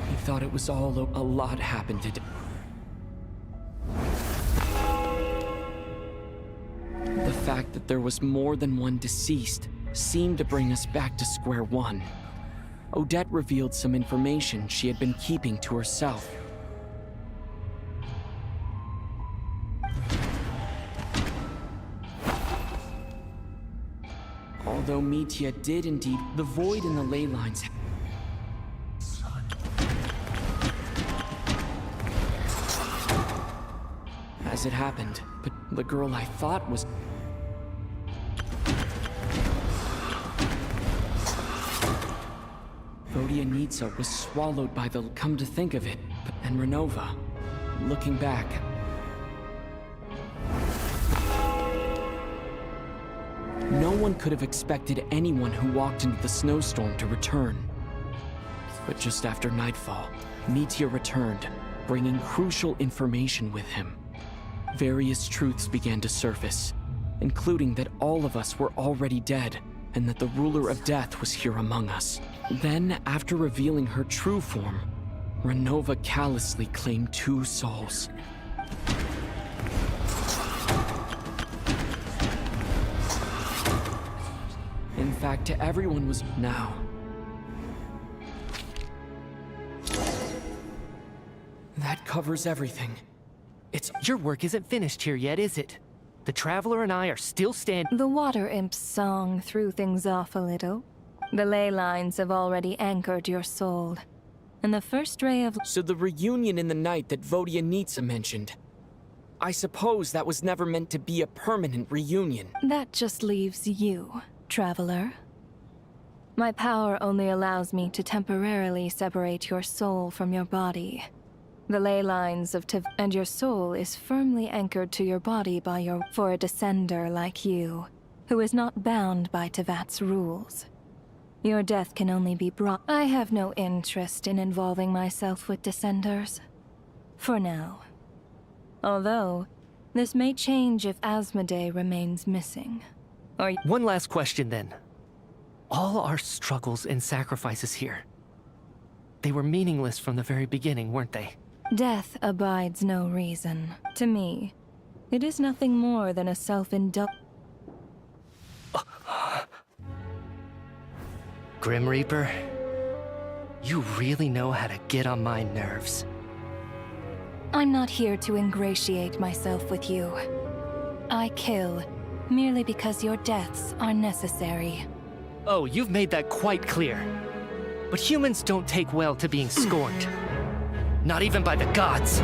He thought it was all a lot happened today. The fact that there was more than one deceased seemed to bring us back to square one. Odette revealed some information she had been keeping to herself. Although Mitya did indeed, the void in the ley lines. As it happened, but the girl I thought was... Vodyanitsa was swallowed by the... Come to think of it, and Renova, looking back... No one could have expected anyone who walked into the snowstorm to return. But just after nightfall, Meteor returned, bringing crucial information with him. Various truths began to surface, including that all of us were already dead, and that the ruler of death was here among us. Then, after revealing her true form, Renova callously claimed 2 souls. In fact, to everyone was now. That covers everything. Your work isn't finished here yet, is it? The Traveler and I are still standing. The Water Imp's song threw things off a little. The ley lines have already anchored your soul. And the first ray of... So the reunion in the night that Vodyanitsa mentioned. I suppose that was never meant to be a permanent reunion. That just leaves you, Traveler. My power only allows me to temporarily separate your soul from your body. The ley lines of and your soul is firmly anchored to your body by your... for a descender like you, who is not bound by Tevat's rules. Your death can only be brought... I have no interest in involving myself with descenders. For now. Although, this may change if Asmodee remains missing. Or... One last question then. All our struggles and sacrifices here, they were meaningless from the very beginning, weren't they? Death abides no reason. To me, it is nothing more than a self-indulgent... Grim Reaper, you really know how to get on my nerves. I'm not here to ingratiate myself with you. I kill merely because your deaths are necessary. Oh, you've made that quite clear. But humans don't take well to being scorned. Not even by the gods.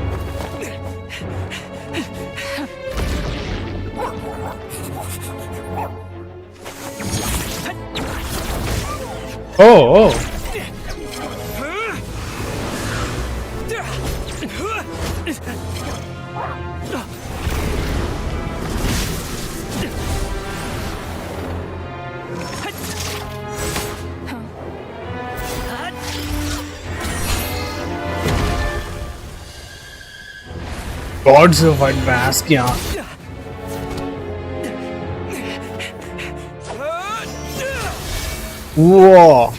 Oh. Gods of White Mask, yeah. Whoa.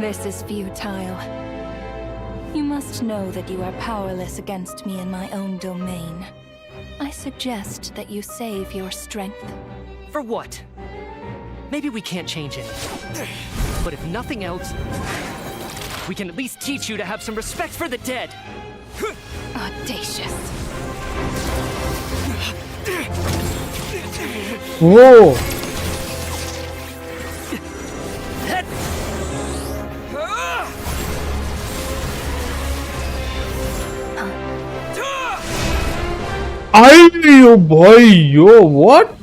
This is futile. You must know that you are powerless against me in my own domain. I suggest that you save your strength. For what? Maybe we can't change it. But if nothing else, we can at least teach you to have some respect for the dead. Audacious. Whoa. Yo boy, yo, what?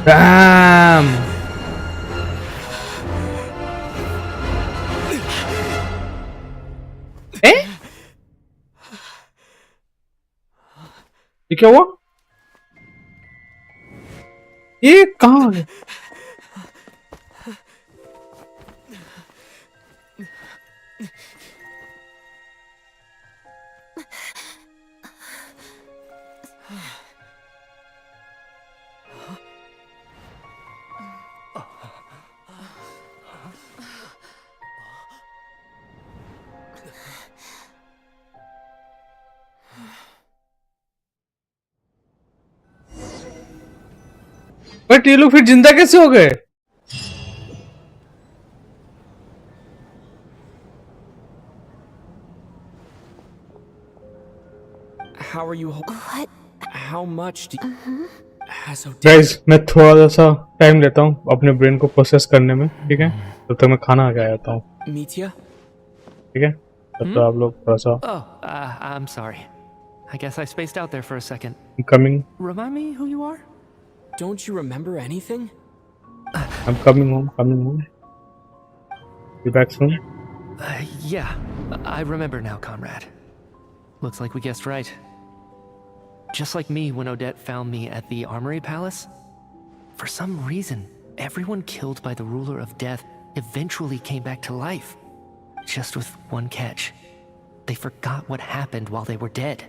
Damn. ये क्या हुआ? ये कहाँ है? But ये लोग फिर जिंदा कैसे हो गए? how are you? What? How much do you? Has Odette? Guys मैं थोड़ा सा टाइम लेता हूँ अपने ब्रेन को प्रोसेस करने में, ठीक है? तब तक मैं खाना आके आता हूँ, Mitya? ठीक है? तब तक आप लोग थोड़ा सा Oh, I'm sorry. I guess I spaced out there for a second. coming. Remind me who you are? Don't you remember anything? I'm coming home, coming home. Be back soon. Yeah, I remember now, comrade. Looks like we guessed right. Just like me when Odette found me at the Armory Palace. For some reason, everyone killed by the Ruler of Death eventually came back to life. Just with one catch. They forgot what happened while they were dead.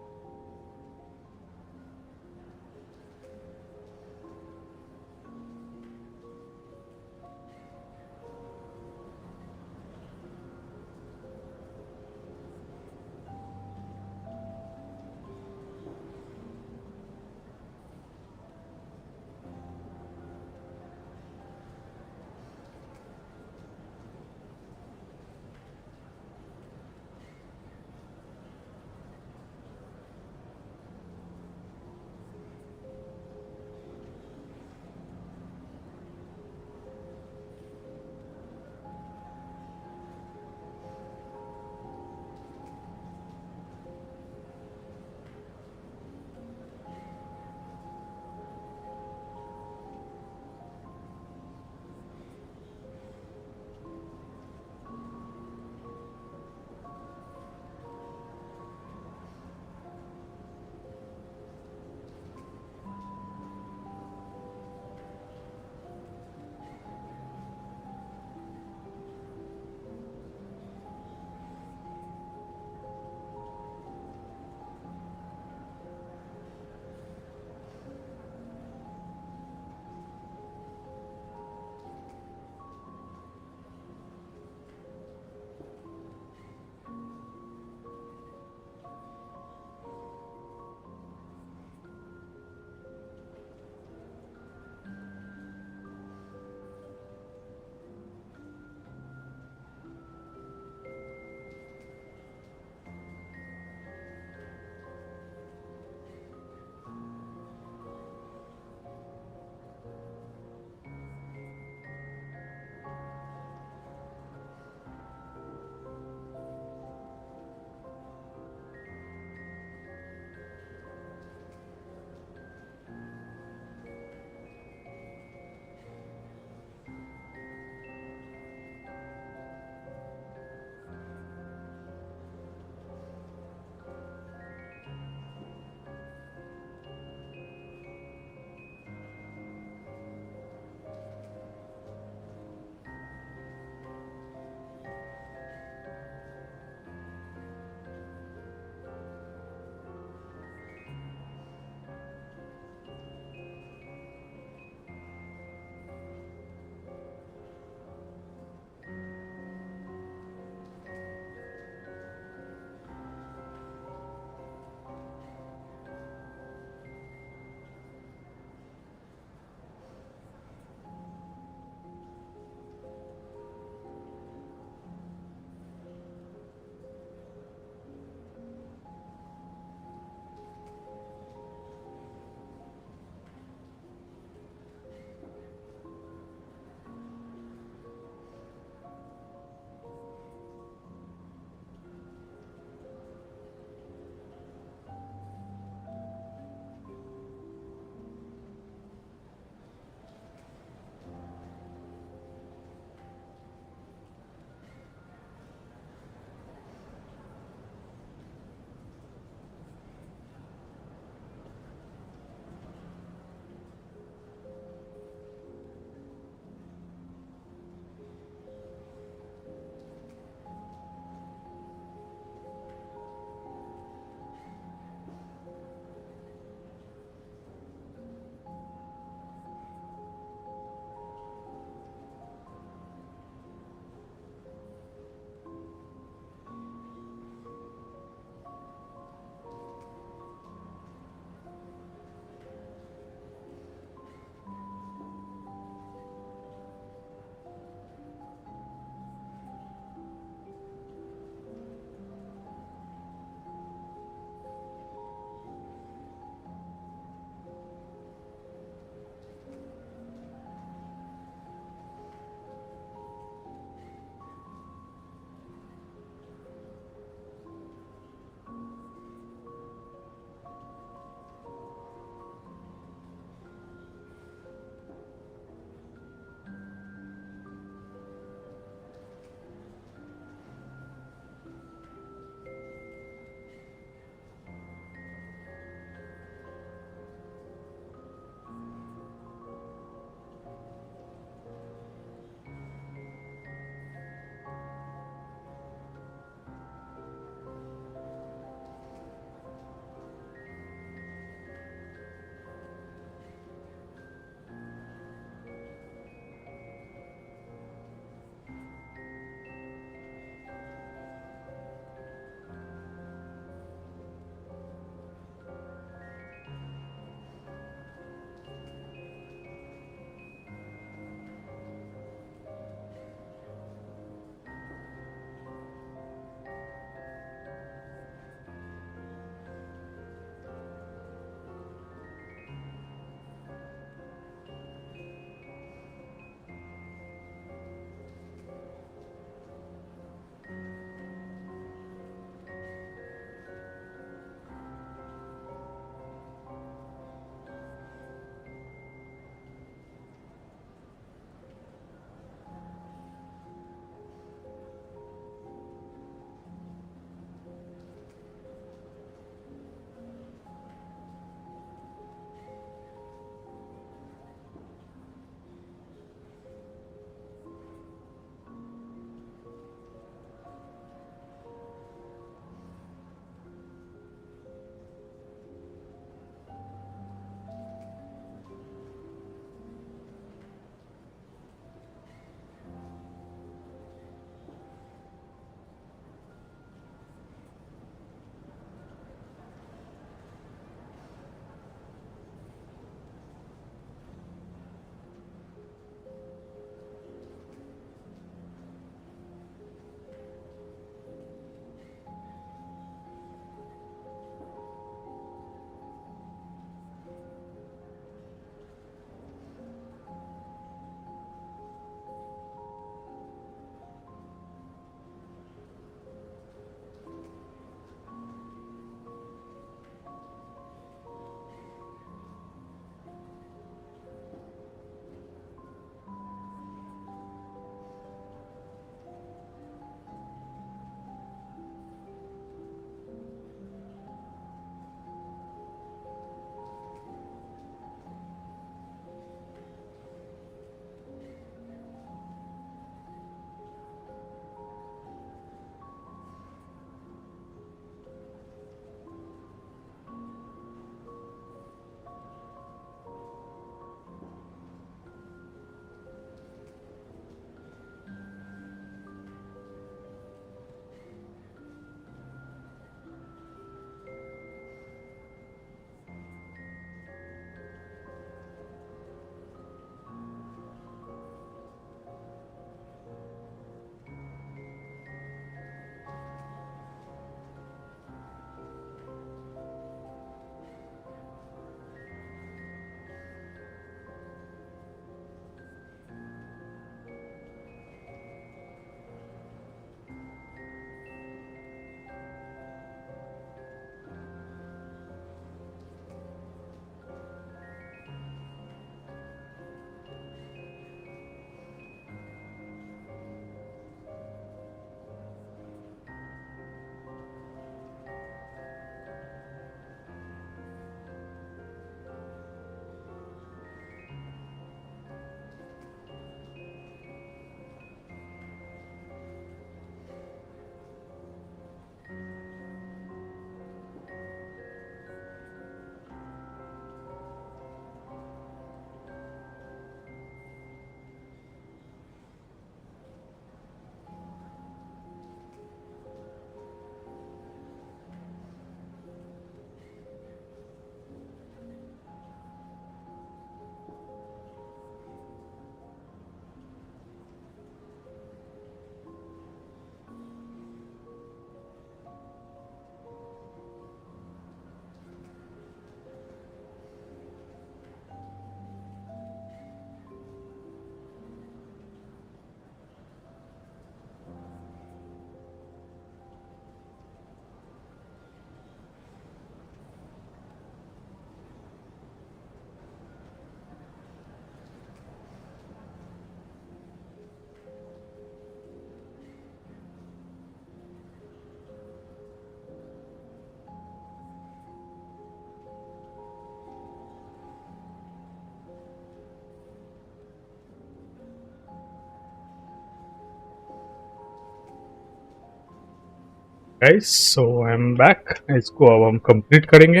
Guys, so I'm back. इसको अब हम complete करेंगे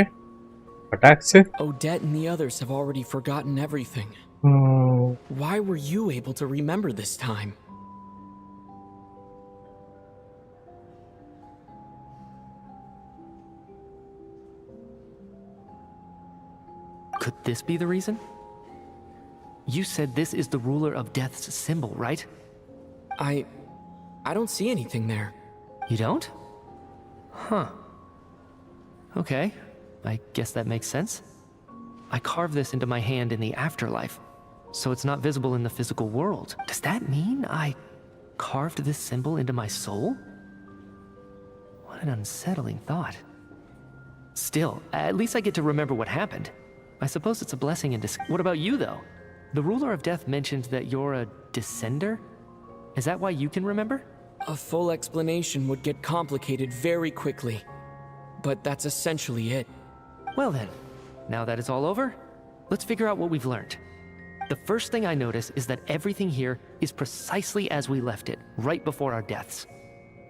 attack से. Odette and the others have already forgotten everything. Hmm. Why were you able to remember this time? Could this be the reason? You said this is the ruler of death's symbol, right? I don't see anything there. You don't? Huh. Okay, I guess that makes sense. I carved this into my hand in the afterlife, so it's not visible in the physical world. Does that mean I carved this symbol into my soul? What an unsettling thought. Still, at least I get to remember what happened. I suppose it's a blessing in disguise. What about you, though? The ruler of death mentioned that you're a descender? Is that why you can remember? A full explanation would get complicated very quickly. But that's essentially it. Well then, now that it's all over, let's figure out what we've learned. The first thing I notice is that everything here is precisely as we left it, right before our deaths.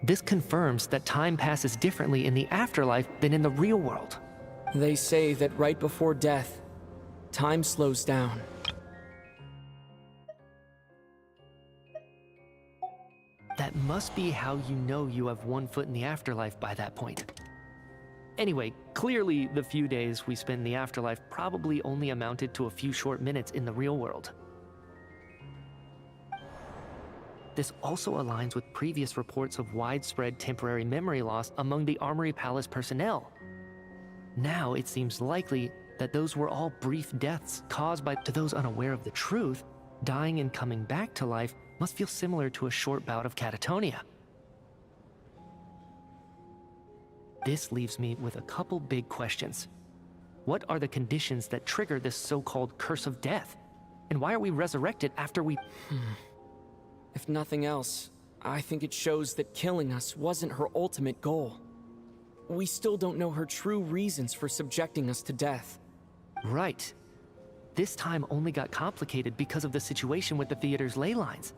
This confirms that time passes differently in the afterlife than in the real world. They say that right before death, time slows down. That must be how you know you have one foot in the afterlife by that point. Anyway, clearly the few days we spend in the afterlife probably only amounted to a few short minutes in the real world. This also aligns with previous reports of widespread temporary memory loss among the Armory Palace personnel. Now it seems likely that those were all brief deaths caused by, to those unaware of the truth, dying and coming back to life must feel similar to a short bout of catatonia. This leaves me with a couple big questions. What are the conditions that trigger this so-called curse of death? And why are we resurrected after we... If nothing else, I think it shows that killing us wasn't her ultimate goal. We still don't know her true reasons for subjecting us to death. Right. This time only got complicated because of the situation with the theater's ley lines.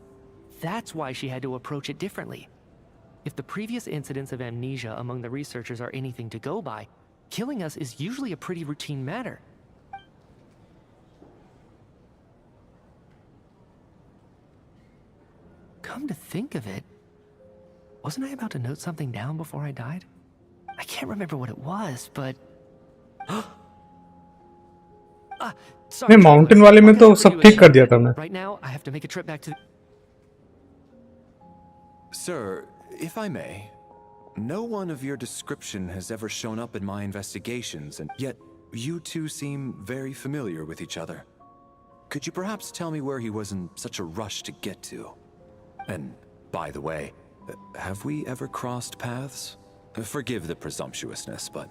That's why she had to approach it differently. If the previous incidents of amnesia among the researchers are anything to go by, killing us is usually a pretty routine matter. Come to think of it, wasn't I about to note something down before I died? I can't remember what it was, but... नहीं mountain वाले में तो सब ठीक कर दिया था मैं. Right now, I have to make a trip back to... Sir, if I may, no one of your description has ever shown up in my investigations, and yet you two seem very familiar with each other. Could you perhaps tell me where he was in such a rush to get to? And, by the way, have we ever crossed paths? Forgive the presumptuousness, but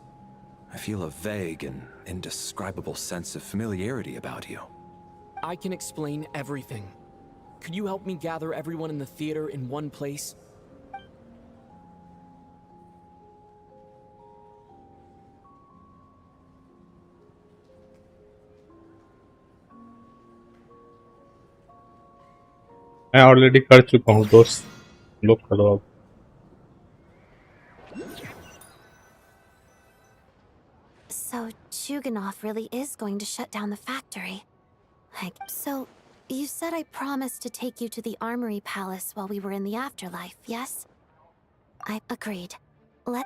I feel a vague and indescribable sense of familiarity about you. I can explain everything. Could you help me gather everyone in the theater in one place? मैं already कर चुका हूँ दोस्त. लोग करो अब. So Chuganov really is going to shut down the factory. So you said I promised to take you to the Armory Palace while we were in the afterlife, yes? I agreed. Let...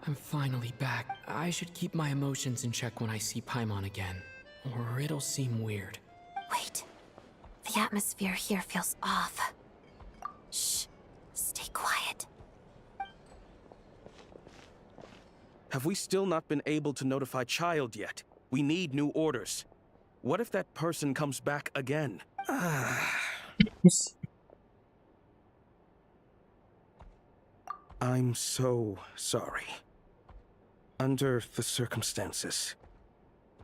I'm finally back. I should keep my emotions in check when I see Paimon again, or it'll seem weird. Wait. The atmosphere here feels off. Shh. Stay quiet. Have we still not been able to notify Child yet? We need new orders. What if that person comes back again? I'm so sorry. Under the circumstances,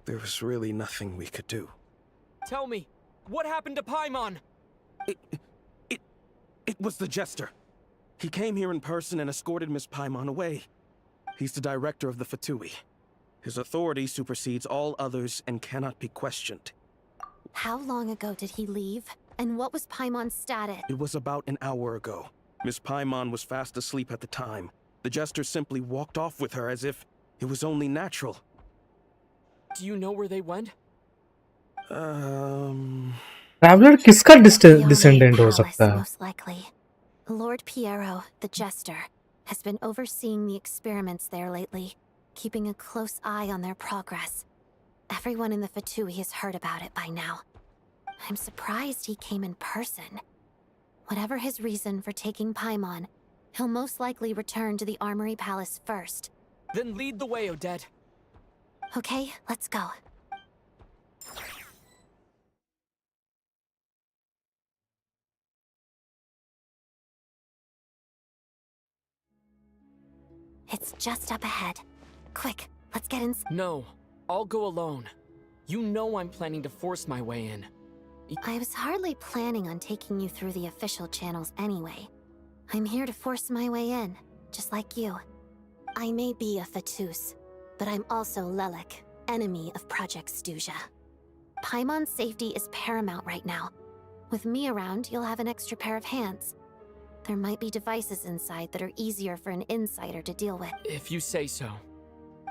there was really nothing we could do. Tell me, what happened to Paimon? It was the Jester. He came here in person and escorted Miss Paimon away. He's the director of the Fatui. His authority supersedes all others and cannot be questioned. How long ago did he leave? And what was Paimon's status? It was about an hour ago. Miss Paimon was fast asleep at the time. The Jester simply walked off with her as if it was only natural. Do you know where they went? Traveller किसका descendant हो सकता है? Most likely. Lord Piero, the Jester, has been overseeing the experiments there lately, keeping a close eye on their progress. Everyone in the Fatui has heard about it by now. I'm surprised he came in person. Whatever his reason for taking Paimon, he'll most likely return to the Armory Palace first. Then lead the way, Odette. Okay, let's go. It's just up ahead. Quick, let's get in. No, I'll go alone. You know I'm planning to force my way in. I was hardly planning on taking you through the official channels anyway. I'm here to force my way in, just like you. I may be a Fatus, but I'm also Lelik, enemy of Project Stuja. Paimon's safety is paramount right now. With me around, you'll have an extra pair of hands. There might be devices inside that are easier for an insider to deal with. If you say so.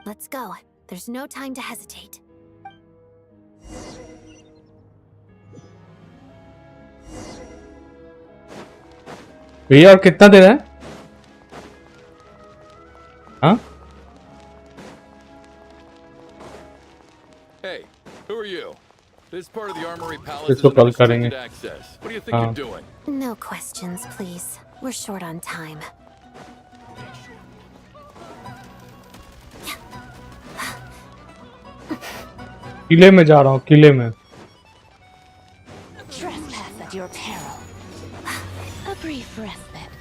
Let's go. There's no time to hesitate. भैया और कितना दे रहा है? हाँ? Hey, who are you? This part of the Armory Palace is इसको call under करेंगे. restricted access. What do you think you're doing? No questions, please. We're short on time. किले में जा रहा हूँ, किले में. Trespass at your peril. A brief respite.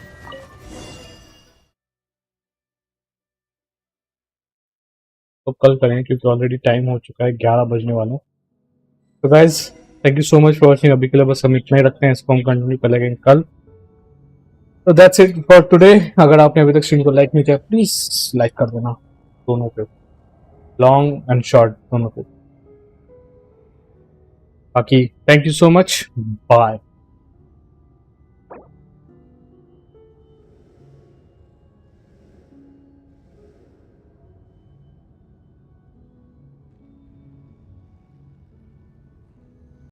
तो कल करेंगे क्योंकि ऑलरेडी टाइम हो चुका है, 11 बजने वाला. तो guys thank you so much for watching. अभी के लिए बस हम इतना ही रखते हैं. इसको हम कंटिन्यू करेंगे कल. तो दैट्स इट फॉर टुडे. अगर आपने अभी तक स्ट्रीम को लाइक नहीं किया प्लीज लाइक कर देना, दोनों पे, लॉन्ग एंड शॉर्ट दोनों पे. बाकी thank you so much. Bye.